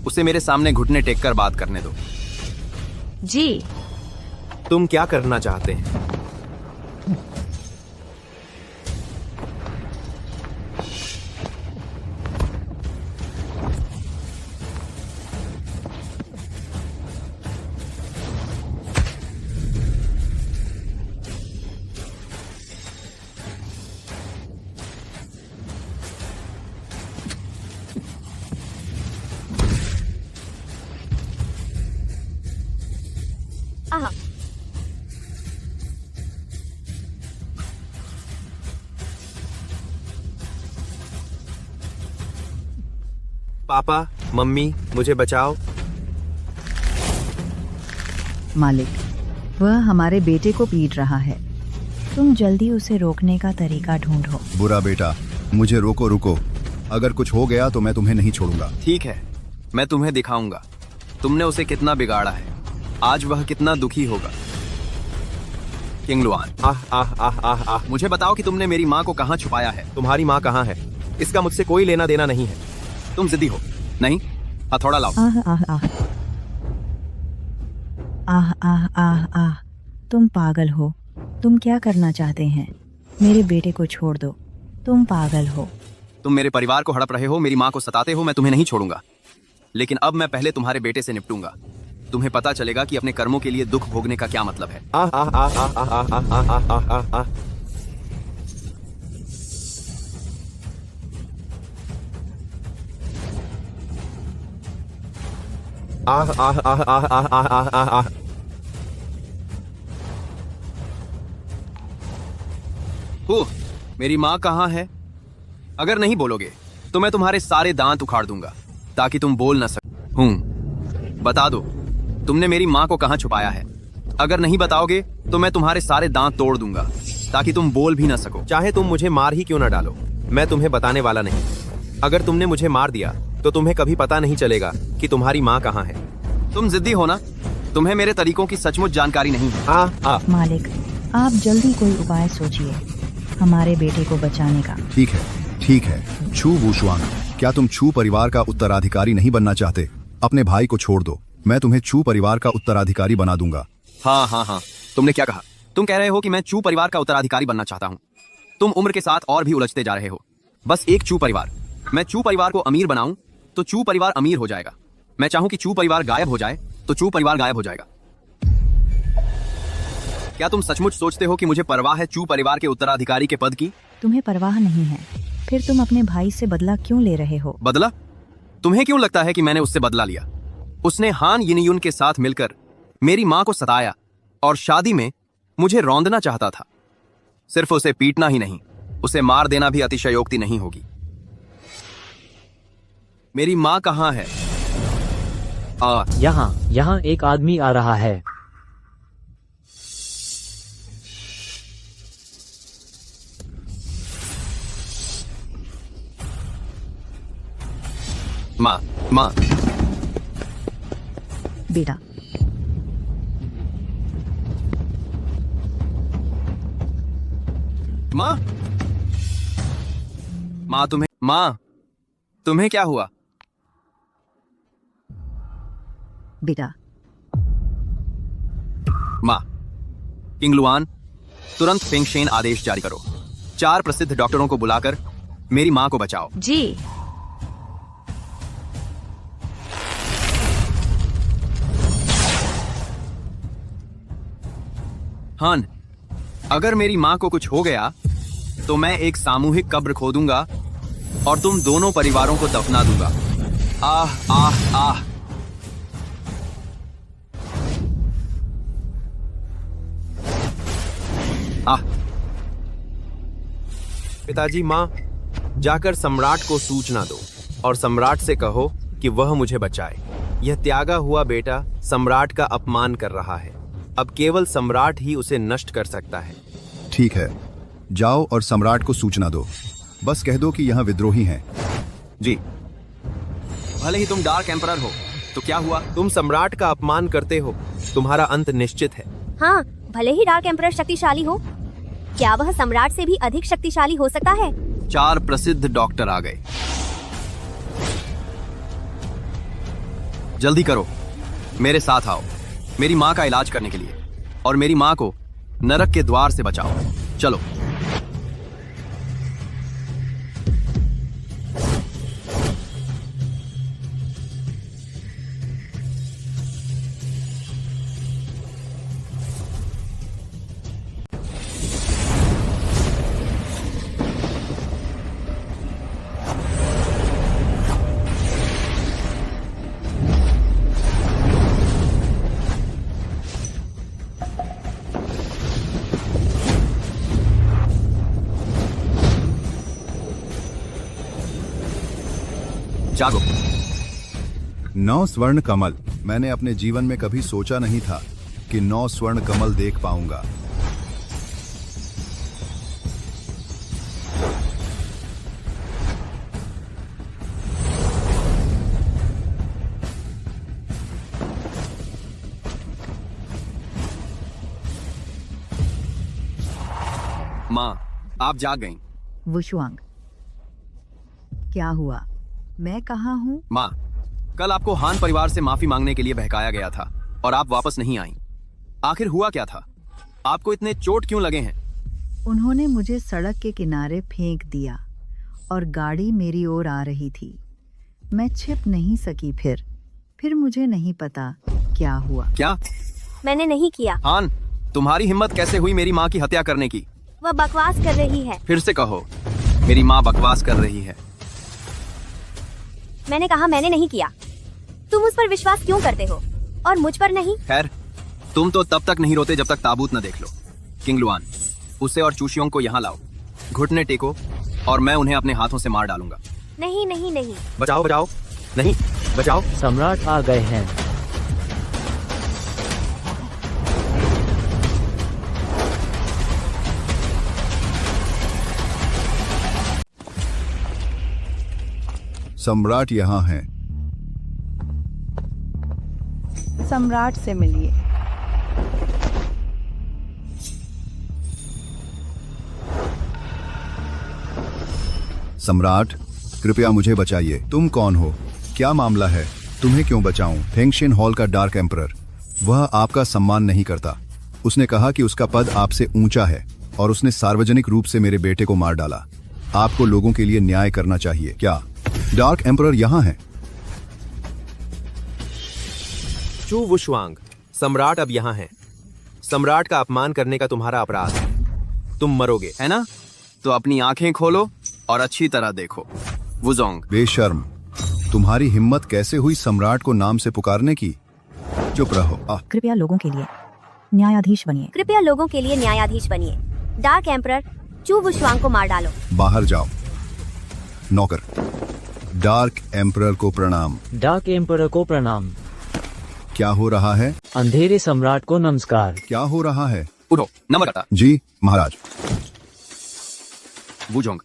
उसे मेरे सामने घुटने टेक कर बात करने दो। जी। तुम क्या करना चाहते हैं? पापा, मम्मी, मुझे बचाओ। मालिक, वह हमारे बेटे को पीट रहा है। तुम जल्दी उसे रोकने का तरीका ढूंढो। बुरा बेटा, मुझे रुको। अगर कुछ हो गया तो मैं तुम्हें नहीं छोड़ूंगा। ठीक है, मैं तुम्हें दिखाऊंगा तुमने उसे कितना बिगाड़ा है। आज वह कितना दुखी होगा। किंगलुआन, आह, मुझे बताओ कि तुमने मेरी माँ को कहाँ छुपाया है? तुम्हारी माँ कहाँ है? इसका मुझसे कोई लेना देना नहीं है। तुम जिद्दी हो। नहीं, हथौड़ा लाओ। आह, तुम पागल हो। तुम क्या करना चाहते हैं? मेरे बेटे को छोड़ दो। तुम पागल हो। तुम मेरे परिवार को हड़प रहे हो, मेरी माँ को सताते हो। मैं तुम्हें नहीं छोड़ूंगा। लेकिन अब मैं पहले तुम्हारे बेटे से निपटूंगा। तुम्हें पता चलेगा कि अपने कर्मों के लिए दुख भोगने का क्या मतलब है। मेरी माँ कहाँ है? अगर नहीं बोलोगे तो मैं तुम्हारे सारे दांत उखाड़ दूंगा ताकि तुम बोल न सको। बता दो, तुमने मेरी माँ को कहाँ छुपाया है? अगर नहीं बताओगे तो मैं तुम्हारे सारे दांत तोड़ दूंगा ताकि तुम बोल भी न सको। चाहे तुम मुझे मार ही क्यों न डालो, मैं तुम्हें बताने वाला नहीं। अगर तुमने मुझे मार दिया तो तुम्हें कभी पता नहीं चलेगा कि तुम्हारी माँ कहाँ है। तुम जिद्दी हो ना? तुम्हें मेरे तरीकों की सचमुच जानकारी नहीं है। मालिक, आप जल्दी कोई उपाय सोचिए हमारे बेटे को बचाने का। ठीक है छू वुशुआंग, क्या तुम छू परिवार का उत्तराधिकारी नहीं बनना चाहते? अपने भाई को छोड़ दो, मैं तुम्हें छू परिवार का उत्तराधिकारी बना दूंगा। हाँ, तुमने क्या कहा? तुम कह रहे हो कि मैं चू परिवार का उत्तराधिकारी बनना चाहता हूँ। तुम उम्र के साथ और भी उलझते जा रहे हो। बस एक चू परिवार, मैं चू परिवार को अमीर बनाऊं तो चू परिवार अमीर हो जाएगा। मैं चाहूं कि चू परिवार गायब हो जाए तो चू परिवार गायब हो जाएगा। क्या तुम सचमुच सोचते हो कि मुझे परवाह है चू परिवार के उत्तराधिकारी के पद की? तुम्हें परवाह नहीं है, फिर तुम अपने भाई से बदला क्यों ले रहे हो? बदला? तुम्हें क्यों लगता है कि मैंने उससे बदला लिया? उसने हान यिनयुन के साथ मिलकर मेरी माँ को सताया और शादी में मुझे रौंदना चाहता था। सिर्फ उसे पीटना ही नहीं, उसे मार देना भी अतिशयोक्ति नहीं होगी। मेरी माँ कहाँ है? यहाँ एक आदमी आ रहा है। माँ बेटा, माँ तुम्हें क्या हुआ? बेटा, माँ, किंगलुआन, तुरंत फेंगशेन आदेश जारी करो। 4 प्रसिद्ध डॉक्टरों को बुलाकर मेरी माँ को बचाओ। जी। हान, अगर मेरी माँ को कुछ हो गया तो मैं एक सामूहिक कब्र खोदूंगा और तुम दोनों परिवारों को दफना दूंगा। आह आह आह। आह। पिताजी, माँ, जाकर सम्राट को सूचना दो और सम्राट से कहो कि वह मुझे बचाए। यह त्यागा हुआ बेटा सम्राट का अपमान कर रहा है। अब केवल सम्राट ही उसे नष्ट कर सकता है। ठीक है, जाओ और सम्राट को सूचना दो। बस कह दो कि यहाँ विद्रोही हैं। जी। भले ही तुम डार्क एम्परर हो तो क्या हुआ? तुम सम्राट का अपमान करते हो, तुम्हारा अंत निश्चित है। हाँ, भले ही डार्क एम्परर शक्तिशाली हो, क्या वह सम्राट से भी अधिक शक्तिशाली हो सकता है? 4 प्रसिद्ध डॉक्टर आ गए। जल्दी करो, मेरे साथ आओ मेरी माँ का इलाज करने के लिए, और मेरी माँ को नरक के द्वार से बचाओ। चलो। जागो। 9 स्वर्ण कमल। मैंने अपने जीवन में कभी सोचा नहीं था कि 9 स्वर्ण कमल देख पाऊंगा। माँ, आप जाग गईं। वुशुआंग, क्या हुआ? मैं कहाँ हूँ? माँ, कल आपको हान परिवार से माफी मांगने के लिए बहकाया गया था और आप वापस नहीं आईं। आखिर हुआ क्या था? आपको इतने चोट क्यों लगे हैं? उन्होंने मुझे सड़क के किनारे फेंक दिया और गाड़ी मेरी ओर आ रही थी। मैं छिप नहीं सकी। फिर मुझे नहीं पता क्या हुआ। क्या? मैंने नहीं किया। हान, तुम्हारी हिम्मत कैसे हुई मेरी माँ की हत्या करने की? वह बकवास कर रही है। फिर से कहो, मेरी माँ बकवास कर रही है। मैंने कहा मैंने नहीं किया। तुम उस पर विश्वास क्यों करते हो और मुझ पर नहीं? खैर, तुम तो तब तक नहीं रोते जब तक ताबूत न देख लो। किंग लुआन, उसे और चूशियोंग को यहाँ लाओ, घुटने टेको और मैं उन्हें अपने हाथों से मार डालूंगा। नहीं नहीं नहीं। बचाओ बचाओ, नहीं बचाओ। सम्राट आ गए हैं। सम्राट यहाँ हैं। सम्राट से मिलिए। सम्राट, कृपया मुझे बचाइए। तुम कौन हो? क्या मामला है? तुम्हें क्यों बचाऊं? फेंगशिन हॉल का डार्क एम्परर, वह आपका सम्मान नहीं करता। उसने कहा कि उसका पद आपसे ऊंचा है और उसने सार्वजनिक रूप से मेरे बेटे को मार डाला। आपको लोगों के लिए न्याय करना चाहिए। क्या डार्क एम्परर यहाँ है? चू वुशवांग, सम्राट अब यहाँ है। सम्राट का अपमान करने का तुम्हारा अपराध है। तुम मरोगे, है ना? तो अपनी आंखें खोलो और अच्छी तरह देखो। वुजोंग, बेशर्म, तुम्हारी हिम्मत कैसे हुई सम्राट को नाम से पुकारने की? चुप रहो। कृपया लोगों के लिए न्यायाधीश बनिए। कृपया लोगों के लिए न्यायाधीश बनिए। डार्क एम्परर चू वुशवांग को मार डालो। बाहर जाओ। नौकर, डार्क एम्परर को प्रणाम। डार्क एम्परर को प्रणाम। क्या हो रहा है? अंधेरे सम्राट को नमस्कार। क्या हो रहा है? उठो, नमस्कार। जी महाराज। वुजोंग,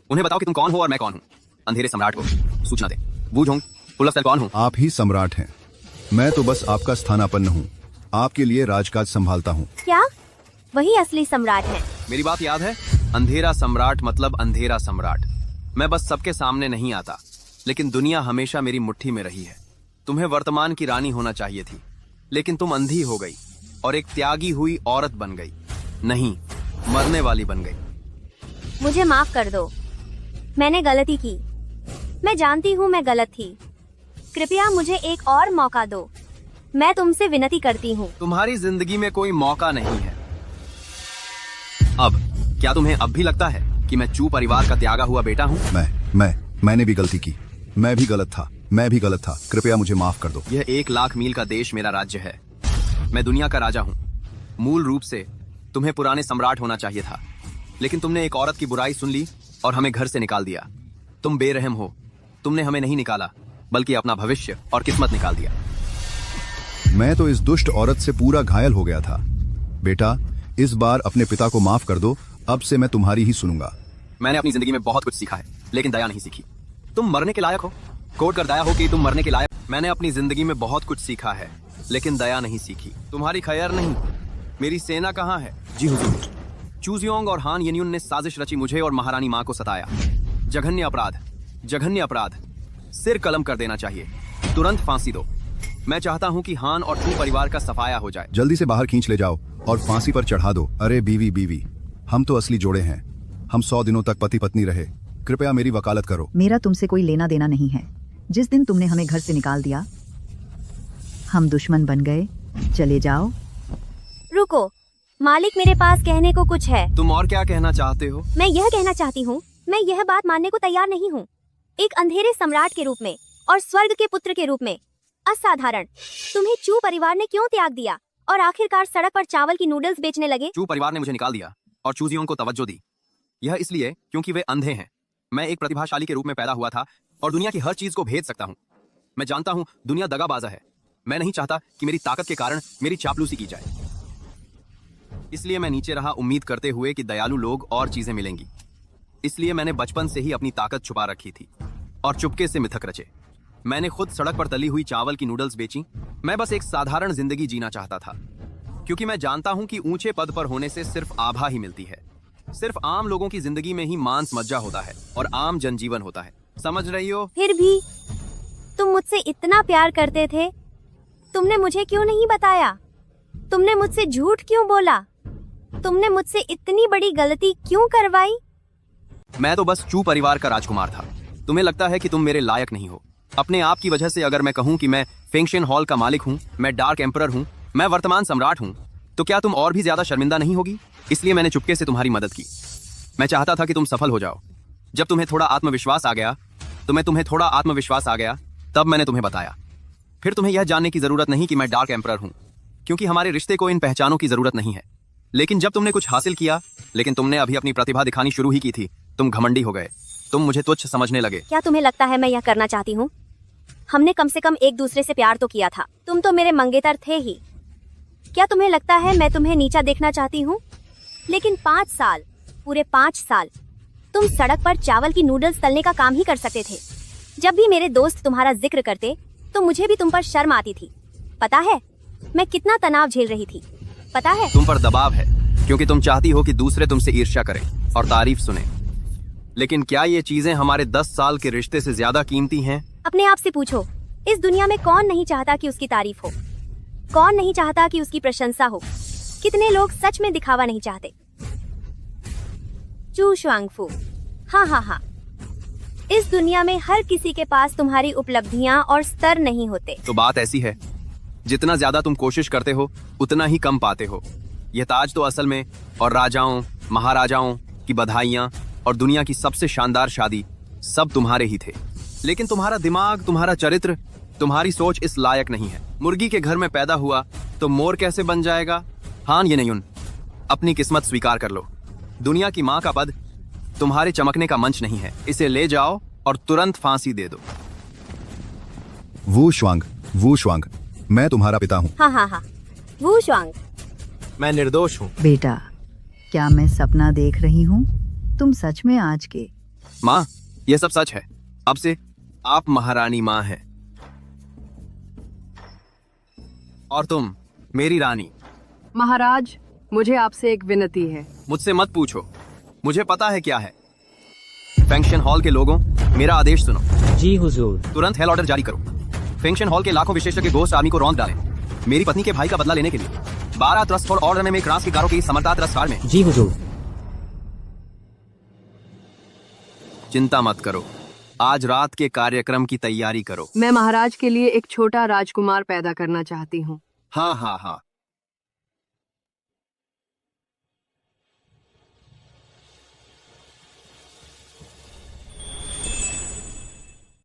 उन्हें बताओ कि तुम कौन हो और मैं कौन हूँ। अंधेरे सम्राट को सूचना दे। वुजोंग, पुलस्तर कौन हूँ? आप ही सम्राट हैं। मैं तो बस आपका स्थानापन्न हूँ। आपके लिए राजकाज संभालता हूँ। क्या? वही असली सम्राट है। मेरी बात याद है? अंधेरा सम्राट मतलब अंधेरा सम्राट। मैं बस सबके सामने नहीं आता, लेकिन दुनिया हमेशा मेरी मुट्ठी में रही है। तुम्हें वर्तमान की रानी होना चाहिए थी, लेकिन तुम अंधी हो गई और एक त्यागी हुई औरत बन गई। नहीं, मरने वाली बन गई। मुझे माफ कर दो, मैंने गलती की। मैं जानती हूँ मैं गलत थी। कृपया मुझे एक और मौका दो। मैं तुमसे विनती करती हूँ। तुम्हारी जिंदगी में कोई मौका नहीं है। अब क्या तुम्हें अब भी लगता है कि मैं चू परिवार का त्यागा हुआ बेटा हूँ? मैंने भी गलती की। मैं भी गलत था। कृपया मुझे माफ कर दो। यह 1,00,000 मील का देश मेरा राज्य है। मैं दुनिया का राजा हूँ। मूल रूप से तुम्हें पुराने सम्राट होना चाहिए था, लेकिन तुमने एक औरत की बुराई सुन ली और हमें घर से निकाल दिया। तुम बेरहम हो। तुमने हमें नहीं निकाला, बल्कि अपना भविष्य और किस्मत निकाल दिया। मैं तो इस दुष्ट औरत से पूरा घायल हो गया था। बेटा, इस बार अपने पिता को माफ कर दो। अब से मैं तुम्हारी ही सुनूंगा। मैंने अपनी जिंदगी में बहुत कुछ सीखा है, लेकिन दया नहीं सीखी। तुम मरने के लायक हो। कोड कर दया हो कि तुम मरने के लायक। मैंने अपनी जिंदगी में बहुत कुछ सीखा है, लेकिन दया नहीं सीखी। तुम्हारी खैर नहीं। मेरी सेना कहाँ है? जी हुजूर। चूजियोंग और हान येन्युन ने साजिश रची मुझे और महारानी माँ को सताया। जघन्य अपराध, जघन्य अपराध। सिर कलम कर देना चाहिए। तुरंत फांसी दो। मैं चाहता हूँ कि हान और चू परिवार का सफाया हो जाए। जल्दी से बाहर खींच ले जाओ और फांसी पर चढ़ा दो। अरे बीवी, हम तो असली जोड़े हैं। हम 100 दिनों तक पति पत्नी रहे। कृपया मेरी वकालत करो। मेरा तुमसे कोई लेना देना नहीं है। जिस दिन तुमने हमें घर से निकाल दिया, हम दुश्मन बन गए। चले जाओ। रुको, मालिक, मेरे पास कहने को कुछ है। तुम और क्या कहना चाहते हो? मैं यह कहना चाहती हूँ, मैं यह बात मानने को तैयार नहीं हूँ। एक अंधेरे सम्राट के रूप में और स्वर्ग के पुत्र के रूप में असाधारण। तुम्हें चू परिवार ने क्यों त्याग दिया और आखिरकार सड़क पर चावल की नूडल्स बेचने लगे? चू परिवार ने मुझे निकाल दिया और चूजियों को तवज्जो दी। यह इसलिए क्योंकि वे अंधे हैं। मैं एक प्रतिभाशाली के रूप में पैदा हुआ था और दुनिया की हर चीज को भेद सकता हूँ। मैं जानता हूँ दुनिया दगाबाज है। मैं नहीं चाहता कि मेरी ताकत के कारण मेरी चापलूसी की जाए। इसलिए मैं नीचे रहा, उम्मीद करते हुए कि दयालु लोग और चीजें मिलेंगी। इसलिए मैंने बचपन से ही अपनी ताकत छुपा रखी थी और चुपके से मिथक रचे। मैंने खुद सड़क पर तली हुई चावल की नूडल्स बेची। मैं बस एक साधारण जिंदगी जीना चाहता था, क्योंकि मैं जानता हूं कि ऊंचे पद पर होने से सिर्फ आभा ही मिलती है। सिर्फ आम लोगों की जिंदगी में ही मांस मज्जा होता है और आम जनजीवन होता है। समझ रही हो? फिर भी तुम मुझसे इतना प्यार करते थे, तुमने मुझे क्यों नहीं बताया? तुमने मुझसे झूठ क्यों बोला? तुमने मुझसे इतनी बड़ी गलती क्यों करवाई? मैं तो बस चू परिवार का राजकुमार था। तुम्हें लगता है कि तुम मेरे लायक नहीं हो, अपने आप की वजह से अगर मैं कहूँ कि मैं फेंगशन हॉल का मालिक हूँ, मैं डार्क एम्परर हूँ, मैं वर्तमान सम्राट हूँ, तो क्या तुम और भी ज्यादा शर्मिंदा नहीं होगी? इसलिए मैंने चुपके से तुम्हारी मदद की। मैं चाहता था कि तुम सफल हो जाओ। जब तुम्हें थोड़ा आत्मविश्वास आ गया, तब मैंने तुम्हें बताया। फिर तुम्हें यह जानने की जरूरत नहीं कि मैं डार्क एम्परर हूँ, क्योंकि हमारे रिश्ते को इन पहचानों की जरूरत नहीं है। लेकिन जब तुमने कुछ हासिल किया, लेकिन तुमने अभी अपनी प्रतिभा दिखानी शुरू ही की थी, तुम घमंडी हो गए, तुम मुझे तुच्छ समझने लगे। क्या तुम्हें लगता है मैं यह करना चाहती हूँ? हमने कम से कम एक दूसरे से प्यार तो किया था। तुम तो मेरे मंगेतर थे ही। क्या तुम्हें लगता है मैं तुम्हें नीचा देखना चाहती हूँ? लेकिन 5 साल, पूरे 5 साल तुम सड़क पर चावल की नूडल्स तलने का काम ही कर सकते थे। जब भी मेरे दोस्त तुम्हारा जिक्र करते तो मुझे भी तुम पर शर्म आती थी। पता है मैं कितना तनाव झेल रही थी? पता है तुम पर दबाव है क्योंकि तुम चाहती हो कि दूसरे तुमसे ईर्ष्या करें और तारीफ सुने। लेकिन क्या ये चीजें हमारे 10 साल के रिश्ते से ज्यादा कीमती हैं? अपने आप से पूछो, इस दुनिया में कौन नहीं चाहता कि उसकी तारीफ हो? कौन नहीं चाहता कि उसकी प्रशंसा हो? कितने लोग सच में दिखावा नहीं चाहते? चू शुआंगफू, हाँ, इस दुनिया में हर किसी के पास तुम्हारी उपलब्धियां और स्तर नहीं होते। तो बात ऐसी है, जितना ज्यादा तुम कोशिश करते हो उतना ही कम पाते हो। यह ताज तो असल में और राजाओं महाराजाओं की बधाइयां और दुनिया की सबसे शानदार शादी सब तुम्हारे ही थे। लेकिन तुम्हारा दिमाग, तुम्हारा चरित्र, तुम्हारी सोच इस लायक नहीं है। मुर्गी के घर में पैदा हुआ तो मोर कैसे बन जाएगा? हान ये नहीं, अपनी किस्मत स्वीकार कर लो। दुनिया की माँ का पद तुम्हारे चमकने का मंच नहीं है। इसे ले जाओ और तुरंत फांसी दे दो। वू शुआंग, मैं तुम्हारा पिता हूँ। हाँ, वू शुआंग। मैं निर्दोष हूँ। बेटा, क्या मैं सपना देख रही हूँ? तुम सच में आज के? माँ, यह सब सच है। अब से आप महारानी माँ हैं और तुम मेरी रानी। महाराज, मुझे आपसे एक विनती है। मुझसे मत पूछो, मुझे पता है क्या है। फेंगशन हॉल के लोगों, मेरा आदेश सुनो। जी हुजूर। तुरंत हेल ऑर्डर जारी करो। फेंगशन हॉल के लाखों विशेषज्ञ घोस्ट आर्मी को रौंद डालें, मेरी पत्नी के भाई का बदला लेने के लिए। 12 ट्रस्ट फॉर ऑर्डर में क्रांस की कारों की समर्था ट्रस्ट कार में। जी हुजूर। चिंता मत करो, आज रात के कार्यक्रम की तैयारी करो। मैं महाराज के लिए एक छोटा राजकुमार पैदा करना चाहती हूँ। हाँ,